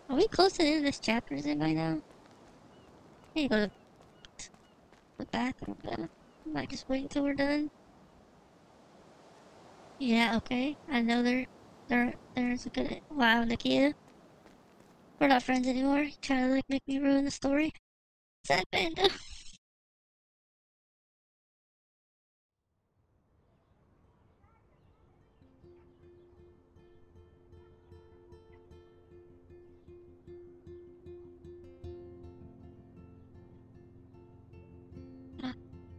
Are we close to the end of this chapter? Is anybody know? I need to go to the bathroom, but I might just wait until we're done. Yeah, okay. I know there's a good... Wow, Nakia. We're not friends anymore. You trying to, like, make me ruin the story? Sad panda.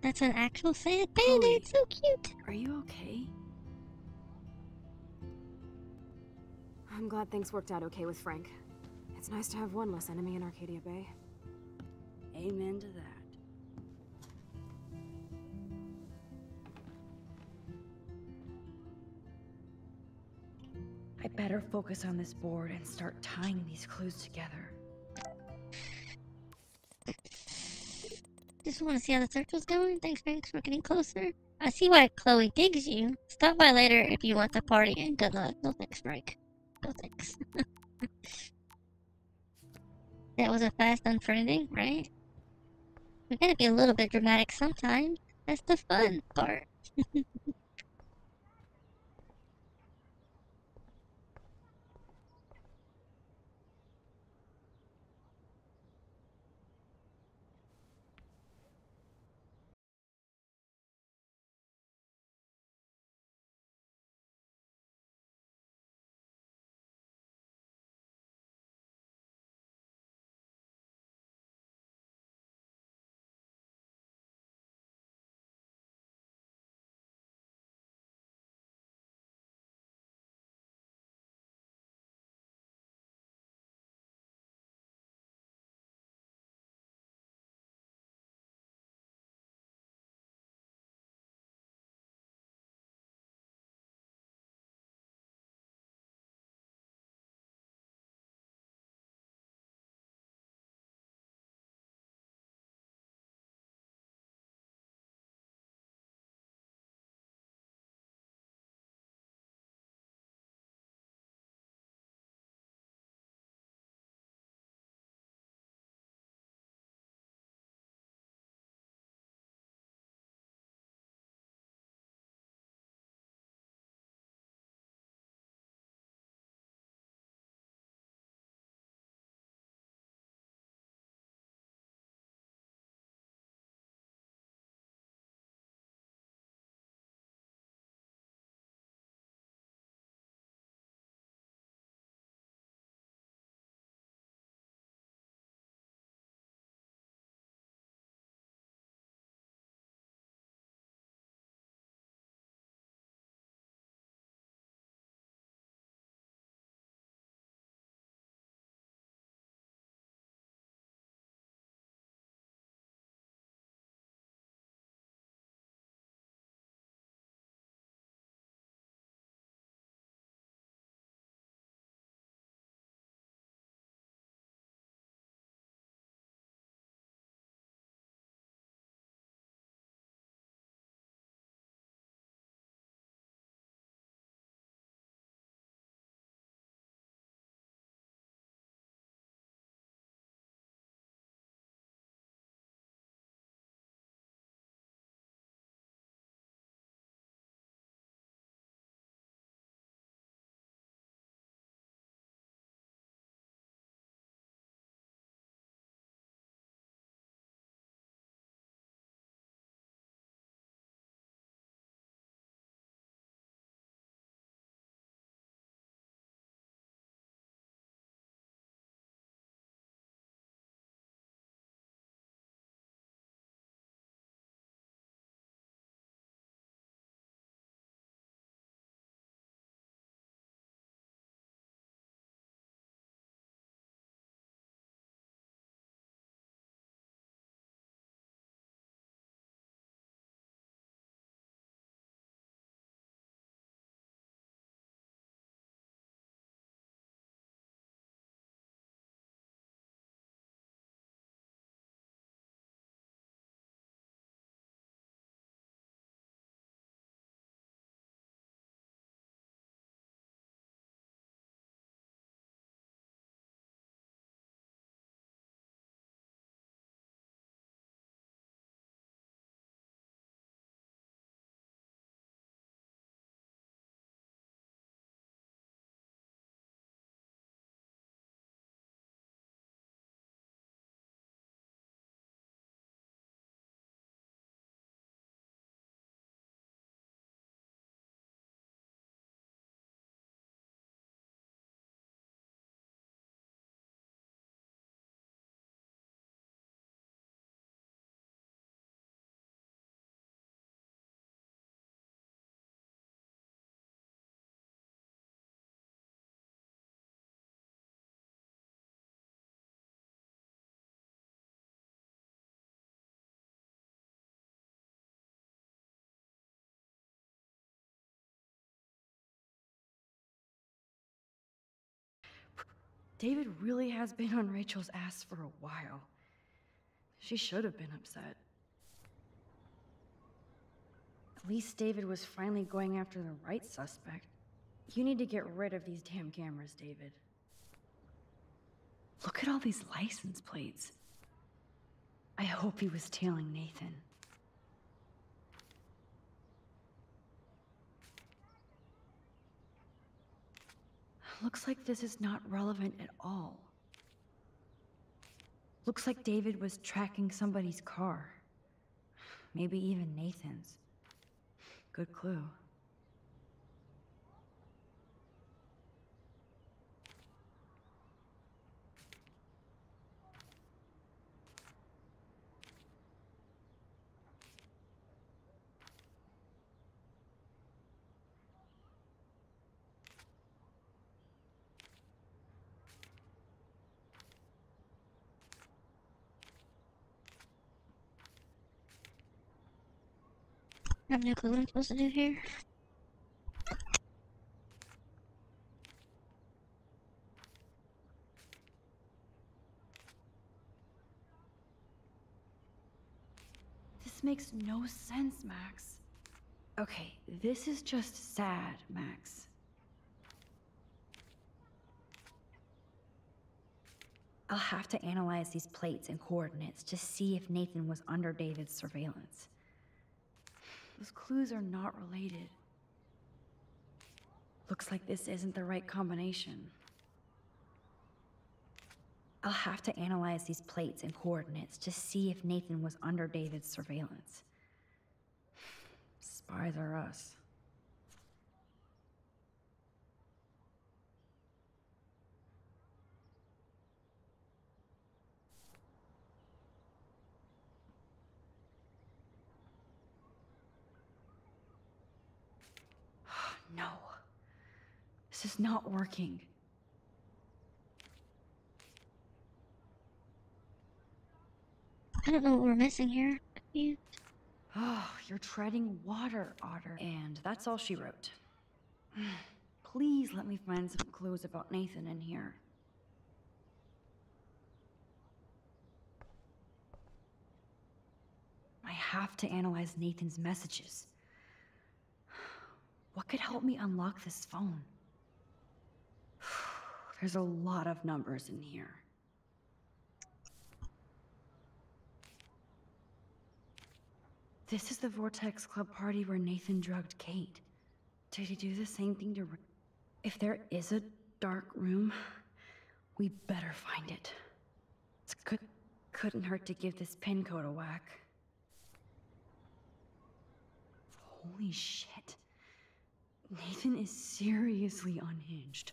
That's an actual sad panda. Chloe, It's so cute. Are you okay? I'm glad things worked out okay with Frank. It's nice to have one less enemy in Arcadia Bay. Amen to that. I better focus on this board and start tying these clues together. Just want to see how the circle's going. Thanks, Frank. We're getting closer. I see why Chloe digs you. Stop by later if you want to party, and good luck. No thanks, Frank. No thanks. That was a fast unfriending, right? We gotta be a little bit dramatic sometimes. That's the fun part. David really has been on Rachel's ass for a while. She should have been upset. At least David was finally going after the right suspect. You need to get rid of these damn cameras, David. Look at all these license plates. I hope he was tailing Nathan. Looks like this is not relevant at all. Looks like David was tracking somebody's car. Maybe even Nathan's. Good clue. I have no clue what I'm supposed to do here. This makes no sense, Max. Okay, this is just sad, Max. I'll have to analyze these plates and coordinates to see if Nathan was under David's surveillance. Those clues are not related. Looks like this isn't the right combination. I'll have to analyze these plates and coordinates to see if Nathan was under David's surveillance. Spies are us. No. This is not working. I don't know what we're missing here. Confused. Oh, you're treading water, Otter. And that's all she wrote. Please let me find some clues about Nathan in here. I have to analyze Nathan's messages. What could help me unlock this phone? There's a lot of numbers in here. This is the Vortex Club party where Nathan drugged Kate. Did he do the same thing to... If there is a dark room, we better find it. Couldn't hurt to give this pin code a whack. Holy shit. Nathan is seriously unhinged.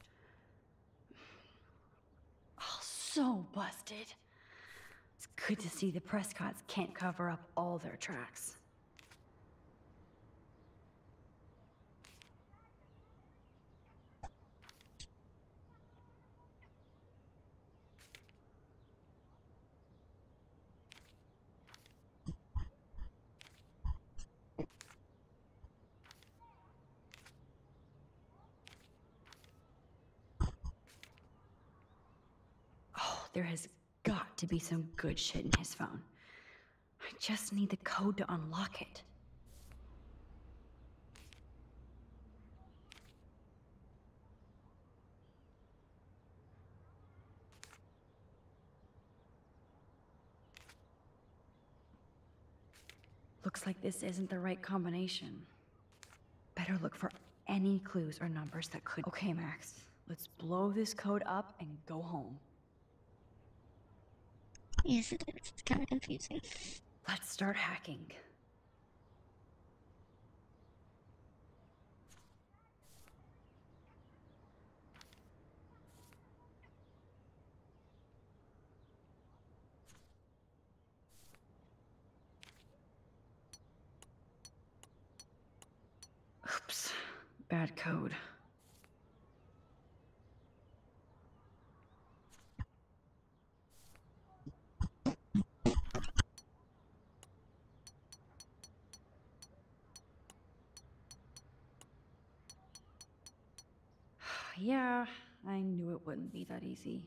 Oh, so busted. It's good to see the Prescotts can't cover up all their tracks. There has got to be some good shit in his phone. I just need the code to unlock it. Looks like this isn't the right combination. Better look for any clues or numbers that could... Okay, Max. Let's blow this code up and go home. Yes, it is. It's kind of confusing. Let's start hacking. Oops. Bad code. Yeah, I knew it wouldn't be that easy.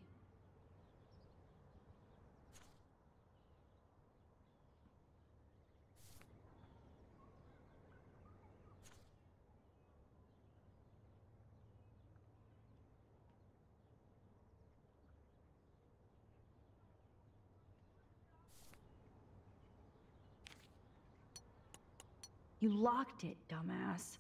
You locked it, dumbass.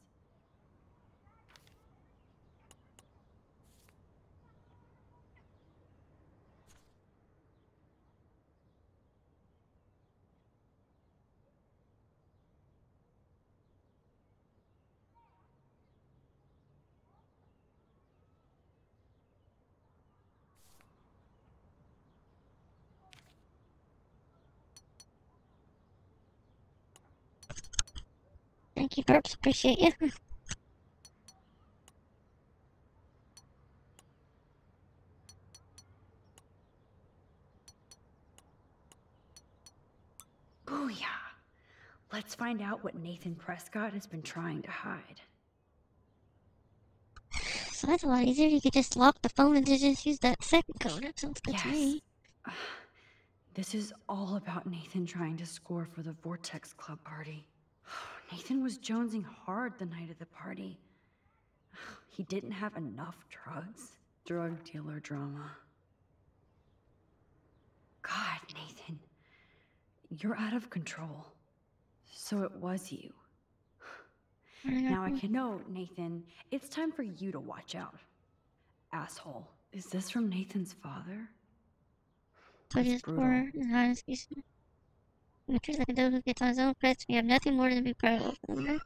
Thank you, Burps. Appreciate you. Booyah! Let's find out what Nathan Prescott has been trying to hide. So that's a lot easier. You could just lock the phone and just use that second code. That sounds good to me. This is all about Nathan trying to score for the Vortex Club party. Nathan was jonesing hard the night of the party. He didn't have enough drugs. Drug dealer drama. God, Nathan. You're out of control. So it was you. Now I can know, Nathan. It's time for you to watch out. Asshole. Is this from Nathan's father? So just for his high excuse. He treats like a dog who gets on his own crest. We have nothing more to be proud of. Remember?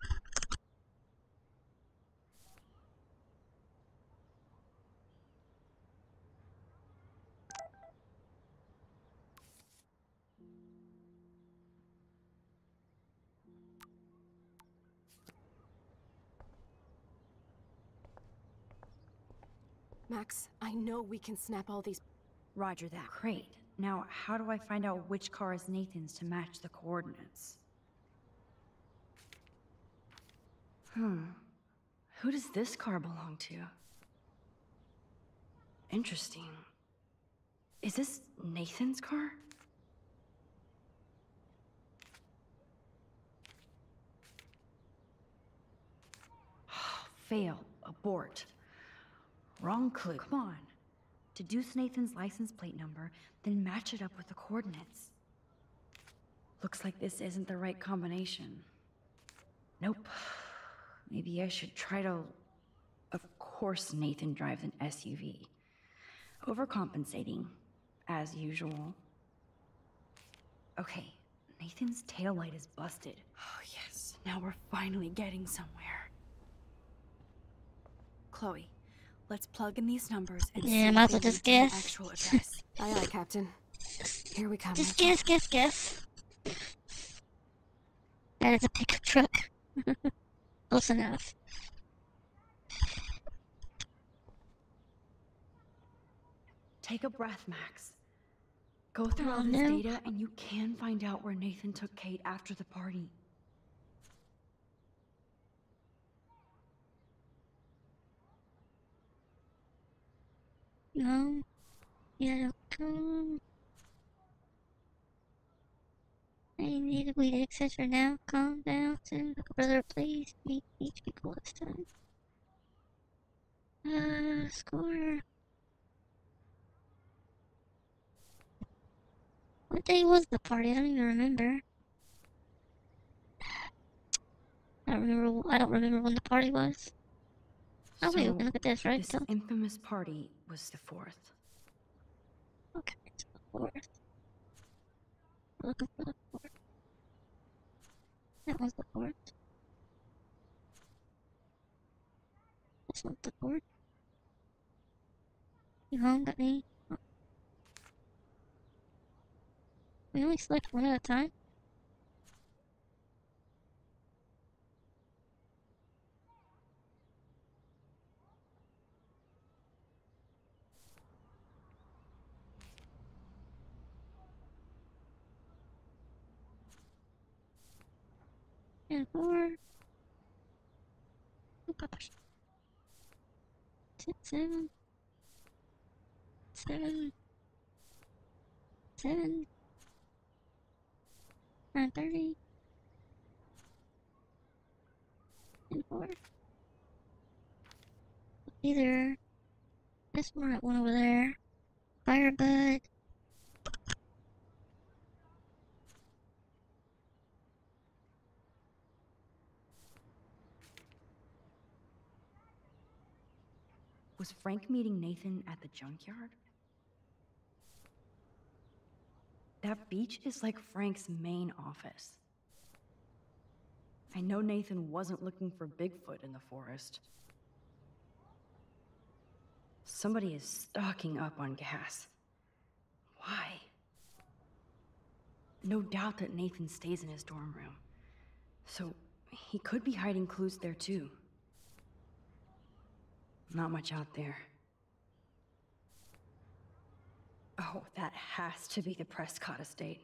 Max, I know we can snap all these. Roger that. Great. Now, how do I find out which car is Nathan's to match the coordinates? Who does this car belong to? Interesting. Is this Nathan's car? Fail. Abort. Wrong clue. Come on. Deduce Nathan's license plate number, then match it up with the coordinates. Looks like this isn't the right combination. Nope. Maybe I should try to... Of course Nathan drives an SUV. Overcompensating, as usual. Okay, Nathan's taillight is busted. Oh yes, now we're finally getting somewhere. Chloe, let's plug in these numbers and see might if as well they just lead to an guess. actual address. Aye, aye, Captain. Here we come. Just guess. That is a pickup truck. Close enough. Take a breath, Max. Go through all this data and you can find out where Nathan took Kate after the party. No. Yeah, don't come. I need a weed, etc. Now. Calm down, soon. Brother, please. Be cool this time. Score. What day was the party? I don't even remember. I don't remember when the party was. Oh wait, we can look at this, right? This infamous party was the 4th. Okay, it's the 4th. Looking for the 4th. That was the 4th. This one's the 4th. You home, got me? Oh. We only select one at a time? And 4. Oh gosh. 7. 7. 7. 9:30. And 4. Either this one or one over there. Firebud. Was Frank meeting Nathan at the junkyard? That beach is like Frank's main office. I know Nathan wasn't looking for Bigfoot in the forest. Somebody is stocking up on gas. Why? No doubt that Nathan stays in his dorm room. So he could be hiding clues there too. Not much out there. Oh, that has to be the Prescott estate.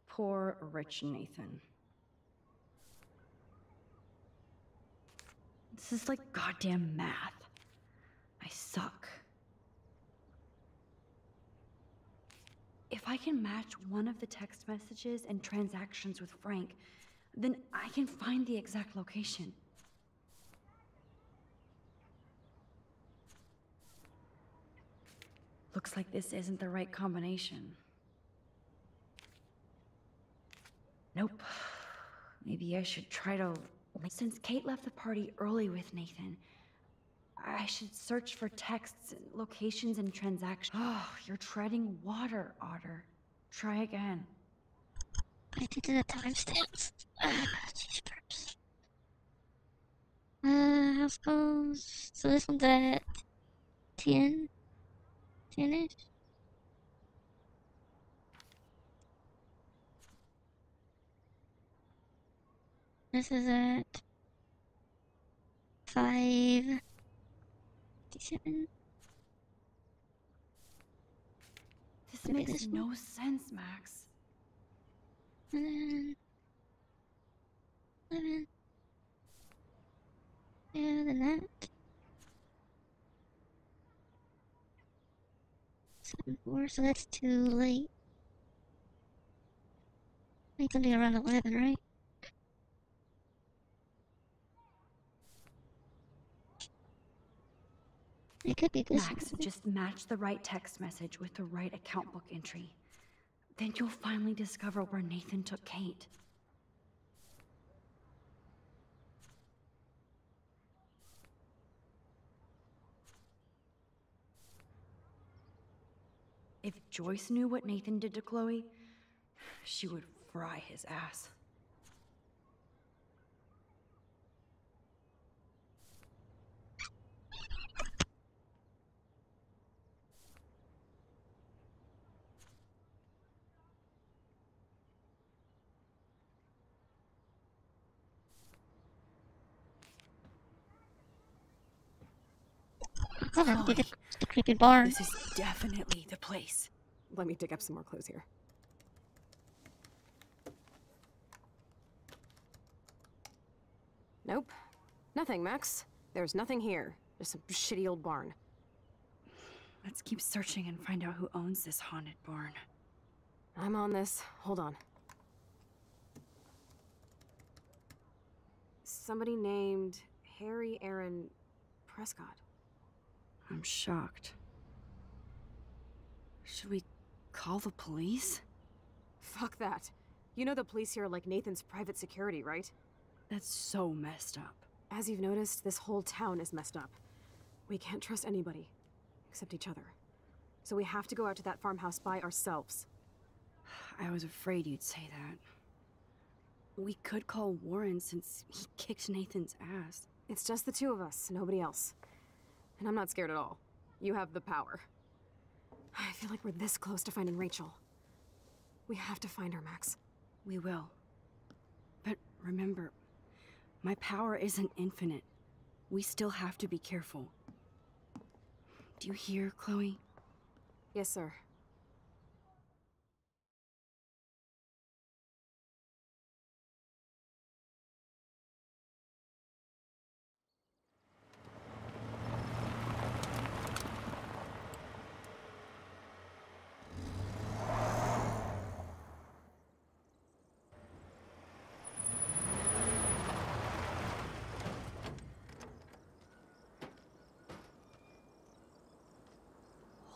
Poor rich Nathan. This is like goddamn math. I suck. If I can match one of the text messages and transactions with Frank, then I can find the exact location. Looks like this isn't the right combination. Nope. Maybe I should try to... Since Kate left the party early with Nathan, I should search for texts, locations, and transactions. Oh, you're treading water, Otter. Try again. I did the timestamps. Jeepers. House calls. So this one's at 10? 10-ish? This is at 5:57. This makes no sense, Max. And then 11. Yeah, then that. 7:04, so that's too late. I think something around 11, right? It could be this Max, one. just match the right text message with the right account book entry. Then you'll finally discover where Nathan took Kate. If Joyce knew what Nathan did to Chloe, she would fry his ass. Chloe, the creepy barn. This is definitely the place. Let me dig up some more clues here. Nope. Nothing, Max. There's nothing here. Just some shitty old barn. Let's keep searching and find out who owns this haunted barn. I'm on this. Hold on. Somebody named Harry Aaron Prescott. I'm shocked. Should we call the police? Fuck that. You know the police here are like Nathan's private security, right? That's so messed up. As you've noticed, this whole town is messed up. We can't trust anybody, except each other. So we have to go out to that farmhouse by ourselves. I was afraid you'd say that. We could call Warren since he kicked Nathan's ass. It's just the two of us, nobody else. And I'm not scared at all. You have the power. I feel like we're this close to finding Rachel. We have to find her, Max. We will. But remember, my power isn't infinite. We still have to be careful. Do you hear, Chloe? Yes, sir.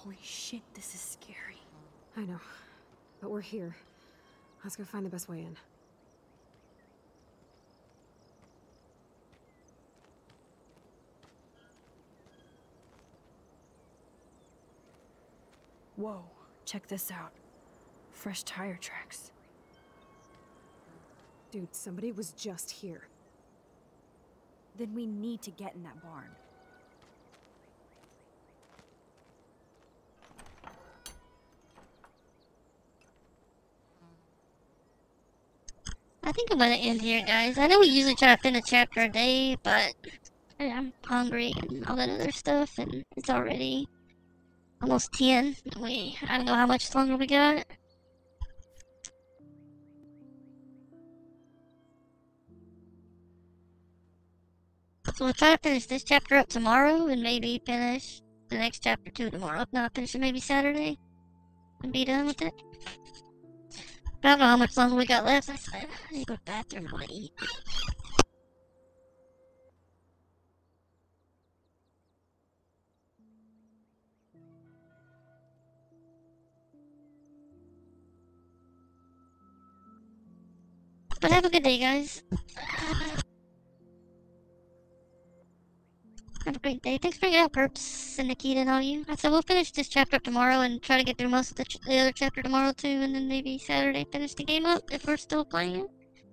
Holy shit, this is scary. I know. But we're here. Let's go find the best way in. Whoa, check this out. Fresh tire tracks. Dude, somebody was just here. Then we need to get in that barn. I think I'm gonna end here, guys. I know we usually try to finish a chapter a day, but I'm hungry and all that other stuff, and it's already almost 10. I don't know how much longer we got. So we'll try to finish this chapter up tomorrow, and maybe finish the next chapter too tomorrow. If not, finish it maybe Saturday, and be done with it. I don't know how much longer we got left. I need to go to the bathroom and I wanna eat. But have a good day, guys. Have a great day. Thanks for hanging out, Perps and Nikita and all you. I said we'll finish this chapter up tomorrow and try to get through most of the other chapter tomorrow too, and then maybe Saturday finish the game up if we're still playing it.